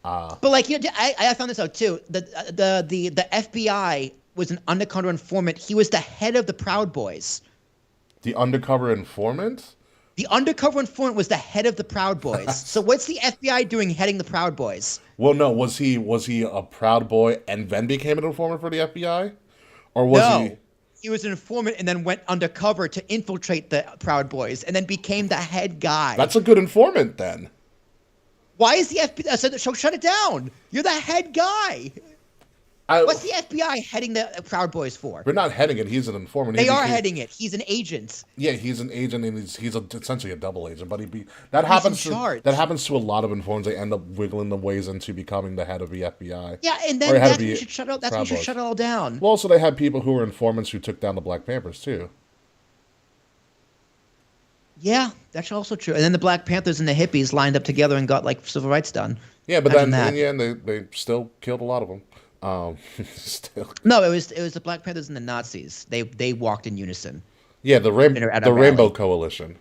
But like, you know, I found this out too. The FBI was an undercover informant. He was the head of the Proud Boys. The undercover informant. The undercover informant was the head of the Proud Boys. So what's the FBI doing heading the Proud Boys? Well, no, was he a Proud Boy and then became an informant for the FBI, or was he? He was an informant and then went undercover to infiltrate the Proud Boys and then became the head guy. That's a good informant then. Why is the FBI? So shut it down. You're the head guy. What's the FBI heading the Proud Boys for? We're not heading it. He's an informant. They are heading it. He's an agent. Yeah, he's an agent, and he's essentially a double agent. But that happens to a lot of informants. They end up wiggling their ways into becoming the head of the FBI. Yeah, and then that's when you should shut it. That's when you should shut it all down. Well, also they had people who were informants who took down the Black Panthers too. Yeah, that's also true. And then the Black Panthers and the hippies lined up together and got like civil rights done. Yeah, but then in the end they still killed a lot of them. No, it was the Black Panthers and the Nazis. They walked in unison. Yeah, the Rainbow Coalition.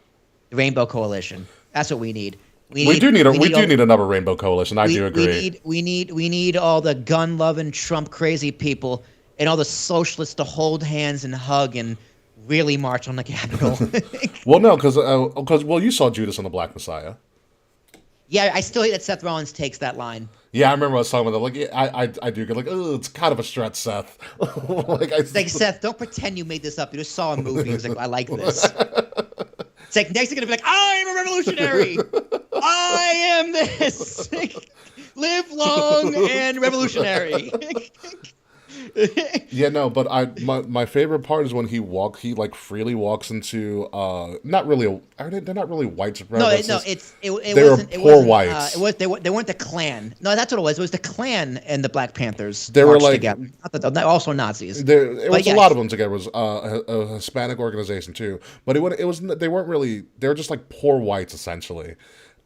The Rainbow Coalition. That's what we need. We do need another Rainbow Coalition. I do agree. We need all the gun-loving, Trump-crazy people and all the socialists to hold hands and hug and really march on the Capitol. Well, no, because you saw Judas and the Black Messiah. Yeah, I still hate that Seth Rollins takes that line. Yeah, I remember I was talking about that. Like, yeah, I do get like, oh, it's kind of a stretch, Seth. Like, Seth, don't pretend you made this up. You just saw a movie. He was like, I like this. It's like, next you're gonna be like, I'm a revolutionary. I am this. Live long and revolutionary. Yeah, no, but my favorite part is when he like freely walks into not really they're not really white supremacists. They were poor whites. They weren't the Klan. No, that's what it was. It was the Klan and the Black Panthers. They were like together. Also Nazis. It was a lot of them together. It was a Hispanic organization too, but they weren't really. They were just like poor whites essentially.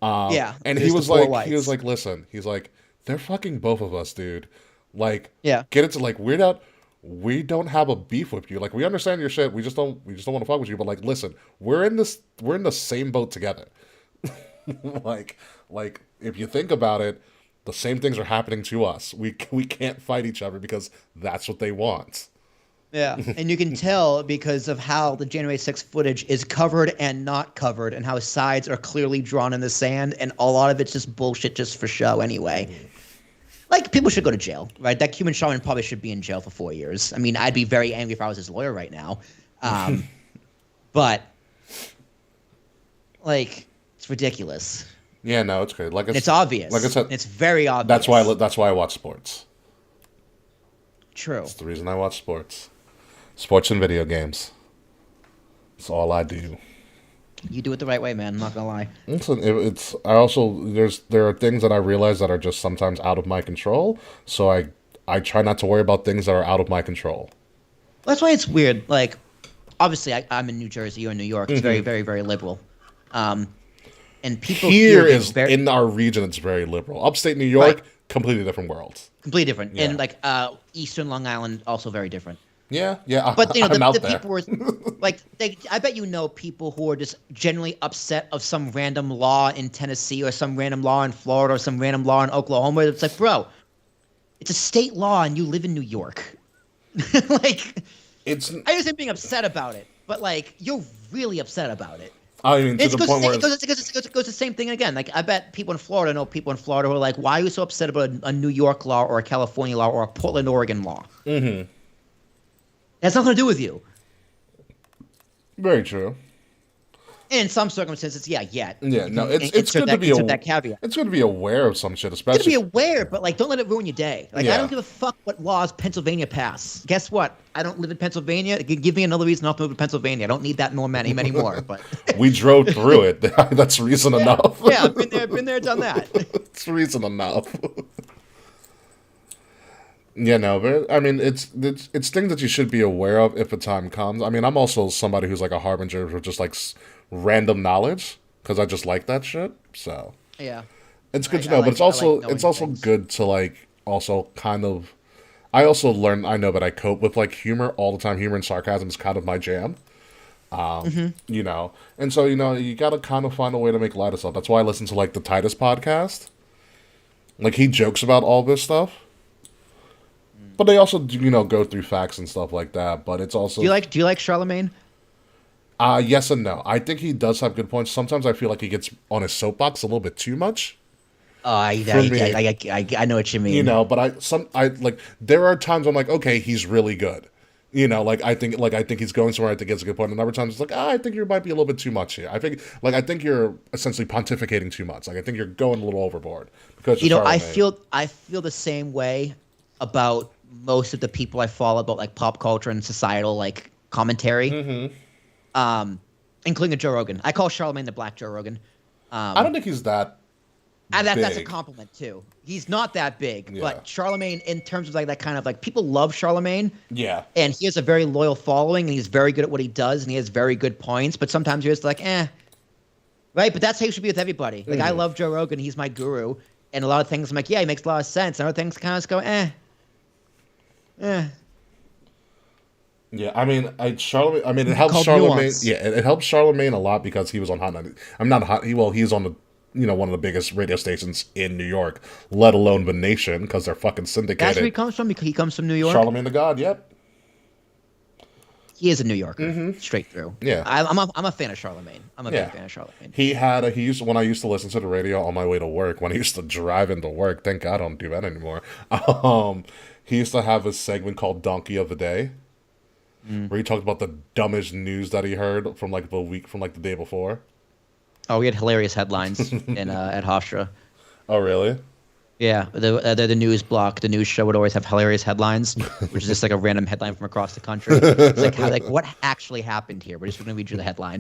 Yeah, and he was like, listen, he's like, they're fucking both of us, dude. Like, yeah, get into like we don't have a beef with you. Like, we understand your shit. We just don't want to fuck with you. But like, listen, we're in the same boat together. like if you think about it, the same things are happening to us. We can't fight each other because that's what they want. Yeah, and you can tell because of how the January 6th footage is covered and not covered, and how sides are clearly drawn in the sand, and a lot of it's just bullshit, just for show anyway. Like, people should go to jail, right? That Cuban shaman probably should be in jail for 4 years. I mean, I'd be very angry if I was his lawyer right now. But, like, it's ridiculous. Yeah, no, it's great. It's obvious. Like I said, it's very obvious. That's why I watch sports. True. That's the reason I watch sports. Sports and video games. That's all I do. You do it the right way, man. I'm not gonna lie. Listen, there are things that I realize that are just sometimes out of my control. So I try not to worry about things that are out of my control. That's why it's weird. Like, obviously I'm in New Jersey, you're in New York. It's very, very, very liberal. And people Here get is in our region, it's very liberal. Upstate New York, Right. completely different world. completely different, Yeah. and like Eastern Long Island also very different. Yeah, But you know, I'm out the there. people were like, I bet you know people who are just genuinely upset of some random law in Tennessee or some random law in Florida or some random law in Oklahoma. It's like, bro, it's a state law and you live in New York. Like, It's. I understand being upset about it, but like, you're really upset about it. I mean, to It the goes, point where it goes the same thing again. Like, I bet people in Florida know people in Florida who are like, why are you so upset about a New York law or a California law or a Portland, Oregon law? Mm-hmm. It has nothing to do with you. Very true. In some circumstances, yeah. Yeah, You no, can it's good to be insert that caveat. It's good to be aware of some shit, You gotta be especially. aware, but like, don't let it ruin your day. Like, Yeah. I don't give a fuck what laws Pennsylvania pass. Guess what? I don't live in Pennsylvania. Give me another reason not to move to Pennsylvania. I don't need that many more. But We drove through it. That's reason enough. yeah, I've been there, done that. It's reason enough. Yeah, no, but I mean, it's things that you should be aware of if the time comes. I mean, I'm also somebody who's like a harbinger of just like random knowledge because I just like that shit. So Yeah. it's good to I know, like- but it's I like also knowing it's also things. good to like also kind of. I also learn. I know that I cope with like humor all the time. Humor and sarcasm is kind of my jam. You know, and so you got to kind of find a way to make light of stuff. That's why I listen to like the Titus podcast. Like he jokes about all this stuff. But they also, go through facts and stuff like that. But it's also Do you like Charlemagne? yes and no. I think he does have good points. Sometimes I feel like he gets on his soapbox a little bit too much. I know what you mean. But I like there are times I'm like, okay, he's really good. Like I think he's going somewhere. I think it's a good point. And other times it's like, I think you might be a little bit too much here. I think you're essentially pontificating too much. Like I think you're going a little overboard because I feel the same way about most of the people I follow about like pop culture and societal like commentary. Including Joe Rogan. I call Charlemagne the Black Joe Rogan. I don't think he's that. And that's a big. compliment too. He's not that big, Yeah. but Charlemagne, in terms of like that kind of like people love Charlemagne, Yeah. and he has a very loyal following, and he's very good at what he does, and he has very good points. But sometimes you're just like, right? But that's how you should be with everybody. Like I love Joe Rogan; he's my guru, and a lot of things I'm like, yeah, he makes a lot of sense. And other things kind of just go, Yeah, I mean, it helps Called Charlemagne. nuance. Yeah, it helps Charlemagne a lot because he was on Hot 90. I'm not hot. He's on the one of the biggest radio stations in New York, let alone the nation, because they're fucking syndicated. that's where he comes from. He comes from New York. Charlemagne the God. Yep. He is a New Yorker, straight through. Yeah. I'm a fan of Charlemagne. I'm a big fan of Charlemagne. When I used to listen to the radio on my way to work, when I used to drive into work. Thank God I don't do that anymore. He used to have a segment called Donkey of the Day, where he talked about the dumbest news that he heard from like the day before. Oh, we had hilarious headlines in at Hofstra. Oh, really? Yeah, the news block, the news show would always have hilarious headlines, which is just like a random headline from across the country. It's like what actually happened here? We're just going to read you the headline.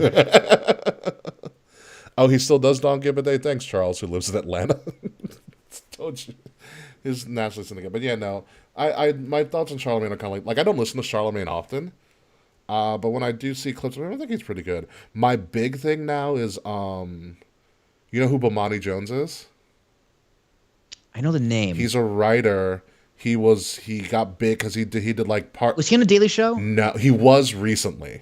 Oh, he still does Don't Give a Day. Thanks, Charles, who lives in Atlanta. Told you. His nationally syndicate. But yeah, no. I my thoughts on Charlemagne are kind of like I don't listen to Charlemagne often. But when I do see clips of him, I think he's pretty good. My big thing now is you know who Bomani Jones is? I know the name. He's a writer. He got big because he did like part. Was he on the Daily Show? No, he was recently.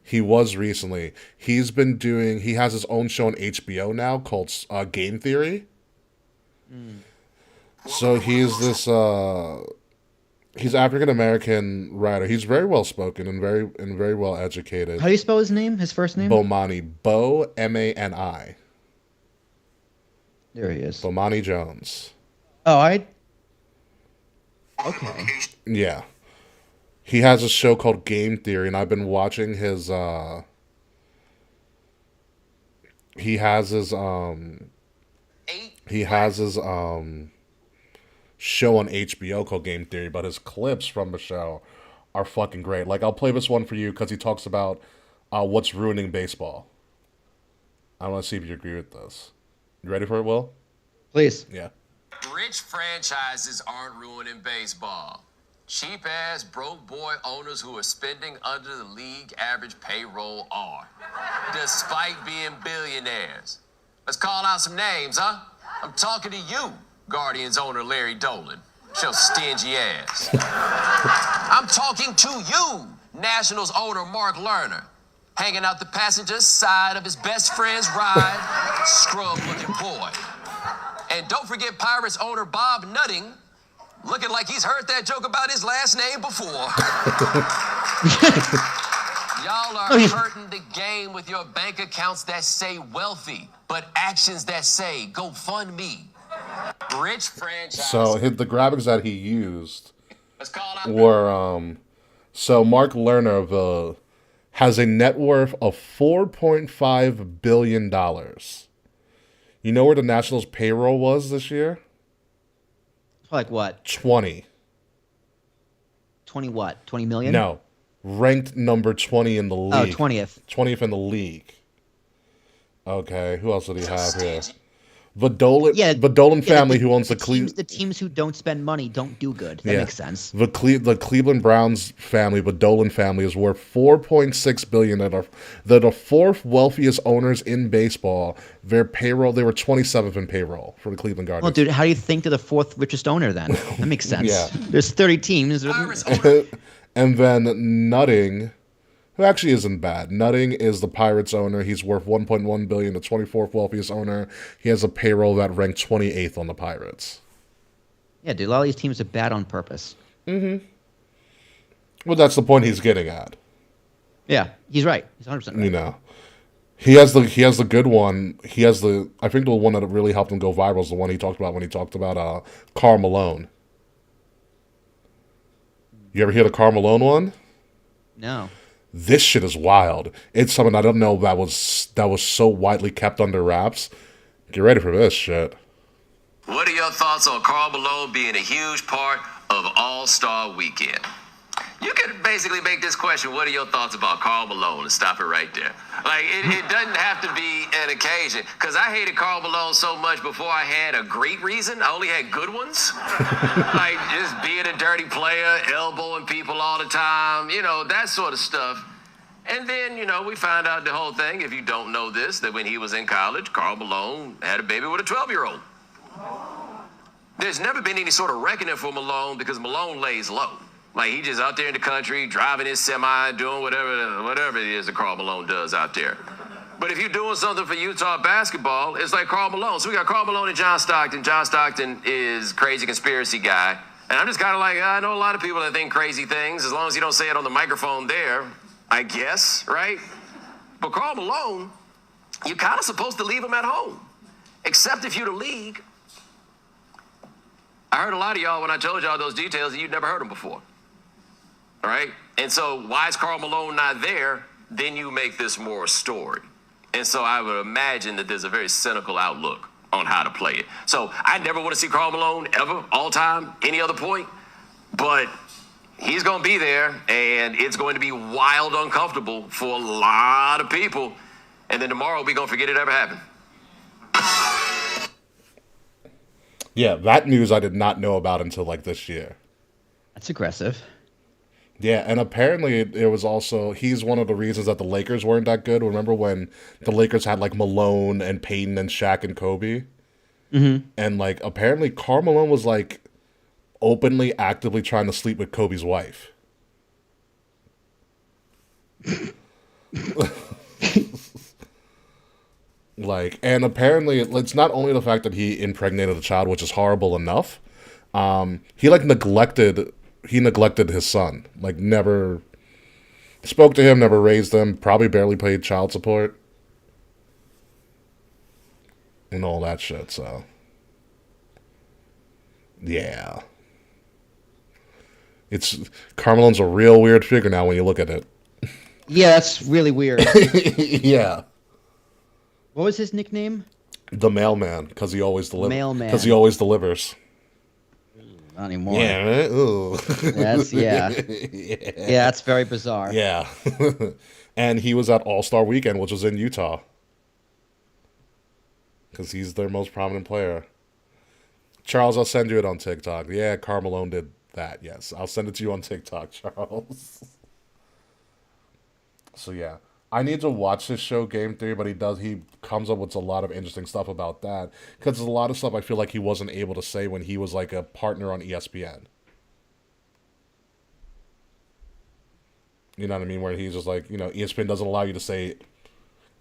He's been doing. He has his own show on HBO now called Game Theory. So he's this. He's African American writer. He's very well spoken and very well educated. How do you spell his name? His first name? Bomani, Mani. There he is. Bomani Jones. Oh, okay. Yeah. He has a show called Game Theory, and I've been watching his he has his show on HBO called Game Theory, but his clips from the show are fucking great. Like, I'll play this one for you because he talks about what's ruining baseball. I want to see if you agree with this. You ready for it, Will? Please. Yeah. Rich franchises aren't ruining baseball. cheap-ass broke boy owners who are spending under the league average payroll are, despite being billionaires. Let's call out some names, huh? I'm talking to you, Guardians owner Larry Dolan. Show stingy ass. I'm talking to you, Nationals owner Mark Lerner, hanging out the passenger side of his best friend's ride, scrub-looking boy. And don't forget Pirates owner Bob Nutting, looking like he's heard that joke about his last name before. Y'all are hurting the game with your bank accounts that say wealthy, but actions that say go fund me. Rich franchise. So the graphics that he used were so Mark Lerner has a net worth of $4.5 billion. You know where the Nationals payroll was this year? Like what? 20. 20 what? 20 million? No. Ranked number 20 in the league. Oh, 20th. 20th in the league. Okay, who else did he have here? The Dolan family who owns the Cleveland. The teams who don't spend money don't do good. That makes sense. The Cleveland Browns family, the Dolan family, is worth $4.6 billion. They're the fourth wealthiest owners in baseball. Their payroll, they were 27th in payroll for the Cleveland Guardians. Well, dude, how do you think they're the fourth richest owner then? That makes sense. Yeah. There's 30 teams. And then Nutting, who actually isn't bad. Nutting is the Pirates owner. He's worth $1.1 billion, the 24th wealthiest owner. He has a payroll that ranked 28th on the Pirates. Yeah, dude, a lot of these teams are bad on purpose. Mm-hmm. Well, that's the point he's getting at. Yeah, he's right. He's 100% right. You know, he has the good one. I think the one that really helped him go viral is the one he talked about when he talked about Karl Malone. You ever hear the Karl Malone one? No. This shit is wild. It's something I don't know that was so widely kept under wraps. Get ready for this shit. What are your thoughts on Karl Malone being a huge part of All-Star Weekend? You could basically make this question, what are your thoughts about Karl Malone, and stop it right there. Like, it doesn't have to be an occasion, because I hated Karl Malone so much before I had a great reason. I only had good ones. Like, just being a dirty player, elbowing people all the time, that sort of stuff. And then, we found out the whole thing, if you don't know this, that when he was in college, Karl Malone had a baby with a 12-year-old. There's never been any sort of reckoning for Malone because Malone lays low. Like, he just out there in the country, driving his semi, doing whatever it is that Karl Malone does out there. But if you're doing something for Utah basketball, it's like Karl Malone. So we got Karl Malone and John Stockton. John Stockton is crazy conspiracy guy. And I'm just kind of like, I know a lot of people that think crazy things, as long as you don't say it on the microphone there, I guess, right? But Karl Malone, you're kind of supposed to leave him at home, except if you're the league. I heard a lot of y'all when I told y'all those details and you'd never heard them before. All right? And so why is Karl Malone not there? Then you make this more a story. And so I would imagine that there's a very cynical outlook on how to play it. So I never want to see Karl Malone ever, all time, any other point. But he's going to be there, and it's going to be wild uncomfortable for a lot of people. And then tomorrow we're going to forget it ever happened. Yeah, that news I did not know about until like this year. That's aggressive. Yeah, and apparently it was also, he's one of the reasons that the Lakers weren't that good. Remember when the Lakers had like Malone and Peyton and Shaq and Kobe? Mm-hmm. And like apparently Karl Malone was like openly, actively trying to sleep with Kobe's wife. Like, and apparently it's not only the fact that he impregnated a child, which is horrible enough. He neglected his son. Like, never spoke to him, never raised him, probably barely paid child support. And all that shit, so. Yeah. Karl Malone's a real weird figure now when you look at it. Yeah, that's really weird. Yeah. What was his nickname? The mailman, because he always delivers. Mailman. Because he always delivers. Not anymore. Yeah, right? Ooh. Yeah, that's very bizarre. Yeah. And he was at All-Star Weekend, which was in Utah. Because he's their most prominent player. Charles, I'll send you it on TikTok. Yeah, Karl Malone that. Yes, I'll send it to you on TikTok, Charles. So yeah, I need to watch this show Game Theory, but he comes up with a lot of interesting stuff about that because there's a lot of stuff I feel like he wasn't able to say when he was like a partner on ESPN. You know what I mean? Where he's just like, ESPN doesn't allow you to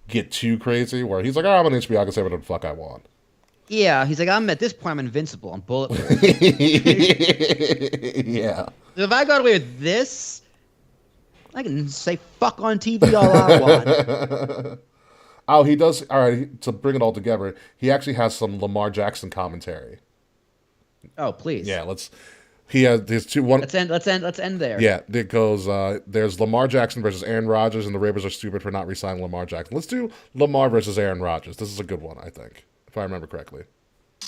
get too crazy. Where he's like, I'm on HBO, I can say whatever the fuck I want. Yeah, he's like, at this point, I'm invincible. I'm bulletproof. Yeah. If I got away with this, I can say fuck on TV all I want. Oh, he does. All right, to bring it all together, he actually has some Lamar Jackson commentary. Oh, please. Yeah, he has his two. One. Let's end there. Yeah, it goes. There's Lamar Jackson versus Aaron Rodgers, and the Ravens are stupid for not re-signing Lamar Jackson. Let's do Lamar versus Aaron Rodgers. This is a good one, I think, if I remember correctly.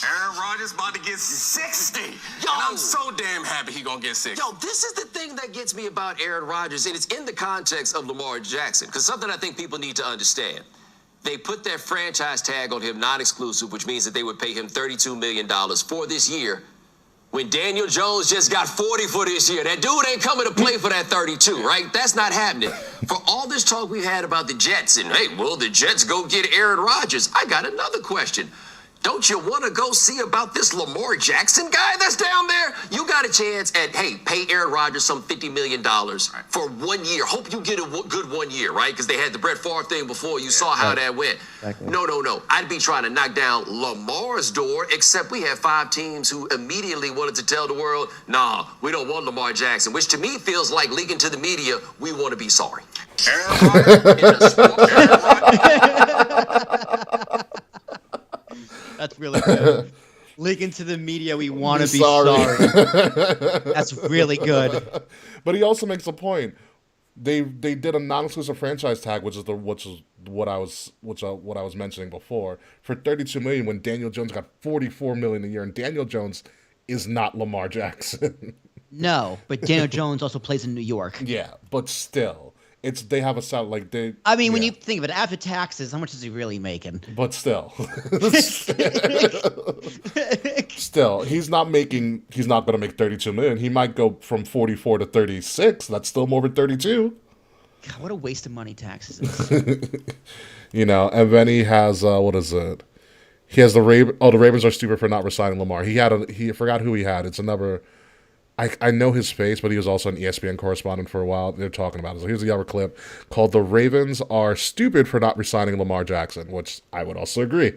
Aaron Rodgers about to get 60. Yo, and I'm so damn happy he gonna get 60. Yo, this is the thing that gets me about Aaron Rodgers, and it's in the context of Lamar Jackson, because something I think people need to understand. They put that franchise tag on him, non-exclusive, which means that they would pay him $32 million for this year, when Daniel Jones just got 40 for this year. That dude ain't coming to play for that 32, right? That's not happening. For all this talk we had about the Jets, and hey, will the Jets go get Aaron Rodgers? I got another question. Don't you want to go see about this Lamar Jackson guy that's down there? You got a chance at, hey, pay Aaron Rodgers some $50 million for 1 year. Hope you get a good 1 year, right? Because they had the Brett Favre thing before. You saw how that went. Exactly. No. I'd be trying to knock down Lamar's door, except we had 5 teams who immediately wanted to tell the world, nah, we don't want Lamar Jackson, which to me feels like leaking to the media, we want to be sorry. Aaron Rodgers. That's really good. Leaking to the media, we want to be sorry. That's really good. But he also makes a point. They did a non-exclusive franchise tag, which is what I was mentioning before, for $32 million when Daniel Jones got $44 million a year, and Daniel Jones is not Lamar Jackson. No, but Daniel Jones also plays in New York. Yeah, but still. They have a sound like they. I mean, when you think of it, after taxes, how much is he really making? But still, still, he's not going to make 32 million. He might go from 44 to 36. That's still more than 32. God, what a waste of money taxes is. And then he has what is it? He has the Ravens are stupid for not resigning Lamar. He forgot who he had. It's another. I know his face, but he was also an ESPN correspondent for a while. They're talking about it. So here's the other clip called "The Ravens Are Stupid for Not Resigning Lamar Jackson," which I would also agree.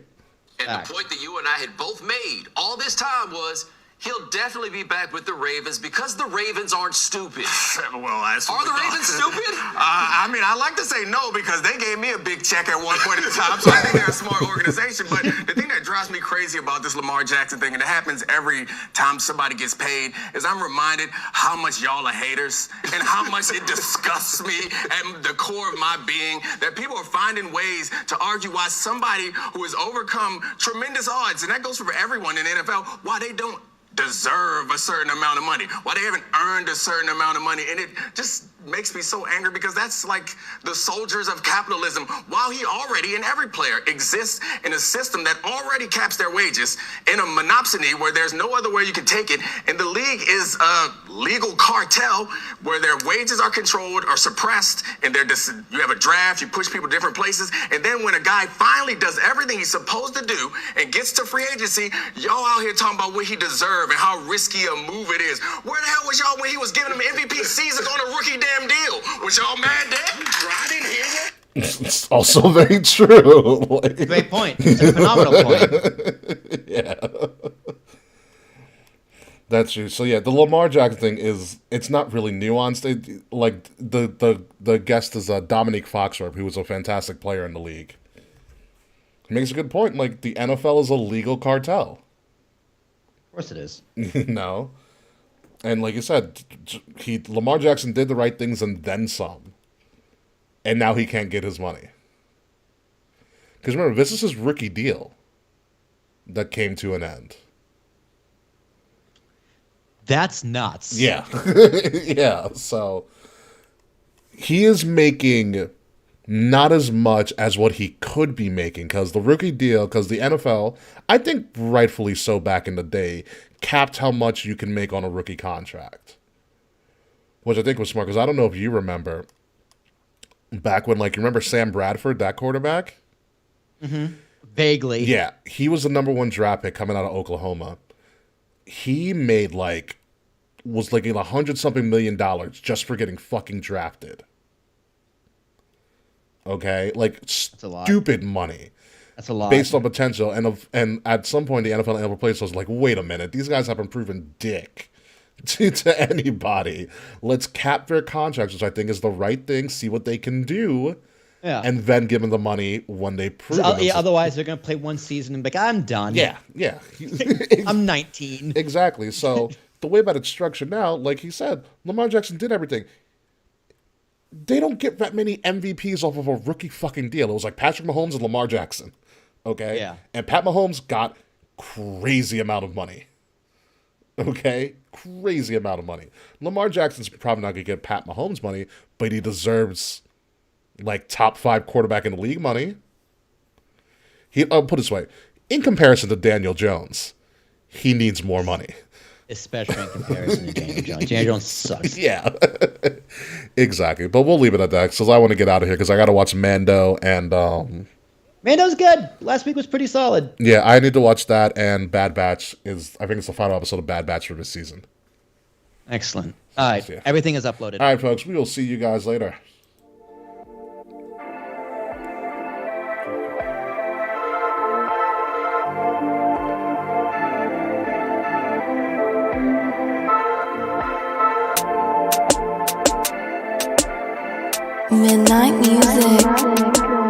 And the point that you and I had both made all this time was he'll definitely be back with the Ravens because the Ravens aren't stupid. Well, are the Ravens stupid? I like to say no because they gave me a big check at one point in time, so I think they're a smart organization. But the thing that drives me crazy about this Lamar Jackson thing, and it happens every time somebody gets paid, is I'm reminded how much y'all are haters and how much it disgusts me at the core of my being that people are finding ways to argue why somebody who has overcome tremendous odds, and that goes for everyone in the NFL, why they don't deserve a certain amount of money, why they haven't earned a certain amount of money. And it just makes me so angry because that's like the soldiers of capitalism. While he already, and every player, exists in a system that already caps their wages in a monopsony where there's no other way you can take it. And the league is a legal cartel where their wages are controlled or suppressed, and you have a draft, you push people to different places, and then when a guy finally does everything he's supposed to do and gets to free agency, y'all out here talking about what he deserves and how risky a move it is. Where the hell was y'all when he was giving him MVP season on a rookie damn deal? Was y'all mad there? I didn't hear that. It's also very true. Great point. It's a phenomenal point. Yeah. That's true. So yeah, the Lamar Jackson thing it's not really nuanced. The guest is Dominique Foxworth, who was a fantastic player in the league. He makes a good point. Like, the NFL is a legal cartel. Of course it is. No. And like you said, Lamar Jackson did the right things and then some. And now he can't get his money. Because remember, this is his rookie deal that came to an end. That's nuts. Yeah. Yeah. So he is making not as much as what he could be making, because the rookie deal, because the NFL, I think rightfully so back in the day, capped how much you can make on a rookie contract. Which I think was smart, because I don't know if you remember, back when, like, you remember Sam Bradford, that quarterback? Mm-hmm. Vaguely. Yeah, he was the number 1 draft pick coming out of Oklahoma. He made, like, was like $100-something million just for getting fucking drafted. Okay? Like, stupid money. That's a lot. Based on potential. And at some point, the NFL and NFL players was like, wait a minute, these guys haven't proven dick to anybody. Let's cap their contracts, which I think is the right thing, see what they can do, and then give them the money when they prove it. Otherwise, they're going to play one season and be like, I'm done. Yeah. I'm 19. Exactly. So the way that it's structured now, like he said, Lamar Jackson did everything. They don't get that many MVPs off of a rookie fucking deal. It was like Patrick Mahomes and Lamar Jackson. Okay? Yeah. And Pat Mahomes got crazy amount of money. Okay? Crazy amount of money. Lamar Jackson's probably not going to get Pat Mahomes money, but he deserves, like, top 5 quarterback in the league money. I'll put it this way. In comparison to Daniel Jones, he needs more money. Especially in comparison to Daniel Jones. Daniel Jones sucks. Yeah. Exactly. But we'll leave it at that, because I want to get out of here, because I got to watch Mando and... Mando's good. Last week was pretty solid. Yeah, I need to watch that, and Bad Batch I think it's the final episode of Bad Batch for this season. Excellent. All right. Yeah. Everything is uploaded. All right, folks. We will see you guys later. Midnight music.